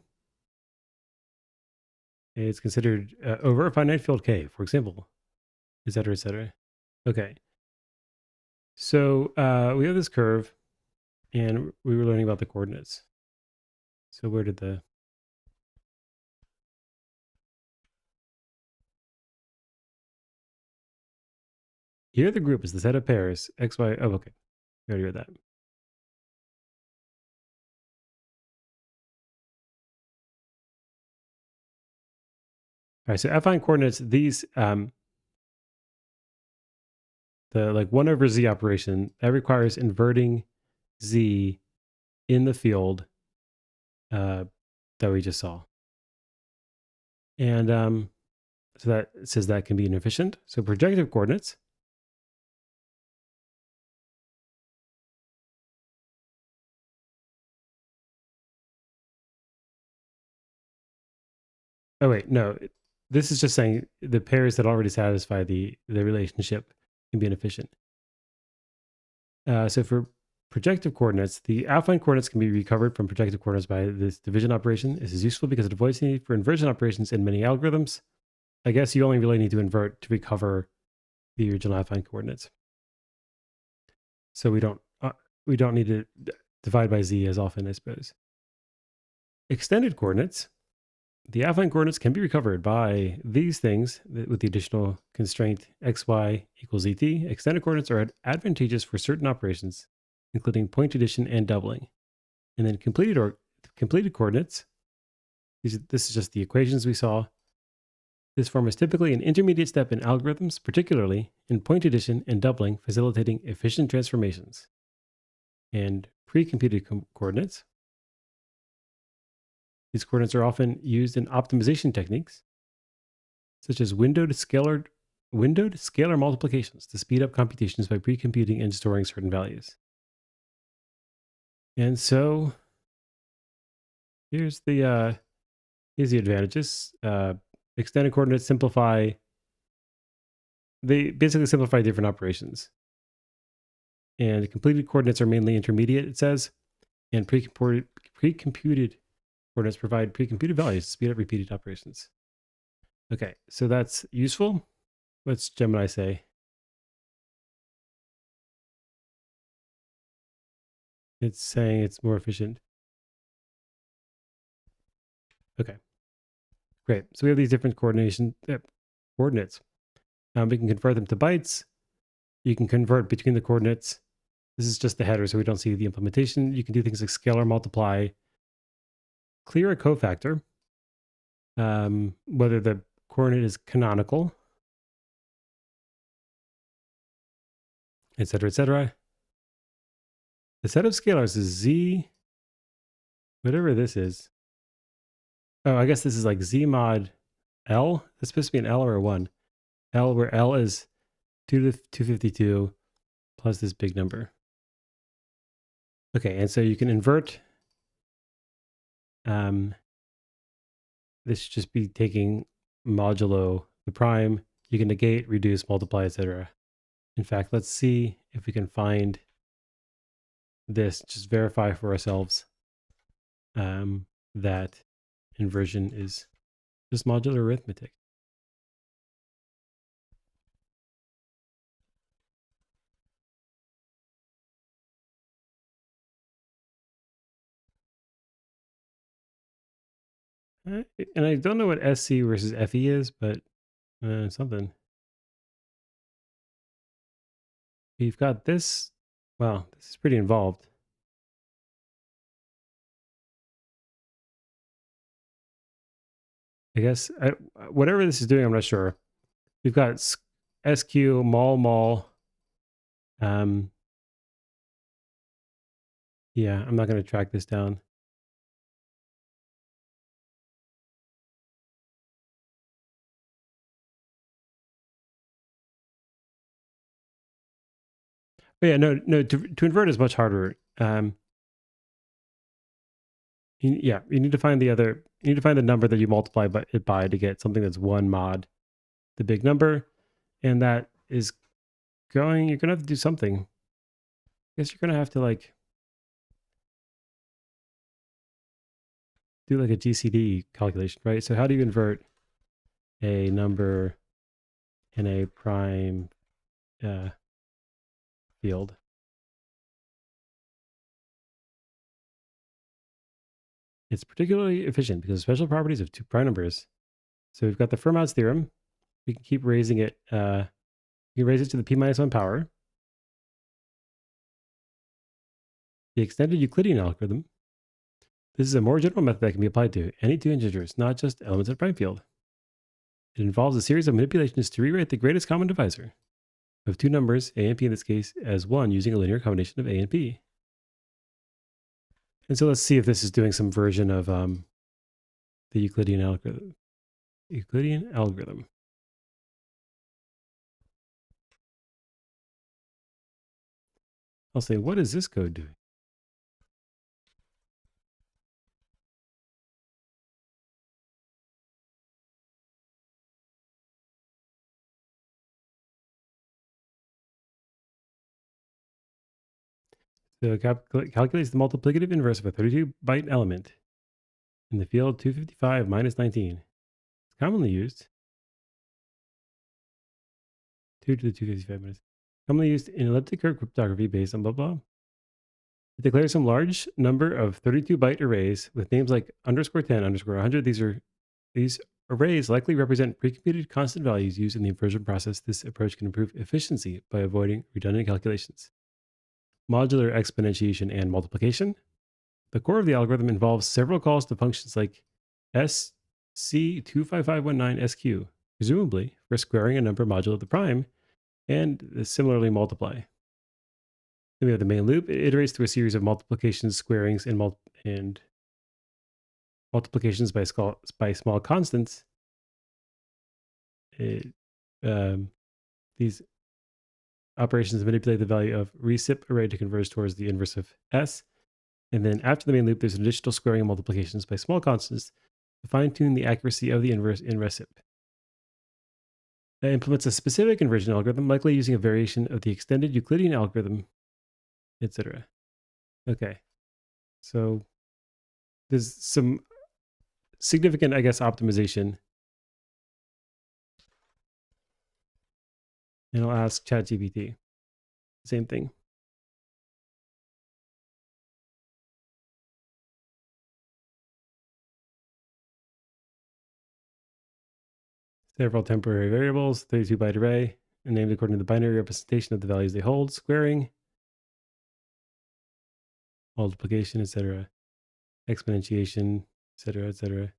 It's considered over a finite field K, for example, et cetera, et cetera. Okay. So we have this curve, and we were learning about the coordinates. So where did the... Here the group is the set of pairs, x, y. Oh, okay. We already read that. All right, so affine coordinates, these, the like 1 over z operation, that requires inverting z in the field that we just saw. And so that says that can be inefficient. So projective coordinates. Oh wait, no. This is just saying the pairs that already satisfy the relationship can be inefficient. So for projective coordinates, the affine coordinates can be recovered from projective coordinates by this division operation. This is useful because it avoids the need for inversion operations in many algorithms. I guess you only really need to invert to recover the original affine coordinates. So we don't need to divide by z as often, I suppose. Extended coordinates. The affine coordinates can be recovered by these things with the additional constraint xy equals et. Extended coordinates are advantageous for certain operations, including point addition and doubling. And then completed coordinates. This is just the equations we saw. This form is typically an intermediate step in algorithms, particularly in point addition and doubling, facilitating efficient transformations. And pre-computed coordinates. These coordinates are often used in optimization techniques, such as windowed scalar multiplications to speed up computations by pre-computing and storing certain values. And so here's the advantages. Extended coordinates they basically simplify different operations. And completed coordinates are mainly intermediate, it says, and pre-computed coordinates provide pre-computed values to speed up repeated operations. Okay, so that's useful. What's Gemini say? It's saying it's more efficient. Okay, great. So we have these different coordinates. We can convert them to bytes. You can convert between the coordinates. This is just the header, so we don't see the implementation. You can do things like scalar multiply, clear a cofactor, whether the coordinate is canonical, etc., etc. The set of scalars is z, whatever this is. Oh, I guess this is like z mod L. It's supposed to be an L or a 1. L, where L is 2 to the 252 plus this big number. Okay, and so you can invert. This should just be taking modulo the prime. You can negate, reduce, multiply, etc. In fact, let's see if we can find this. Just verify for ourselves that inversion is just modular arithmetic. And I don't know what SC versus FE is, but something. We've got this. Wow, this is pretty involved. I guess whatever this is doing, I'm not sure. We've got SQ, mol. Yeah, I'm not going to track this down. But yeah, no. To invert is much harder. You need to find you need to find the number that you multiply it by to get something that's 1 mod the big number, and that is you're gonna have to do something. I guess you're gonna have to like do like a GCD calculation, right? So how do you invert a number in a prime field? It's particularly efficient because of special properties of two prime numbers. So we've got the Fermat's theorem. We can keep raising it. You You raise it to the p-1 power. The extended Euclidean algorithm. This is a more general method that can be applied to any two integers, not just elements of a prime field. It involves a series of manipulations to rewrite the greatest common divisor of two numbers, a and p in this case, as one using a linear combination of a and p. And so let's see if this is doing some version of the Euclidean algorithm. Euclidean algorithm. I'll say, what is this code doing? So it calculates the multiplicative inverse of a 32-byte element in the field 255 minus 19. It's commonly used. 2 to the 255 minus. Commonly used in elliptic curve cryptography based on blah blah. It declares some large number of 32-byte arrays with names like _10, _100. These arrays likely represent pre-computed constant values used in the inversion process. This approach can improve efficiency by avoiding redundant calculations. Modular exponentiation and multiplication. The core of the algorithm involves several calls to functions like SC25519SQ, presumably for squaring a number modulo the prime, and similarly multiply. Then we have the main loop. It iterates through a series of multiplications, squarings, and multiplications by small constants. These operations manipulate the value of recip array to converge towards the inverse of S. And then after the main loop, there's an additional squaring and multiplications by small constants to fine-tune the accuracy of the inverse in recip. It implements a specific inversion algorithm, likely using a variation of the extended Euclidean algorithm, etc. Okay, so there's some significant, I guess, optimization. And I'll ask ChatGPT. Same thing. Several temporary variables, 32-byte array, and named according to the binary representation of the values they hold, squaring, multiplication, etc., exponentiation, etc., etc.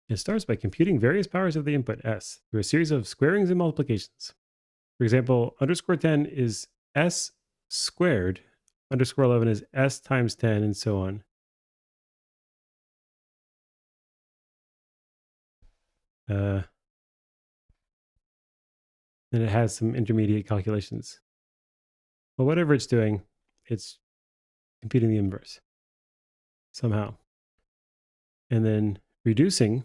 It starts by computing various powers of the input S through a series of squarings and multiplications. For example, _10 is S squared, _11 is S times 10, and so on. Then it has some intermediate calculations. But whatever it's doing, it's computing the inverse somehow. And then reducing.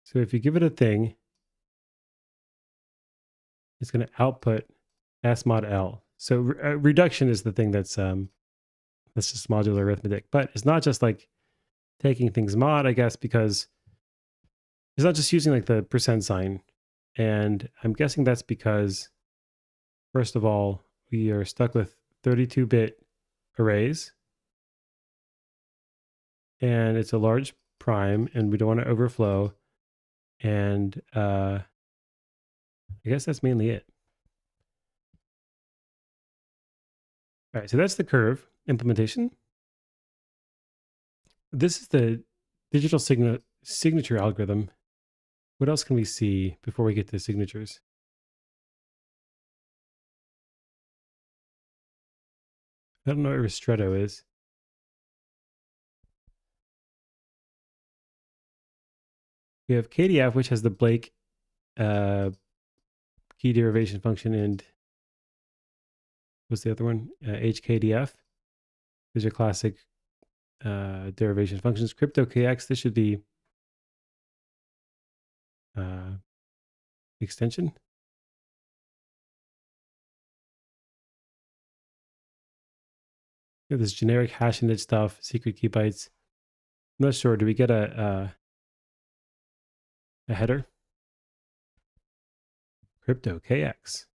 So if you give it a thing, it's going to output S mod L. So reduction is the thing that's just modular arithmetic. But it's not just like taking things mod, I guess, because it's not just using like the percent sign. And I'm guessing that's because, first of all, we are stuck with 32-bit arrays. And it's a large prime, and we don't want to overflow. And I guess that's mainly it. All right, so that's the curve implementation. This is the digital signature algorithm. What else can we see before we get to signatures? I don't know what ristretto is. We have KDF, which has the Blake key derivation function, and what's the other one? HKDF. These are classic derivation functions. CryptoKX, this should be extension. We have this generic hash init stuff, secret key bytes. I'm not sure. Do we get a header? CryptoKX.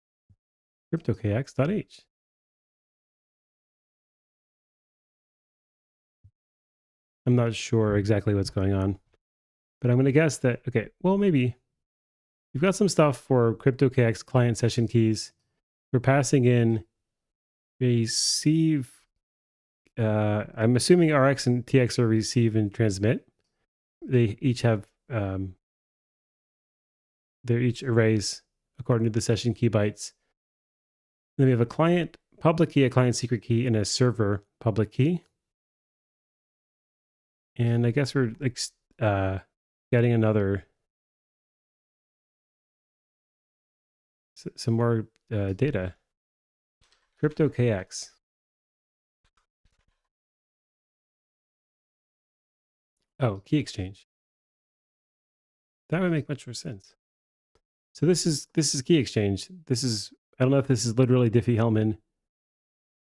CryptoKX.h. I'm not sure exactly what's going on, but I'm going to guess that, okay, well, maybe we've got some stuff for CryptoKX client session keys. We're passing in receive. I'm assuming RX and TX are receive and transmit. They each have, they're each arrays according to the session key bytes. Then we have a client public key, a client secret key, and a server public key. And I guess we're like getting another, some more data. CryptoKX. Oh, key exchange. That would make much more sense. So this is key exchange. This is, I don't know if this is literally Diffie-Hellman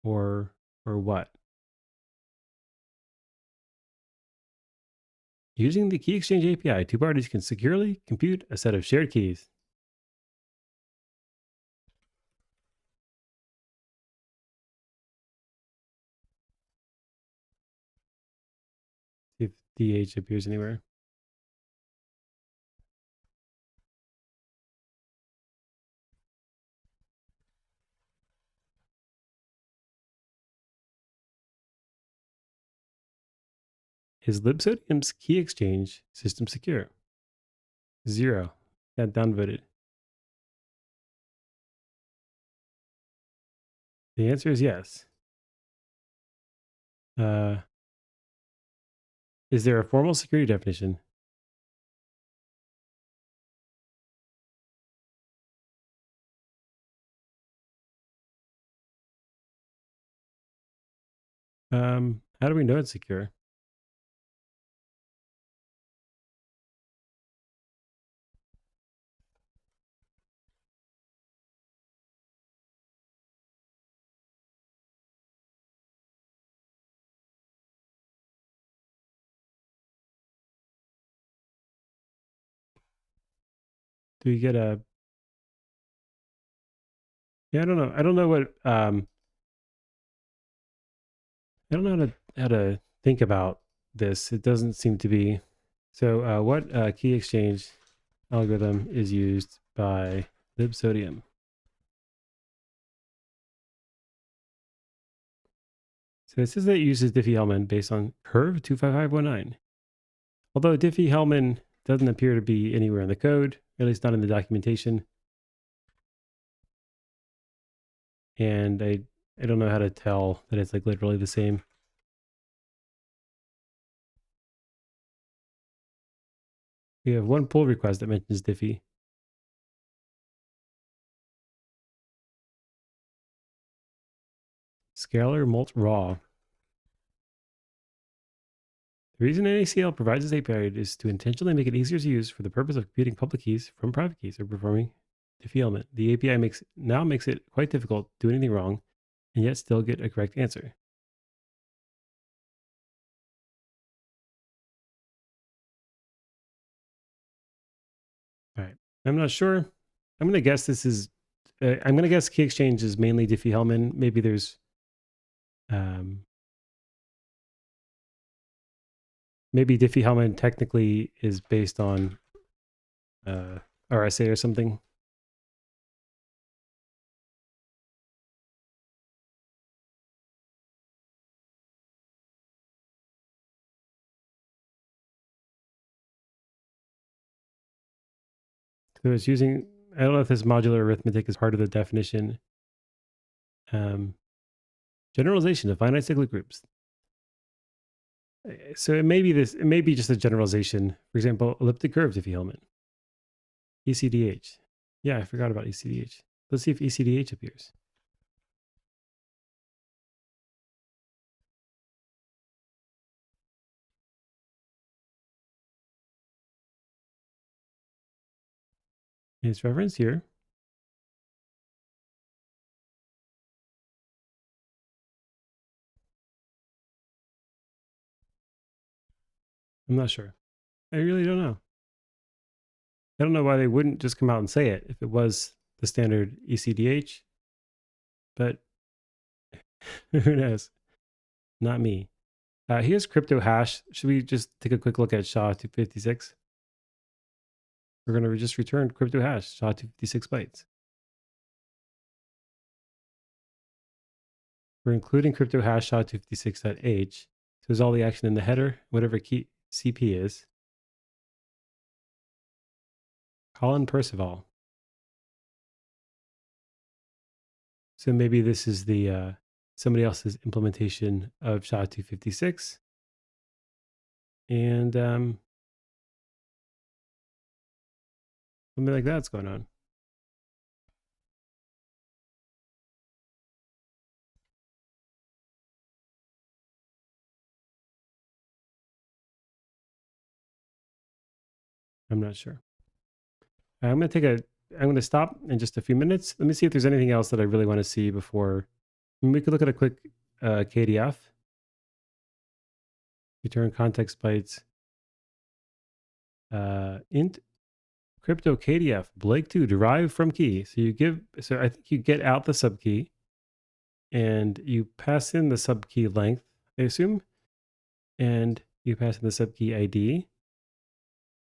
or what. Using the key exchange API, two parties can securely compute a set of shared keys. See if DH appears anywhere. Is libsodium's key exchange system secure? 0. Got downvoted. The answer is yes. Is there a formal security definition? How do we know it's secure? Do we get a... Yeah, I don't know. I don't know what... I don't know how to think about this. It doesn't seem to be... So what key exchange algorithm is used by libsodium? So it says that it uses Diffie-Hellman based on curve 25519. Although Diffie-Hellman doesn't appear to be anywhere in the code, at least not in the documentation. And I don't know how to tell that it's like literally the same. We have one pull request that mentions Diffie. Scalar mult raw. The reason NACL provides this API is to intentionally make it easier to use for the purpose of computing public keys from private keys or performing Diffie-Hellman. The API now makes it quite difficult to do anything wrong and yet still get a correct answer. All right. I'm not sure. I'm going to guess this is, I'm going to guess key exchange is mainly Diffie-Hellman. Maybe there's, maybe Diffie-Hellman technically is based on RSA or something. So it's using, I don't know if this modular arithmetic is part of the definition. Generalization of finite cyclic groups. So it may be just a generalization. For example, elliptic curve Diffie-Hellman. ECDH. Yeah, I forgot about ECDH. Let's see if ECDH appears. It's referenced here. I'm not sure. I really don't know. I don't know why they wouldn't just come out and say it if it was the standard ECDH, but who knows? Not me. Here's crypto hash. Should we just take a quick look at SHA-256? We're going to just return crypto hash, SHA-256 bytes. We're including crypto hash SHA-256.h. So there's all the action in the header, whatever key CP is. Colin Percival. So maybe this is the somebody else's implementation of SHA-256. And something like that's going on. I'm not sure. I'm going to stop in just a few minutes. Let me see if there's anything else that I really want to see before. We could look at a quick KDF. Return context bytes. Int crypto KDF Blake 2 derived from key. So I think you get out the subkey and you pass in the subkey length, I assume, and you pass in the subkey ID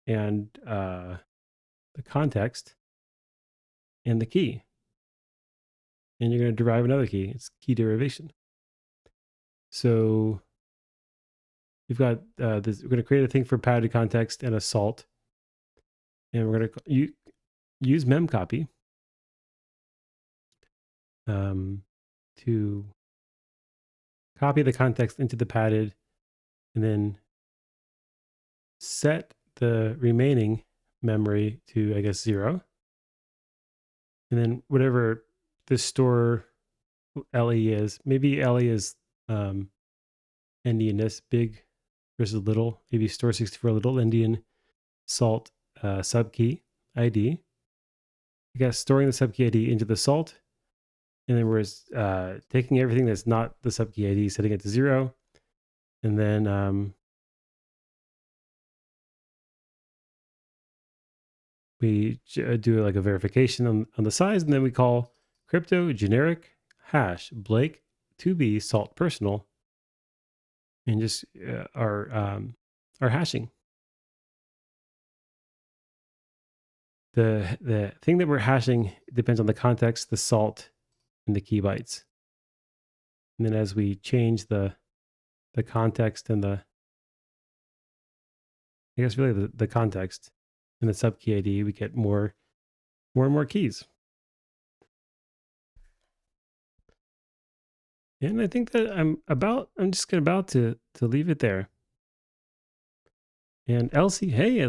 and the context and the key. And you're going to derive another key. It's key derivation. So we've got this. We're going to create a thing for padded context and a salt. And we're going to use memcopy to copy the context into the padded and then set the remaining memory to, I guess, 0. And then whatever the store LE is, maybe LE is endianness, big versus little, maybe store 64 little endian salt subkey ID. I guess storing the subkey ID into the salt. And then we're taking everything that's not the subkey ID, setting it to 0. And then we do like a verification on the size. And then we call crypto generic hash Blake 2B salt personal. And just our hashing. The thing that we're hashing depends on the context, the salt, and the key bytes. And then as we change the context and I guess really the context and the subkey ID, we get more and more keys. And I think that I'm just about to leave it there. And Elsie, hey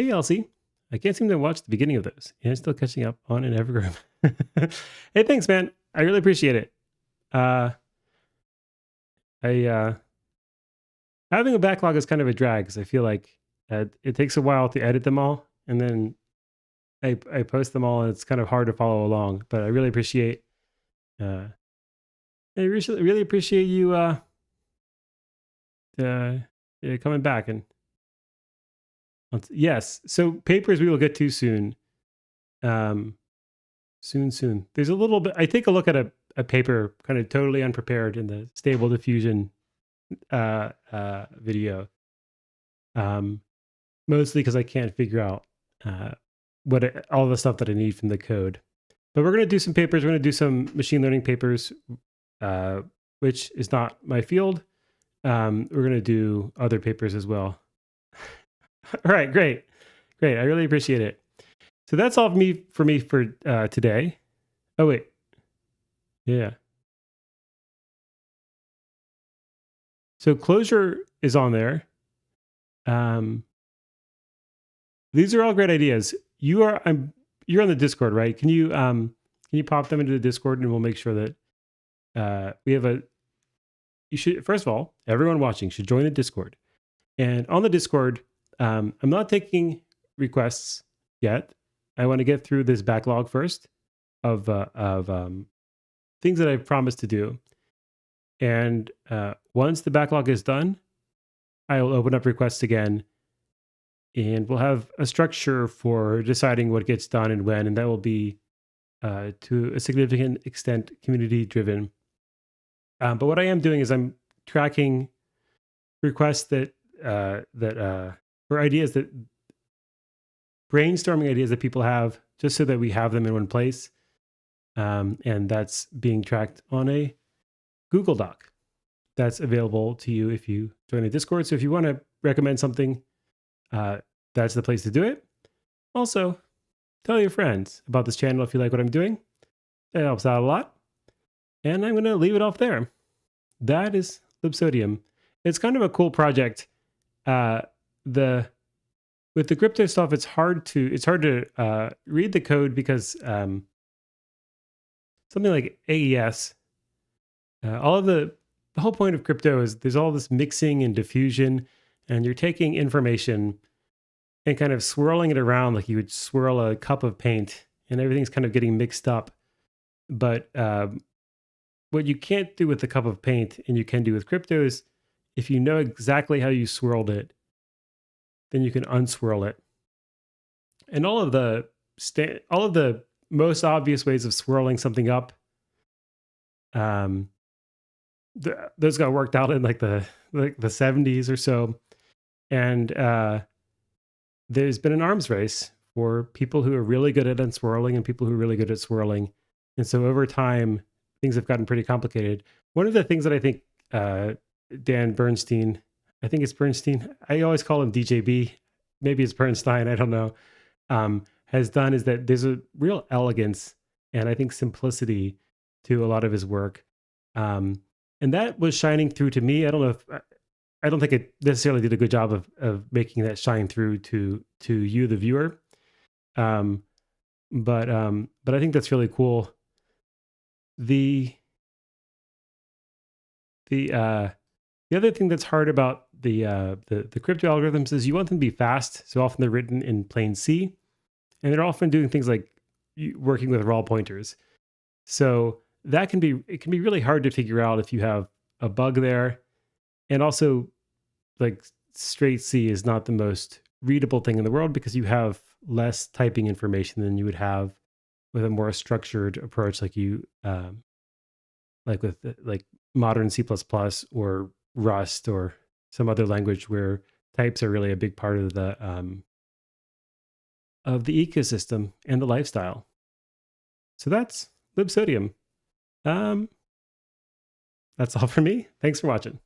Elsie. I can't seem to watch the beginning of those. And I'm still catching up on an Evergroom. Hey, thanks, man. I really appreciate it. Having a backlog is kind of a drag because I feel like it takes a while to edit them all, and then I post them all, and it's kind of hard to follow along. But I really appreciate. I really appreciate you coming back and. Yes. So papers we will get to soon. Soon. There's a little bit. I take a look at a paper kind of totally unprepared in the Stable Diffusion video. Mostly because I can't figure out all the stuff that I need from the code. But we're going to do some papers. We're going to do some machine learning papers, which is not my field. We're going to do other papers as well. All right, great. I really appreciate it. So that's all for me for today. Oh wait, yeah. So closure is on there. These are all great ideas. You're on the Discord, right? Can you pop them into the Discord, and we'll make sure that we have you should, first of all, everyone watching should join the Discord. And on the Discord, I'm not taking requests yet. I want to get through this backlog first of things that I've promised to do. And once the backlog is done, I'll open up requests again, and we'll have a structure for deciding what gets done and when, and that will be to a significant extent community driven. But what I am doing is I'm tracking requests that or ideas that brainstorming ideas that people have, just so that we have them in one place. And that's being tracked on a Google Doc that's available to you if you join a Discord. So if you want to recommend something, that's the place to do it. Also, tell your friends about this channel if you like what I'm doing. That helps out a lot. And I'm going to leave it off there. That is Libsodium. It's kind of a cool project. With the crypto stuff, it's hard to read the code because something like AES, all of the whole point of crypto is there's all this mixing and diffusion, and you're taking information and kind of swirling it around like you would swirl a cup of paint, and everything's kind of getting mixed up. But what you can't do with the cup of paint and you can do with crypto is if you know exactly how you swirled it, then you can unswirl it. And all of the most obvious ways of swirling something up, those got worked out in like the 70s or so. And there's been an arms race for people who are really good at unswirling and people who are really good at swirling. And so over time, things have gotten pretty complicated. One of the things that I think Dan Bernstein, I think it's Bernstein, I always call him DJB, maybe it's Bernstein, I don't know, has done is that there's a real elegance and I think simplicity to a lot of his work. And that was shining through to me. I don't think it necessarily did a good job of making that shine through to you, the viewer. But I think that's really cool. The other thing that's hard about the crypto algorithms is you want them to be fast. So often they're written in plain C, and they're often doing things like working with raw pointers. So it can be really hard to figure out if you have a bug there. And also, like, straight C is not the most readable thing in the world because you have less typing information than you would have with a more structured approach, like like modern C++ or Rust or some other language where types are really a big part of the ecosystem and the lifestyle. So that's Libsodium. That's all for me. Thanks for watching.